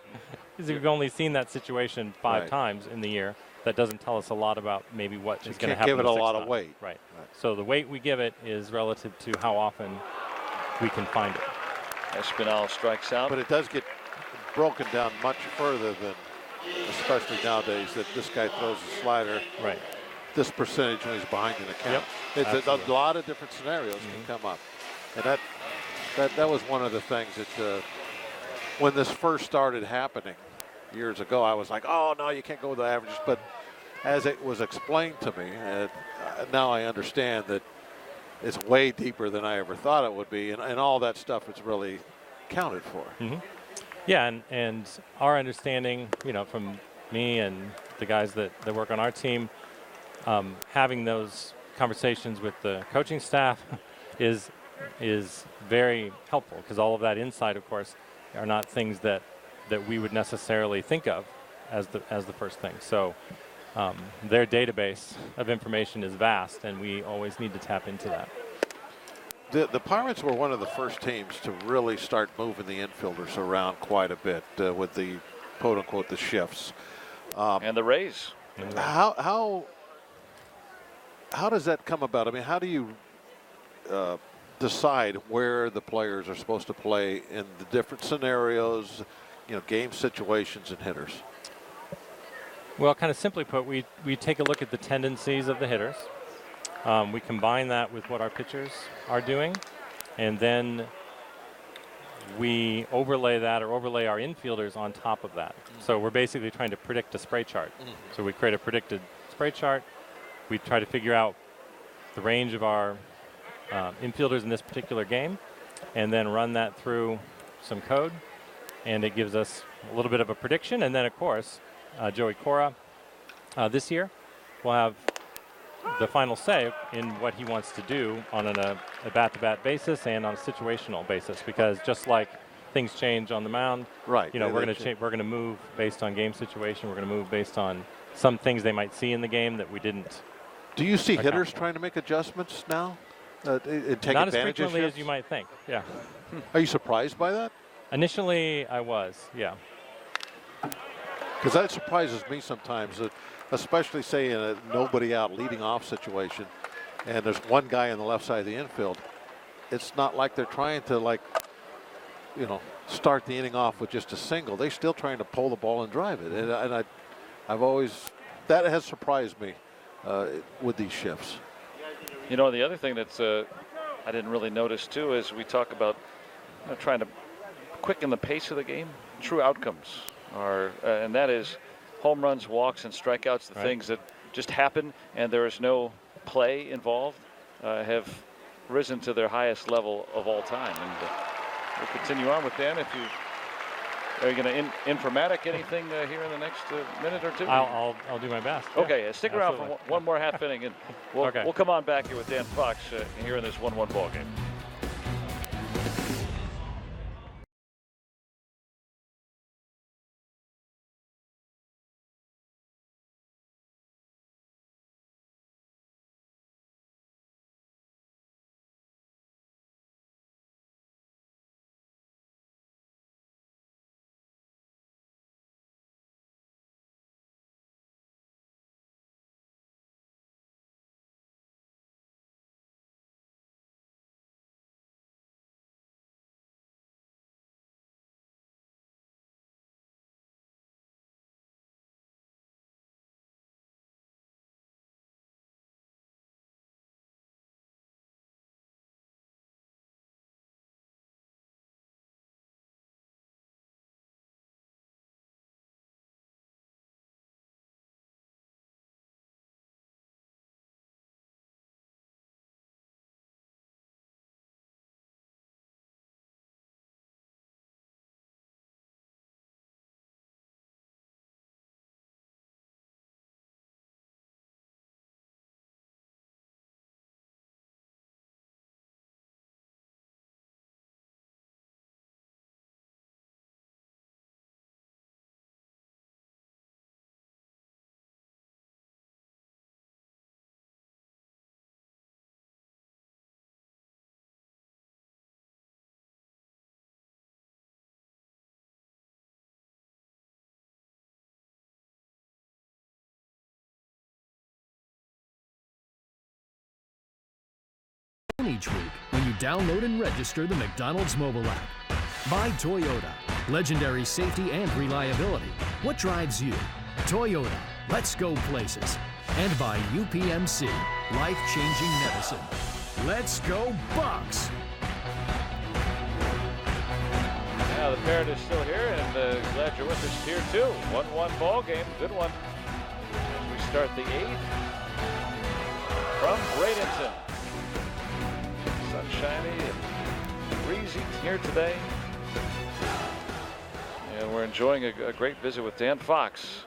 Because if you've only seen that situation 5 times in the year, that doesn't tell us a lot about maybe what is going to happen. Give it a lot times. of weight. Right. So the weight we give it is relative to how often we can find it. Espinal strikes out. But it does get broken down much further than, especially nowadays, that this guy throws a slider. Right. This percentage when he's behind in the count. It's a lot of different scenarios can come up. And that was one of the things that when this first started happening years ago, I was like, oh, no, you can't go with the averages. But as it was explained to me, now I understand that it's way deeper than I ever thought it would be. And all that stuff is really counted for. Yeah, and our understanding, from me and the guys that work on our team, having those conversations with the coaching staff is very helpful, because all of that insight, of course, are not things that we would necessarily think of as the first thing. So their database of information is vast, and we always need to tap into that. The Pirates were one of the first teams to really start moving the infielders around quite a bit with the quote-unquote the shifts. And the Rays. How does that come about? I mean, how do you decide where the players are supposed to play in the different scenarios, game situations and hitters? Well, kind of simply put, we take a look at the tendencies of the hitters. We combine that with what our pitchers are doing, and then we overlay our infielders on top of that. So we're basically trying to predict a spray chart. So we create a predicted spray chart. We try to figure out the range of our infielders in this particular game, and then run that through some code, and it gives us a little bit of a prediction. And then, of course, Joey Cora this year will have the final say in what he wants to do on a bat-to-bat basis and on a situational basis, because just like things change on the mound, we're going to move based on game situation. We're going to move based on some things they might see in the game that we didn't. Do you see hitters trying to make adjustments now? Not as frequently as you might think. Yeah. Are you surprised by that? Initially, I was. Yeah. Because that surprises me sometimes, especially say in a nobody out leading off situation, and there's one guy on the left side of the infield. It's not like they're trying to start the inning off with just a single. They're still trying to pull the ball and drive it, and that has surprised me with these shifts. The other thing that's I didn't really notice too is we talk about trying to quicken the pace of the game. True outcomes are, and that is home runs, walks, and strikeouts, the things that just happen and there is no play involved, have risen to their highest level of all time. And we'll continue on with Dan. Are you going to informatic anything here in the next minute or two? I'll do my best. Okay, stick around for one more half inning, and we'll come on back here with Dan Fox here in this 1-1 ball game. each week when you download and register the McDonald's mobile app. By Toyota, legendary safety and reliability. What drives you? Toyota, let's go places. And by UPMC, life-changing medicine. Let's go Bucks! Now the Parrot is still here, and glad you're with us here too. 1-1 ball game, good one. As we start the 8th from Bradenton. Sunshiny and breezy here today. And we're enjoying a great visit with Dan Fox,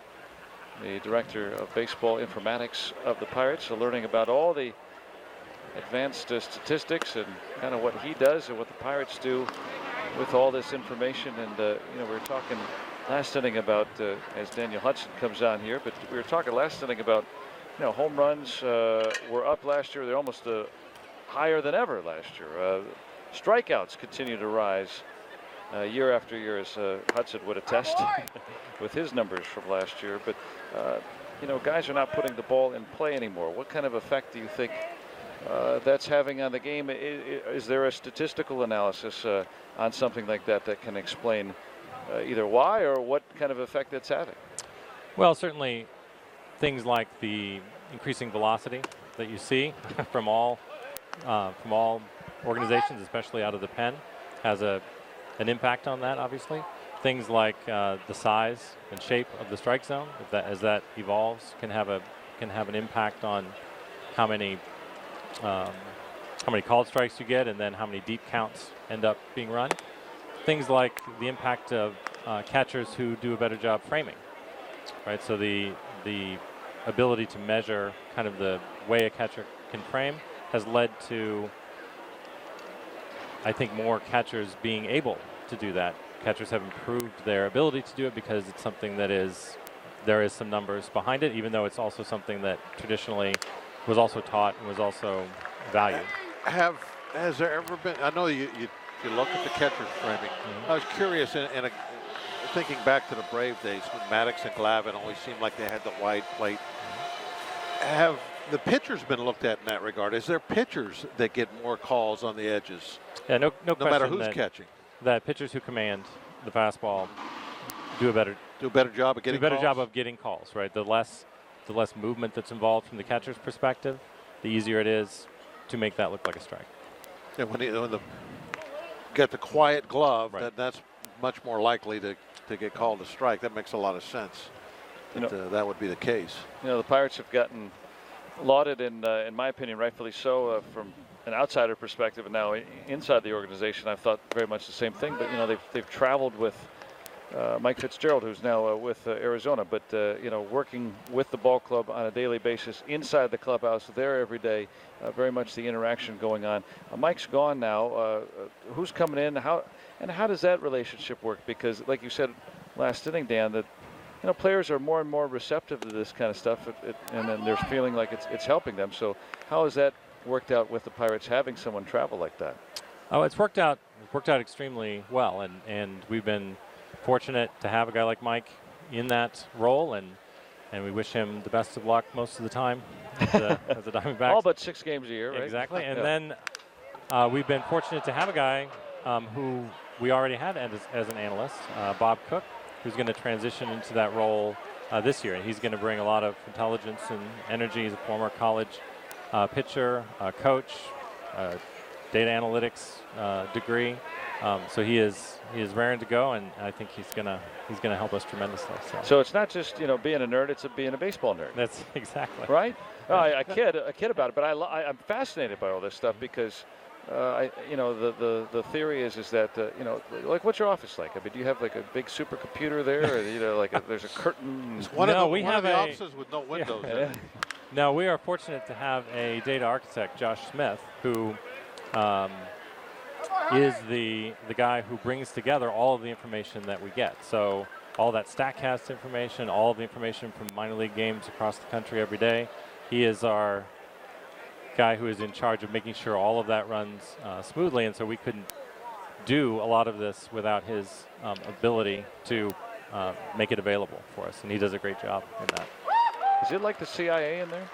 the Director of Baseball Informatics of the Pirates, learning about all the advanced statistics and kind of what he does and what the Pirates do with all this information. And you know, we were talking last inning about as Daniel Hudson comes on here, but we were talking last inning about, you know, home runs were up last year. They're almost higher than ever last year. Strikeouts continue to rise year after year, as Hudson would attest with his numbers from last year. But you know, guys are not putting the ball in play anymore. What kind of effect do you think that's having on the game? Is there a statistical analysis on something like that that can explain either why or what kind of effect it's having? Well, certainly things like the increasing velocity that you see from all organizations, especially out of the pen, has an impact on that. Obviously, things like the size and shape of the strike zone, as that evolves, can have an impact on how many called strikes you get, and then how many deep counts end up being run. Things like the impact of catchers who do a better job framing, right? So the ability to measure kind of the way a catcher can frame has led to, I think, more catchers being able to do that. Catchers have improved their ability to do it because it's something that there is some numbers behind it, even though it's also something that traditionally was also taught and was also valued. Has there ever been, I know you look at the catcher's framing. I was curious, and thinking back to the Brave days when Maddox and Glavine always seemed like they had the wide plate. Have the pitchers been looked at in that regard? Is there pitchers that get more calls on the edges? Yeah, no question. No matter who's catching. That pitchers who command the fastball do a better job of getting calls? Of getting calls, right? The less movement that's involved from the catcher's perspective, the easier it is to make that look like a strike. And when the get the quiet glove, right, that's much more likely to get called a strike. That makes a lot of sense. That would be the case. You know, the Pirates have gotten lauded, in my opinion, rightfully so, from an outsider perspective, and now inside the organization, I've thought very much the same thing. But you know, they've traveled with Mike Fitzgerald, who's now with Arizona, but you know, working with the ball club on a daily basis inside the clubhouse, there every day. Very much the interaction going on. Mike's gone now. Who's coming in? How does that relationship work? Because, like you said last inning, Dan, that you know, players are more and more receptive to this kind of stuff, and then they're feeling like it's helping them. So, how has that worked out with the Pirates, having someone travel like that? Oh, it's worked out extremely well, and we've been fortunate to have a guy like Mike in that role, and we wish him the best of luck most of the time as a Diamondback. All but 6 games a year, right? Exactly. And then we've been fortunate to have a guy who we already had as an analyst, Bob Cook, who's going to transition into that role this year, and he's going to bring a lot of intelligence and energy. He's a former college pitcher, coach, data analytics degree. So he is raring to go, and I think he's gonna help us tremendously. So it's not just, you know, being a nerd; it's being a baseball nerd. That's exactly right. I kid about it, but I'm fascinated by all this stuff because, you know, the theory is that you know, like, what's your office like? I mean, do you have like a big supercomputer there, or you know, like there's a curtain? One of the offices with no windows. Yeah. No, we are fortunate to have a data architect, Josh Smith, who is the guy who brings together all of the information that we get. So all that StatCast information, all of the information from minor league games across the country every day. He is our guy who is in charge of making sure all of that runs smoothly, and so we couldn't do a lot of this without his ability to make it available for us, and he does a great job in that. Is it like the CIA in there?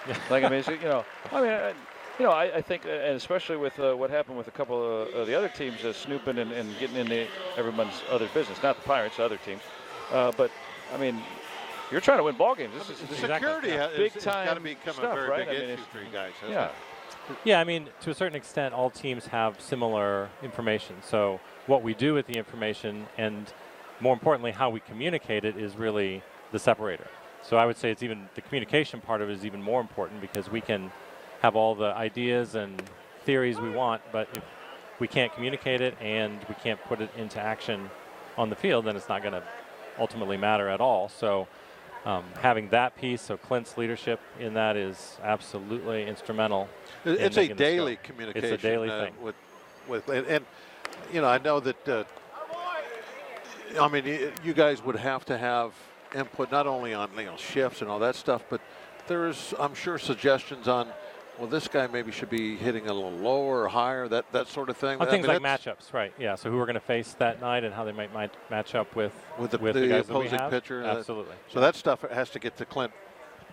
Yeah. Like, I mean, is it, you know, I mean, I think, and especially with what happened with a couple of the other teams snooping and getting into everyone's other business, not the Pirates, other teams. But, I mean, you're trying to win ball games. This is security big has time got to become stuff, a very right? big issue for you guys. Yeah. Yeah, I mean, to a certain extent, all teams have similar information. So what we do with the information and, more importantly, how we communicate it is really the separator. So I would say the communication part of it is even more important because we can have all the ideas and theories we want, but if we can't communicate it and we can't put it into action on the field, then it's not going to ultimately matter at all. So having that piece, so Clint's leadership in that is absolutely instrumental. It's a daily communication. It's a daily thing. And I know that. I mean, you guys would have to have input not only on shifts and all that stuff, but there's, I'm sure, suggestions on, well, this guy maybe should be hitting a little lower or higher, that sort of thing. Things like matchups, right? Yeah. So who we're going to face that night and how they might match up with the guys opposing that we pitcher. have. Absolutely. So that stuff has to get to Clint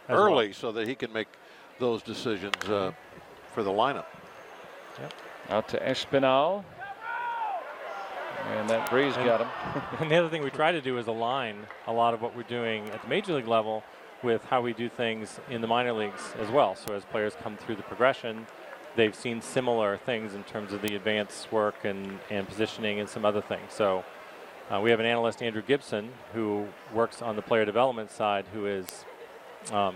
early so that he can make those decisions for the lineup. Yep. Out to Espinal. And that breeze got him. And the other thing we try to do is align a lot of what we're doing at the major league level with how we do things in the minor leagues as well. So as players come through the progression, they've seen similar things in terms of the advanced work and positioning and some other things. So we have an analyst, Andrew Gibson, who works on the player development side, who is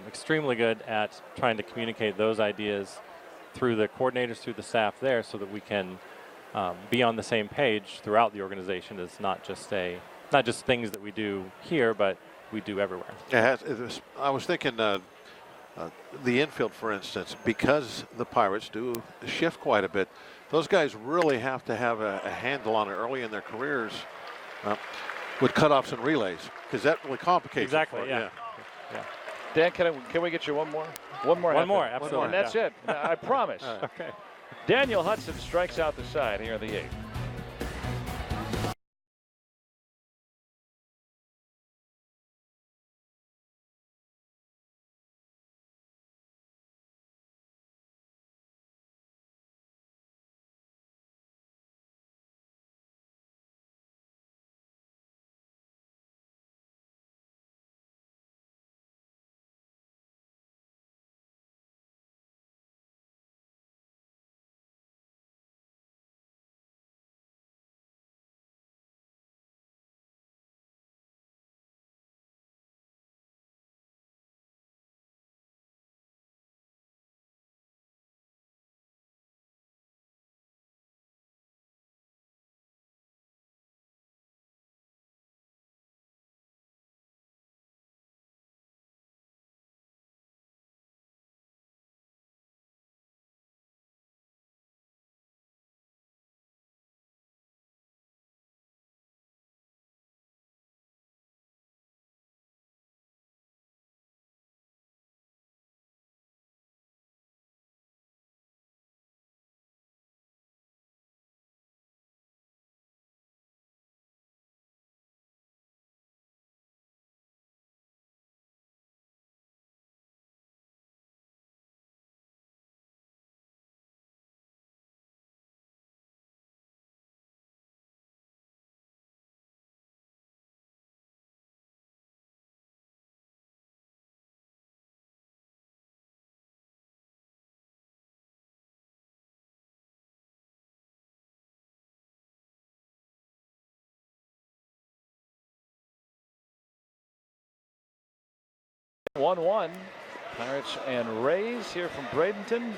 extremely good at trying to communicate those ideas through the coordinators, through the staff there, so that we can be on the same page throughout the organization. It's not just things that we do here, but we do everywhere. I was thinking the infield, for instance, because the Pirates do shift quite a bit, those guys really have to have a handle on it early in their careers with cutoffs and relays, because that really complicates exactly, it. Yeah. Dan, can we get you one more? One more, absolutely. And that's it. I promise. Okay. Daniel Hudson strikes out the side here in the 8th. (1-1). Pirates and Rays here from Bradenton.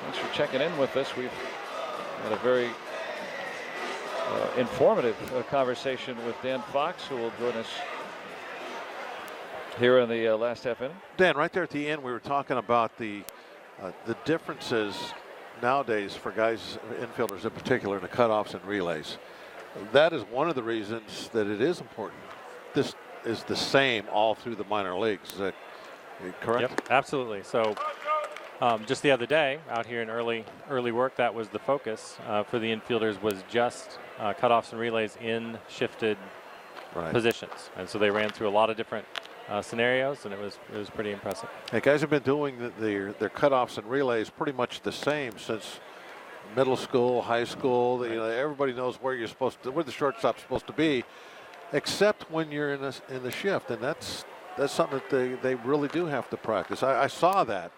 Thanks for checking in with us. We've had a very informative conversation with Dan Fox, who will join us here in the last half inning. Dan, right there at the end, we were talking about the differences nowadays for guys, infielders in particular, in the cutoffs and relays. That is one of the reasons that it is important. This is the same all through the minor leagues. Is that correct? Yep, absolutely. So just the other day out here in early work, that was the focus for the infielders, was just cutoffs and relays in shifted positions. And so they ran through a lot of different scenarios, and it was pretty impressive. Hey, guys have been doing their cutoffs and relays pretty much the same since middle school, high school. You know, everybody knows where you're supposed to, where the shortstop's supposed to be, except when you're in the shift, and that's something that they really do have to practice. I saw that,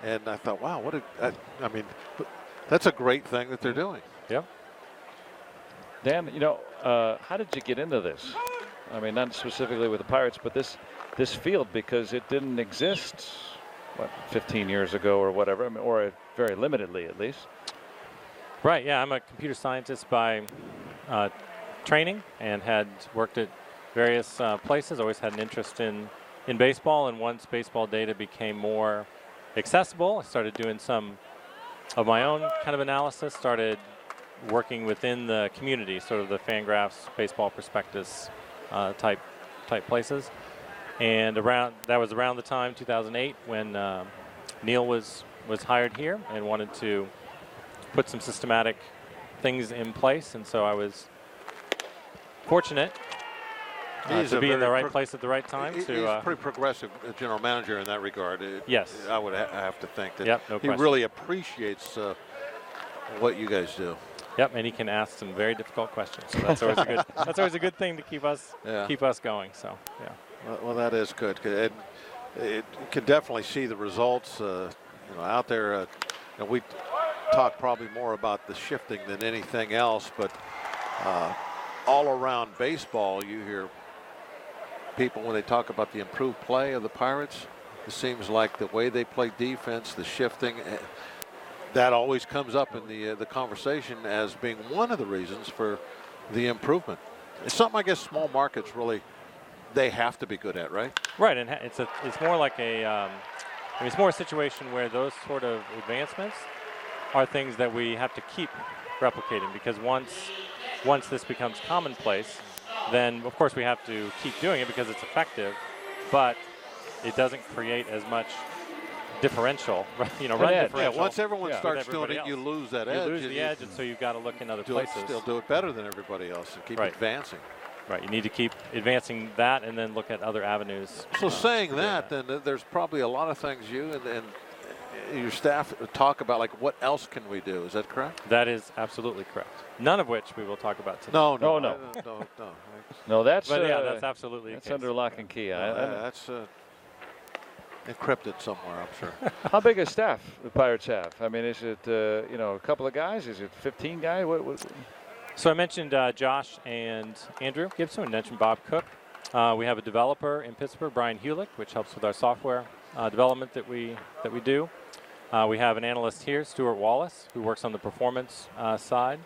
and I thought, wow, I mean, that's a great thing that they're doing. Yep. Dan, you know, how did you get into this? I mean, not specifically with the Pirates, but this field, because it didn't exist, what, 15 years ago or whatever, I mean, or very limitedly at least. Right, yeah, I'm a computer scientist by training and had worked at various places, always had an interest in baseball, and once baseball data became more accessible, I started doing some of my own kind of analysis, started working within the community, sort of the Fangraphs, Baseball Prospectus type places. And that was around the time, 2008, when Neil was hired here and wanted to put some systematic things in place. And so I was fortunate to be in the right place at the right time. He's a pretty progressive general manager in that regard. Yes. I would have to think that no he question. really appreciates what you guys do. Yep, and he can ask some very difficult questions. So that's always a good thing to keep us going. So yeah. Well, that is good. And you can definitely see the results. Out there. We talk probably more about the shifting than anything else, but all around baseball, you hear people when they talk about the improved play of the Pirates. It seems like the way they play defense, the shifting. That always comes up in the conversation as being one of the reasons for the improvement. It's something I guess small markets really they have to be good at, right? Right, and it's more like it's more a situation where those sort of advancements are things that we have to keep replicating, because once this becomes commonplace, then of course we have to keep doing it because it's effective, but it doesn't create as much differential, run differential. Yeah, once everyone starts doing it, you lose that edge. You lose the edge, and so you've got to look in other places. Still do it better than everybody else and keep advancing. Right, you need to keep advancing that and then look at other avenues. So saying that, then there's probably a lot of things you and your staff talk about, like what else can we do? Is that correct? That is absolutely correct. None of which we will talk about today. No. No, that's that's absolutely that's under lock and key. That's encrypted somewhere, I'm sure. How big a staff the Pirates have? I mean, is it a couple of guys? Is it 15 guys? What? So I mentioned Josh and Andrew Gibson. I mentioned Bob Cook. We have a developer in Pittsburgh, Brian Hulick, which helps with our software development that we do. We have an analyst here, Stuart Wallace, who works on the performance side.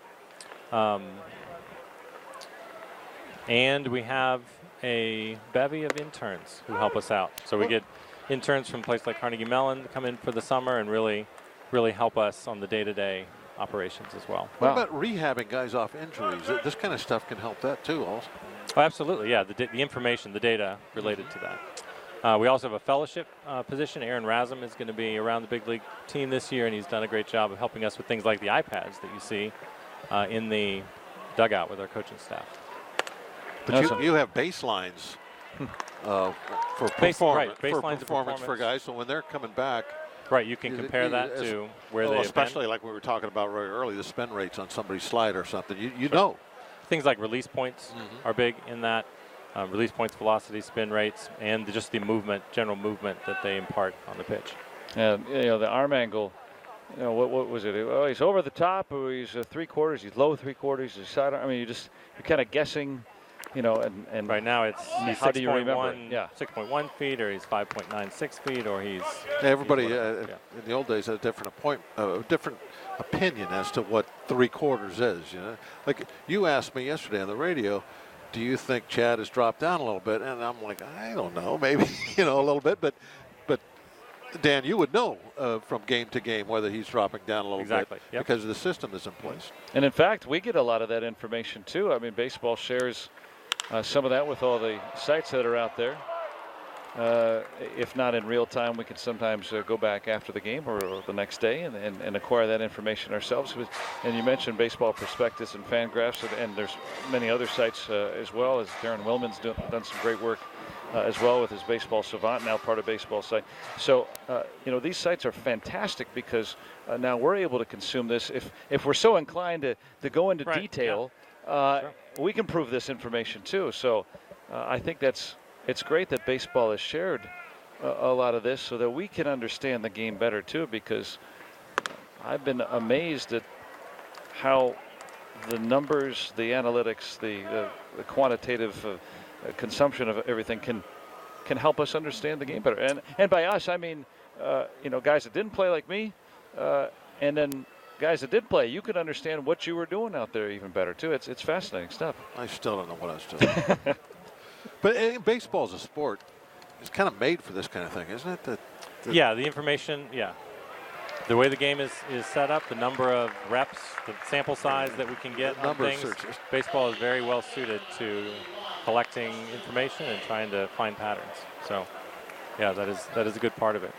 And we have a bevy of interns who help us out. So we get interns from places like Carnegie Mellon to come in for the summer and really help us on the day-to-day operations as well. What about rehabbing guys off injuries? This kind of stuff can help that too, also. Oh, absolutely, yeah. The information, the data related to that. We also have a fellowship position. Aaron Razum is going to be around the big league team this year, and he's done a great job of helping us with things like the iPads that you see in the dugout with our coaching staff. But you have baselines for performance for guys, so when they're coming back. Right, you can compare that to where they especially like we were talking about very early, the spin rates on somebody's slide or something. You know. Things like release points are big in that. Release points, velocity, spin rates, and just the movement, general movement that they impart on the pitch. And the arm angle. What was it? Oh, he's over the top, or he's 3/4. He's low 3/4. He's side arm. I mean, you're kind of guessing. And right now it's how do you remember? 6.1 feet, or he's 5.96 feet, or he's. Everybody in the old days had a different opinion as to what 3/4 is. Like you asked me yesterday on the radio, do you think Chad has dropped down a little bit? And I'm like, I don't know, maybe a little bit, but Dan, you would know from game to game whether he's dropping down a little bit because the system is in place. And in fact, we get a lot of that information too. I mean, baseball shares some of that with all the sites that are out there. If not in real time, we can sometimes go back after the game or the next day and acquire that information ourselves. And you mentioned Baseball Prospectus and Fangraphs, and there's many other sites as well, as Darren Willman's done some great work as well with his Baseball Savant, now part of Baseball Site. So, these sites are fantastic because now we're able to consume this. If we're so inclined to go into detail, we can prove this information too. So I think it's great that baseball has shared a lot of this so that we can understand the game better too, because I've been amazed at how the numbers, the analytics, the quantitative consumption of everything can help us understand the game better. And by us, I mean, guys that didn't play like me, and then guys that did play, you could understand what you were doing out there even better too. It's fascinating stuff. I still don't know what I was doing. But baseball is a sport. It's kind of made for this kind of thing, isn't it? Yeah, the information, the way the game is set up, the number of reps, the sample size that we can get on things, baseball is very well suited to collecting information and trying to find patterns. So, yeah, that is a good part of it.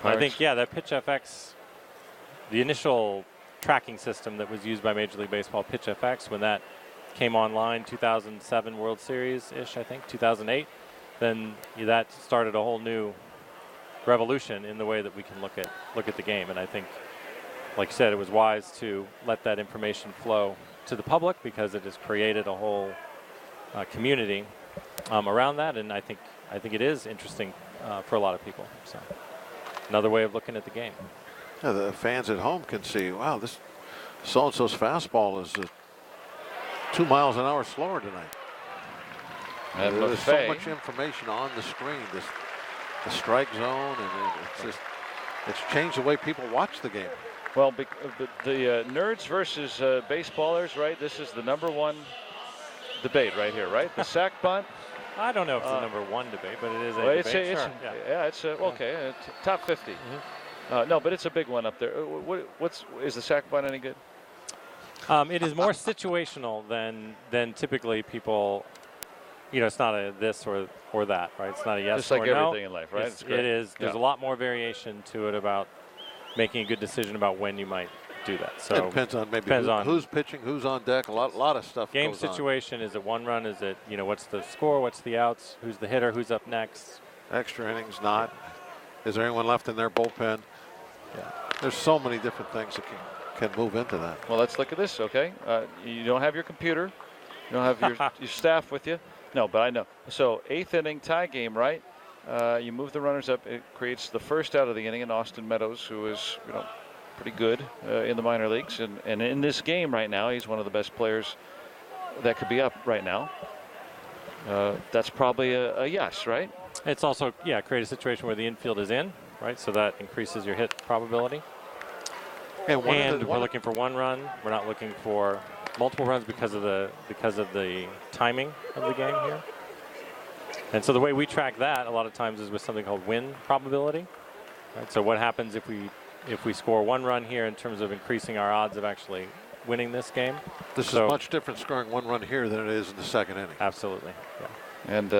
I think, that PitchFX, the initial tracking system that was used by Major League Baseball, PitchFX, when that came online, 2007 World Series-ish, I think, 2008, then that started a whole new revolution in the way that we can look at the game. And I think, like you said, it was wise to let that information flow to the public because it has created a whole community around that. And I think it is interesting for a lot of people. So another way of looking at the game. Yeah, the fans at home can see, wow, this so-and-so's fastball is 2 miles an hour slower tonight. And there's so much information on the screen, the strike zone, and it's changed the way people watch the game. Well, the nerds versus baseballers, right? This is the #1 debate right here, right? The sack bunt. I don't know if it's the #1 debate, but it is a debate. It's okay. Top 50. No, but it's a big one up there. Is the sack bunt any good? It is more situational than typically people. It's not a this or that, right? It's not a yes just like or no. everything in life, right? It is. There's a lot more variation to it about making a good decision about when you might do that. So it depends on who's pitching, who's on deck. A lot of stuff. Game goes situation on. Is it 1 run? Is it what's the score? What's the outs? Who's the hitter? Who's up next? Extra innings, not. Is there anyone left in their bullpen? Yeah. There's so many different things that can move into that. Well, let's look at this. Okay, you don't have your computer, you don't have your staff with you. No, but I know. So 8th inning tie game, right? You move the runners up. It creates the first out of the inning, and Austin Meadows, who is pretty good in the minor leagues, and in this game right now, he's one of the best players that could be up right now. That's probably a yes, right? It's also create a situation where the infield is in, right? So that increases your hit probability. And we're looking for 1 run. We're not looking for multiple runs because of the timing of the game here. And so the way we track that a lot of times is with something called win probability. Right? So what happens if we score 1 run here in terms of increasing our odds of actually winning this game? This is much different scoring 1 run here than it is in the second inning. Absolutely. Yeah. And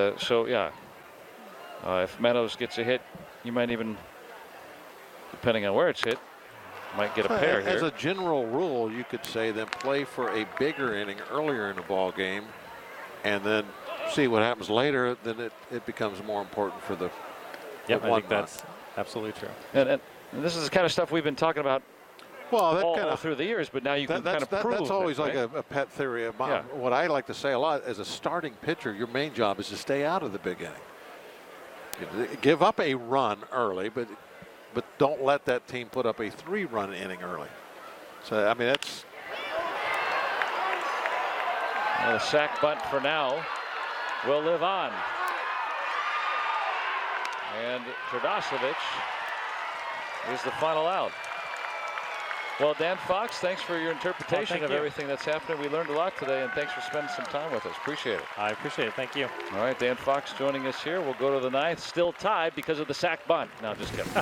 if Meadows gets a hit, you might even, depending on where it's hit, might get a pair here. As a general rule, you could say then play for a bigger inning earlier in the ball game, and then see what happens later. Then it becomes more important for the I think that's absolutely true. And this is the kind of stuff we've been talking about. Well, that all through the years, but now you can kind of prove that's always it, right? like a pet theory of mine. What I like to say a lot as a starting pitcher, your main job is to stay out of the big inning. Give up a run early, but don't let that team put up a 3-run inning early. So, I mean, that's... The sack bunt for now will live on. And Trdasovic is the final out. Well, Dan Fox, thanks for your interpretation of everything that's happening. We learned a lot today, and thanks for spending some time with us. Appreciate it. I appreciate it. Thank you. All right, Dan Fox joining us here. We'll go to the 9th, still tied because of the sack bunt. No, just kidding.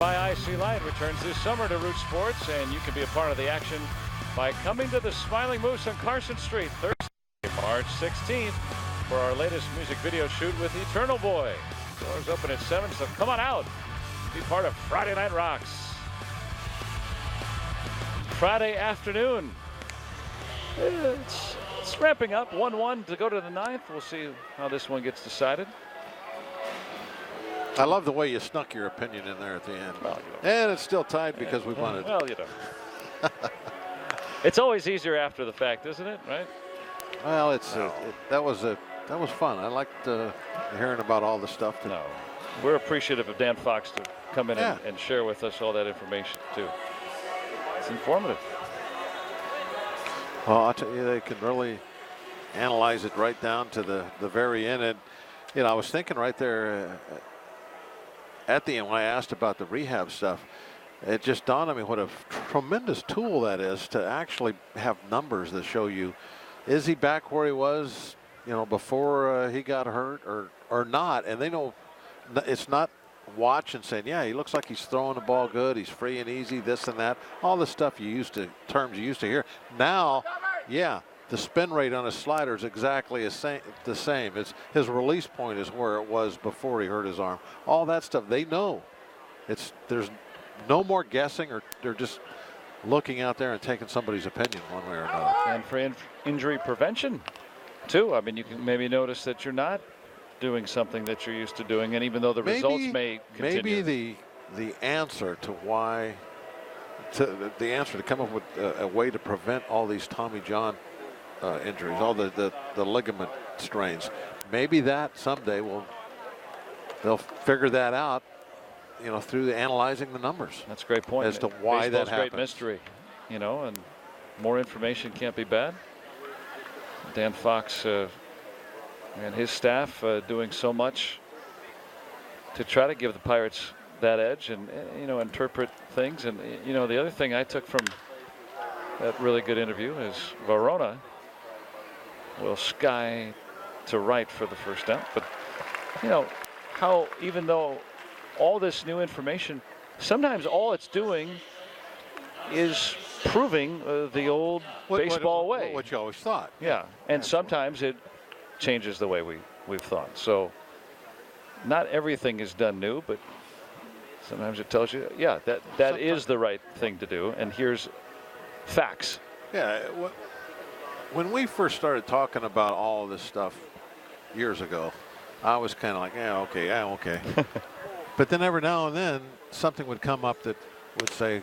IC Light returns this summer to Root Sports, and you can be a part of the action by coming to the Smiling Moose on Carson Street Thursday, March 16th for our latest music video shoot with Eternal Boy. Doors open at 7, so come on out. Be part of Friday Night Rocks. Friday afternoon. It's ramping up. 1-1 to go to the 9th. We'll see how this one gets decided. I love the way you snuck your opinion in there at the end. Well, and it's still tied because we won it. Well, you know. It's always easier after the fact, isn't it? Right? Well, that was fun. I liked hearing about all the stuff. No, we're appreciative of Dan Fox to come in and share with us all that information too. It's informative. Well, I'll tell you, they can really analyze it right down to the very end. And I was thinking right there at the end when I asked about the rehab stuff, it just dawned on me what a tremendous tool that is to actually have numbers that show you, is he back where he was, before he got hurt or not? And they know it's not watch and saying, yeah, he looks like he's throwing the ball good, he's free and easy, this and that, all the stuff terms you used to hear. Now, yeah, the spin rate on his slider is exactly the same. His release point is where it was before he hurt his arm. All that stuff they know. There's no more guessing, or they're just looking out there and taking somebody's opinion one way or another. And for injury prevention too. I mean, you can maybe notice that you're not doing something that you're used to doing, and even though the results may continue. Maybe the answer to why, the answer to come up with a way to prevent all these Tommy John injuries, all the ligament strains. Maybe that someday they'll figure that out, through analyzing the numbers. That's a great point. As to why that happens. Great mystery, and more information can't be bad. Dan Fox and his staff doing so much to try to give the Pirates that edge and interpret things. And the other thing I took from that really good interview is Verona will sky to right for the first down. But how, even though all this new information, sometimes all it's doing is proving the old baseball way. What you always thought. Yeah, and sometimes it changes the way we've thought. So not everything is done new, but sometimes it tells you, yeah, that is the right thing to do, and here's facts. Yeah, when we first started talking about all this stuff years ago, I was kind of like, yeah, okay. But then every now and then something would come up that would say,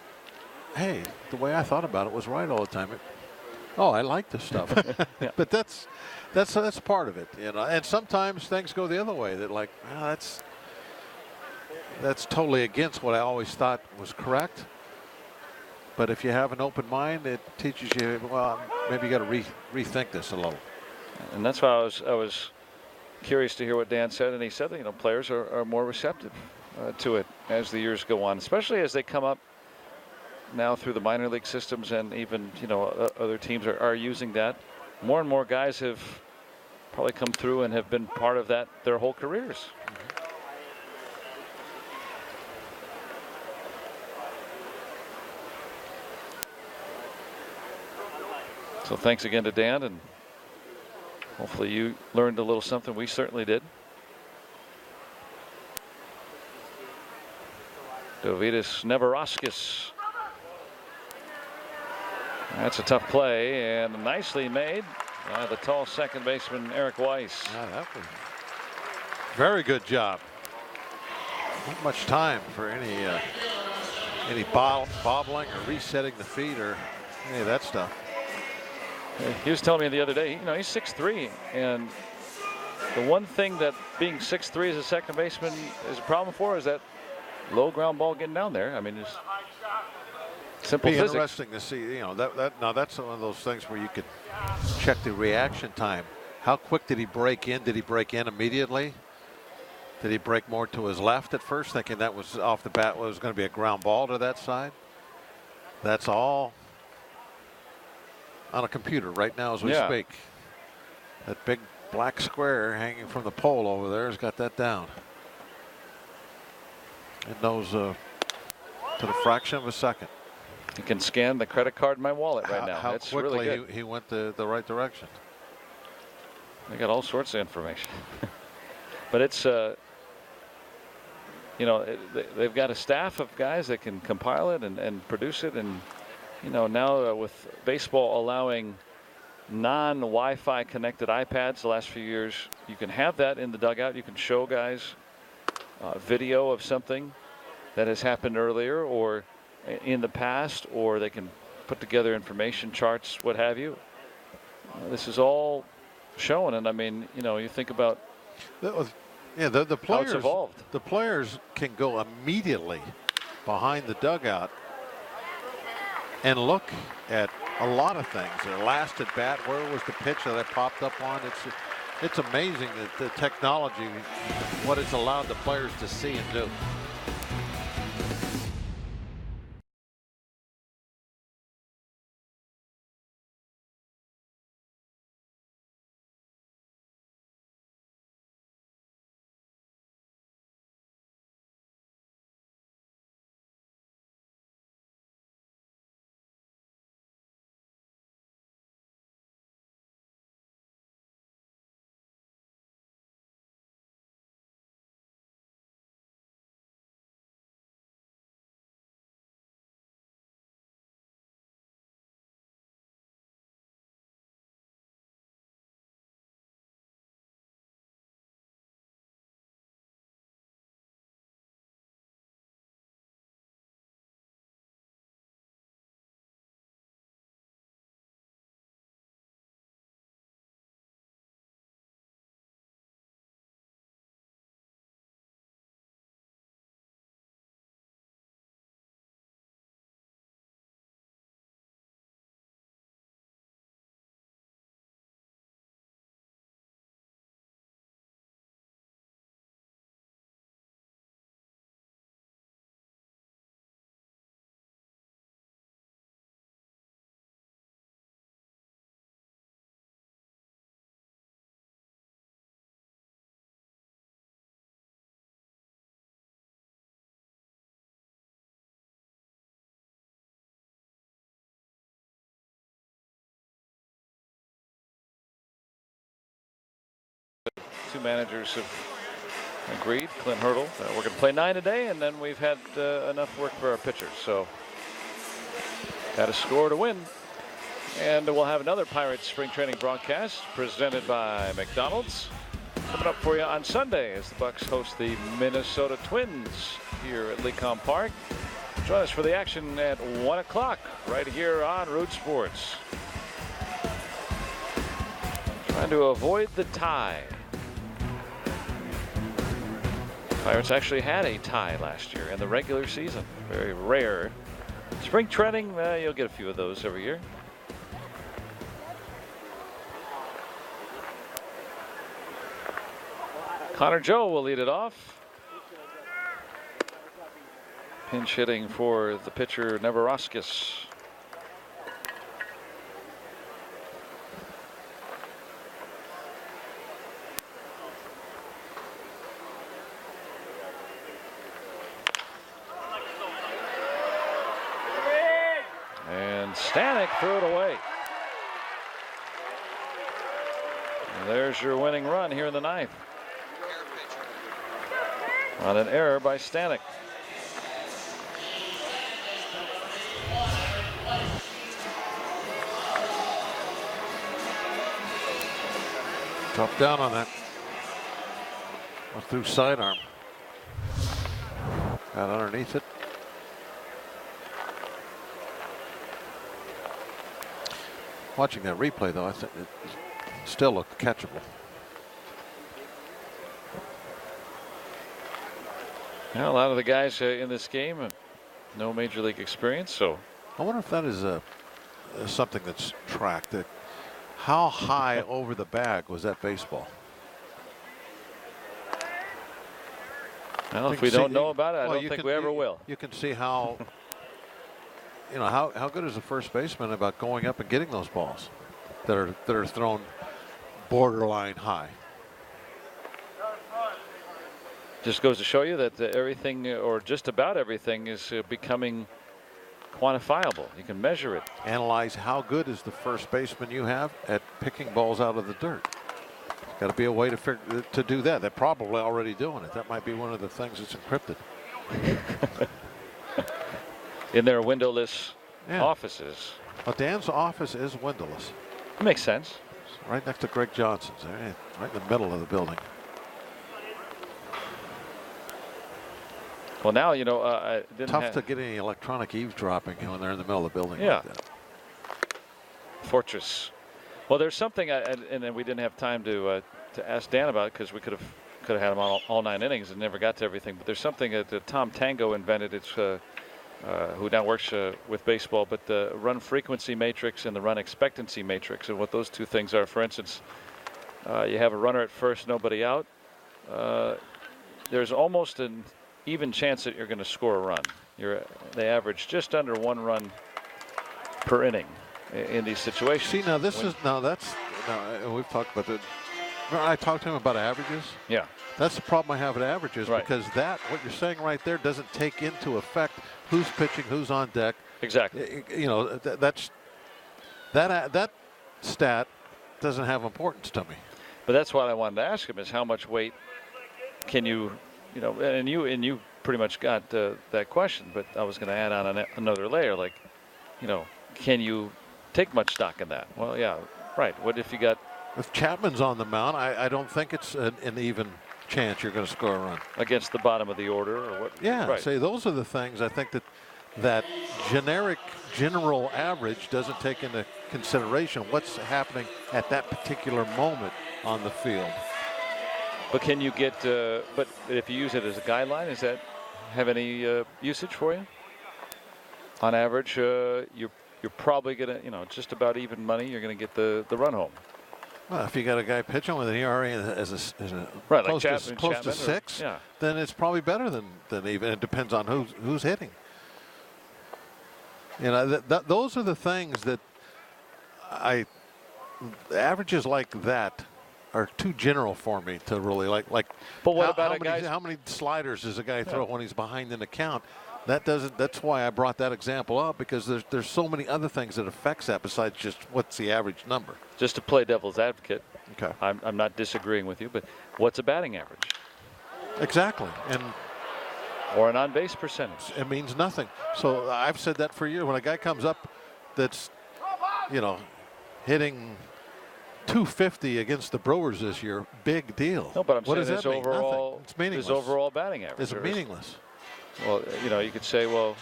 hey, the way I thought about it was right all the time. I like this stuff. Yeah. But that's part of it, And sometimes things go the other way. That that's totally against what I always thought was correct. But if you have an open mind, it teaches you, well, maybe you got to rethink this a little. And that's why I was curious to hear what Dan said, and he said that players are more receptive to it as the years go on, especially as they come up now through the minor league systems, and even other teams are using that. More and more guys have probably come through and have been part of that their whole careers. So thanks again to Dan, and hopefully you learned a little something. We certainly did. Dovydas Neverauskas. That's a tough play, and nicely made by the tall second baseman Eric Weiss. Yeah, that was very good job. Not much time for any bobbling or resetting the feet or any of that stuff. He was telling me the other day, he's 6'3", and the one thing that being 6'3" as a second baseman is a problem for is that low ground ball getting down there. I mean, it's simple physics. Interesting to see. Now that's one of those things where you could check the reaction time. How quick did he break in? Did he break in immediately? Did he break more to his left at first, thinking that was off the bat was going to be a ground ball to that side? That's all on a computer right now as we speak. That big black square hanging from the pole over there has got that down. It knows to the fraction of a second. You can scan the credit card in my wallet right now. How That's quickly really good. he went the right direction. They got all sorts of information. But it's, you know, they've got a staff of guys that can compile it and produce it. And, you know, now with baseball allowing non-Wi-Fi connected iPads the last few years, you can have that in the dugout. You can show guys video of something that has happened earlier or in the past, or they can put together information charts, what have you. This is all shown, and I mean, you know, you think about yeah, the how players it's evolved. The players can go immediately behind the dugout and look at a lot of things. Their last at bat, where was the pitch that I popped up on? It's amazing that the technology, what it's allowed the players to see and do. Two managers have agreed, Clint Hurdle, we're going to play 9 today, and then we've had enough work for our pitchers. So got to score to win. And we'll have another Pirates spring training broadcast presented by McDonald's coming up for you on Sunday as the Bucks host the Minnesota Twins here at Lecom Park. Join us for the action at 1 o'clock right here on Root Sports. Trying to avoid the tie. Pirates actually had a tie last year in the regular season. Very rare. Spring training, you'll get a few of those every year. Connor Joe will lead it off. Pinch hitting for the pitcher Neverauskas. And Stanek threw it away. And there's your winning run here in the ninth. On an error by Stanek. Dropped down on that. Went through sidearm. Got underneath it. Watching that replay, though, I think it still looked catchable. Yeah, a lot of the guys in this game have no major league experience, so I wonder if that is something that's tracked. How high over the bag was that baseball? Well, if we don't know about it, I don't think we ever will. You can see how, you know, how good is the first baseman about going up and getting those balls that are thrown borderline high. Just goes to show you that everything, or just about everything, is becoming quantifiable. You can measure it. Analyze how good is the first baseman you have at picking balls out of the dirt. Got to be a way to do that. They're probably already doing it. That might be one of the things that's encrypted. In their windowless offices. Well, Dan's office is windowless. It makes sense. It's right next to Greg Johnson's, right in the middle of the building. Well, now, you know, I didn't tough to get any electronic eavesdropping when they're in the middle of the building. Yeah. Like that. Fortress. Well, there's something, and then we didn't have time to ask Dan about it because we could have had him on all 9 innings and never got to everything. But there's something that Tom Tango invented. It's who now works with baseball, but the run frequency matrix and the run expectancy matrix, and what those two things are. For instance, you have a runner at first, nobody out. There's almost an even chance that you're going to score a run. They average just under 1 run per inning in these situations. See, now we've talked about that. I talked to him about averages. Yeah. That's the problem I have at averages, right. Because what you're saying right there doesn't take into effect who's pitching, who's on deck. Exactly. You know, that stat doesn't have importance to me. But that's what I wanted to ask him, is how much weight can you know, and you pretty much got that question, but I was going to add on another layer, like, you know, can you take much stock in that? Well, yeah, right. What if you got... If Chapman's on the mound, I don't think it's an even chance you're going to score a run. Against the bottom of the order or what? Yeah, right. See, those are the things I think that general average doesn't take into consideration what's happening at that particular moment on the field. But can you get, but if you use it as a guideline, does that have any usage for you? On average, you're probably going to, you know, just about even money, you're going to get the run home. Well, if you got a guy pitching with an ERA as a right, close, like close to 6, then it's probably better than even. It depends on who's hitting. You know, those are the things that averages like that are too general for me to really like. But what about how many sliders does a guy throw when he's behind in the count? That's why I brought that example up, because there's so many other things that affects that besides just what's the average number. Just to play devil's advocate, okay, I'm not disagreeing with you, but what's a batting average? Exactly, or an on-base percentage. It means nothing. So I've said that for years. When a guy comes up that's, you know, hitting 250 against the Brewers this year, big deal. No, but I'm what saying does that mean? overall, Nothing. It's meaningless. his overall batting average. It's meaningless. Well, you know, you could say, well,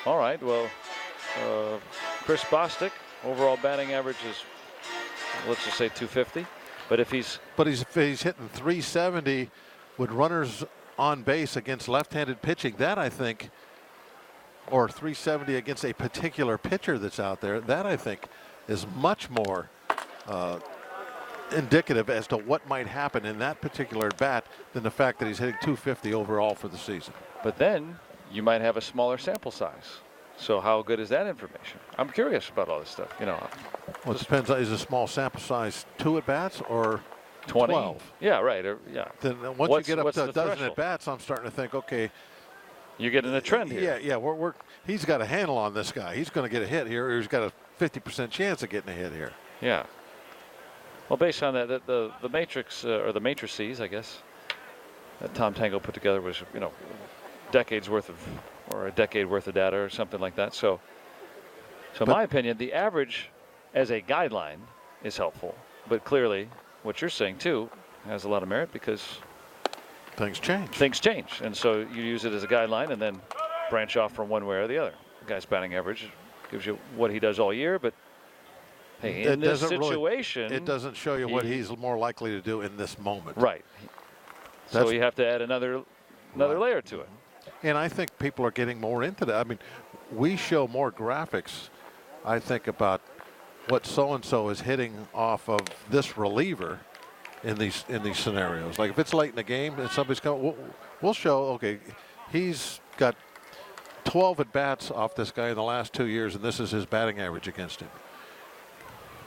all right, well, Chris Bostic, overall batting average is, let's just say 250. But if he's hitting 370 with runners on base against left-handed pitching, that I think, or 370 against a particular pitcher that's out there, that I think is much more indicative as to what might happen in that particular at bat than the fact that he's hitting 250 overall for the season. But then you might have a smaller sample size. So how good is that information? I'm curious about all this stuff. You know. Well, it depends. Is a small sample size 2 at bats or 20? 12? Yeah, right. Yeah. Then once you get up to a dozen at bats, I'm starting to think, okay, you're getting a trend here. Yeah. He's got a handle on this guy. He's going to get a hit here, or he's got a 50% chance of getting a hit here. Yeah. Well, based on that, the matrix or the matrices, I guess, that Tom Tango put together was, you know, decades worth of, or a decade worth of data or something like that. So in my opinion, the average as a guideline is helpful, but clearly what you're saying too has a lot of merit because things change. And so you use it as a guideline and then branch off from one way or the other. The guy's batting average gives you what he does all year, but hey, in this situation, it doesn't show you what he's more likely to do in this moment. Right. So you have to add another layer to it. And I think people are getting more into that. I mean, we show more graphics, I think, about what so-and-so is hitting off of this reliever in these scenarios. Like if it's late in the game and somebody's coming, we'll show, okay, he's got 12 at-bats off this guy in the last 2 years, and this is his batting average against him.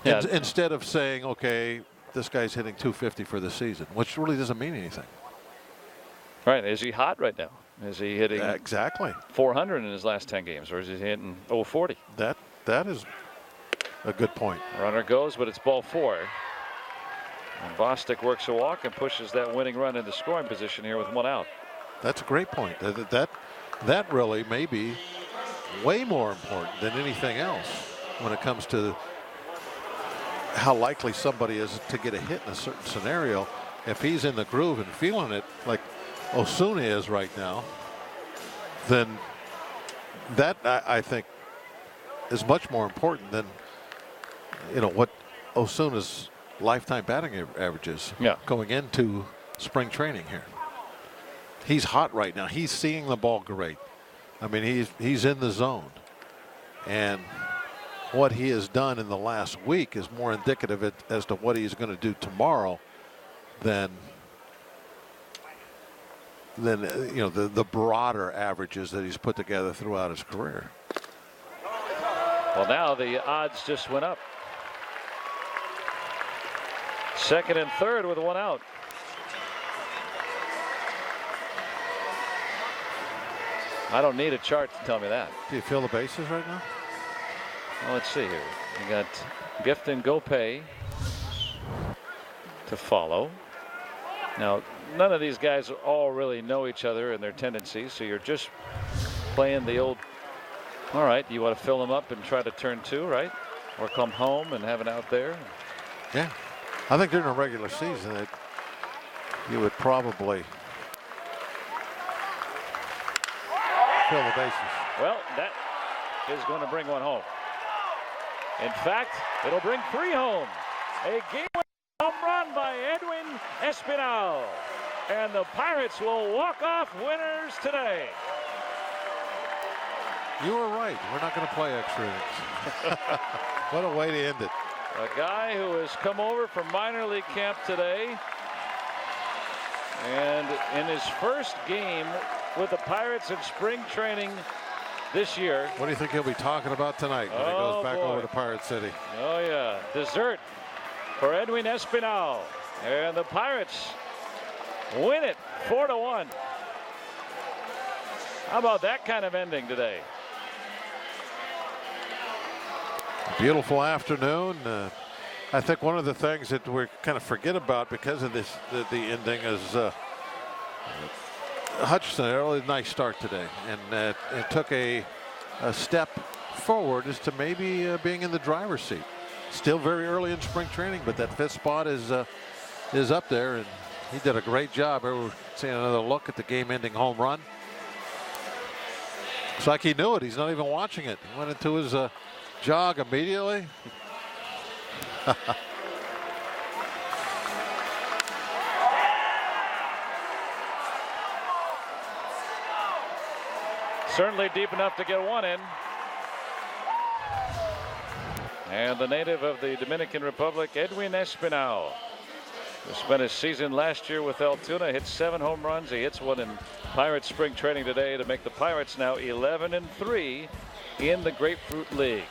Yeah. Instead of saying, okay, this guy's hitting 250 for the season, which really doesn't mean anything. Right. Is he hot right now? Is he hitting exactly 400 in his last 10 games, or is he hitting 040? That is a good point. Runner goes, but it's ball 4. And Bostic works a walk and pushes that winning run into scoring position here with 1 out. That's a great point. That really may be way more important than anything else when it comes to how likely somebody is to get a hit in a certain scenario. If he's in the groove and feeling it like Osuna is right now, then that I think is much more important than what Osuna's lifetime batting average is going into spring training here. He's hot right now. He's seeing the ball great. I mean, he's in the zone, and what he has done in the last week is more indicative as to what he's going to do tomorrow than the broader averages that he's put together throughout his career. Well, now the odds just went up. Second and third with 1 out. I don't need a chart to tell me that. Do you feel the bases right now? Well, let's see here. You got Gift and Gopay to follow. Now, none of these guys all really know each other and their tendencies, so you're just playing the old, all right, you want to fill them up and try to turn 2, right? Or come home and have an out there. Yeah. I think during a regular season, you would probably fill the bases. Well, that is going to bring 1 home. In fact, it'll bring 3 home. A game-winning home run by Edwin Espinal. And the Pirates will walk off winners today. You were right. We're not going to play extra innings. What a way to end it. A guy who has come over from minor league camp today. And in his first game with the Pirates in spring training this year. What do you think he'll be talking about tonight when he goes back over to Pirate City? Oh, yeah. Dessert for Edwin Espinal. And the Pirates win it 4-1. How about that kind of ending today? Beautiful afternoon. I think one of the things that we kind of forget about because of this, the ending, is Hutchinson had a really nice start today, and it took a step forward as to maybe being in the driver's seat. Still very early in spring training, but that 5th spot is up there, and he did a great job. We're seeing another look at the game-ending home run. It's like he knew it. He's not even watching it. He went into his jog immediately. Certainly deep enough to get 1 in. And the native of the Dominican Republic, Edwin Espinal, who spent his season last year with Altoona, hit 7 home runs. He hits 1 in Pirates spring training today to make the Pirates now 11-3 in the Grapefruit League.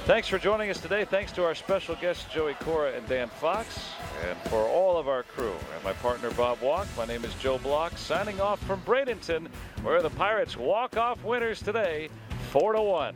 Thanks for joining us today. Thanks to our special guests, Joey Cora and Dan Fox. And for all of our crew and my partner, Bob Walk, my name is Joe Block, signing off from Bradenton, where the Pirates walk off winners today, 4-1.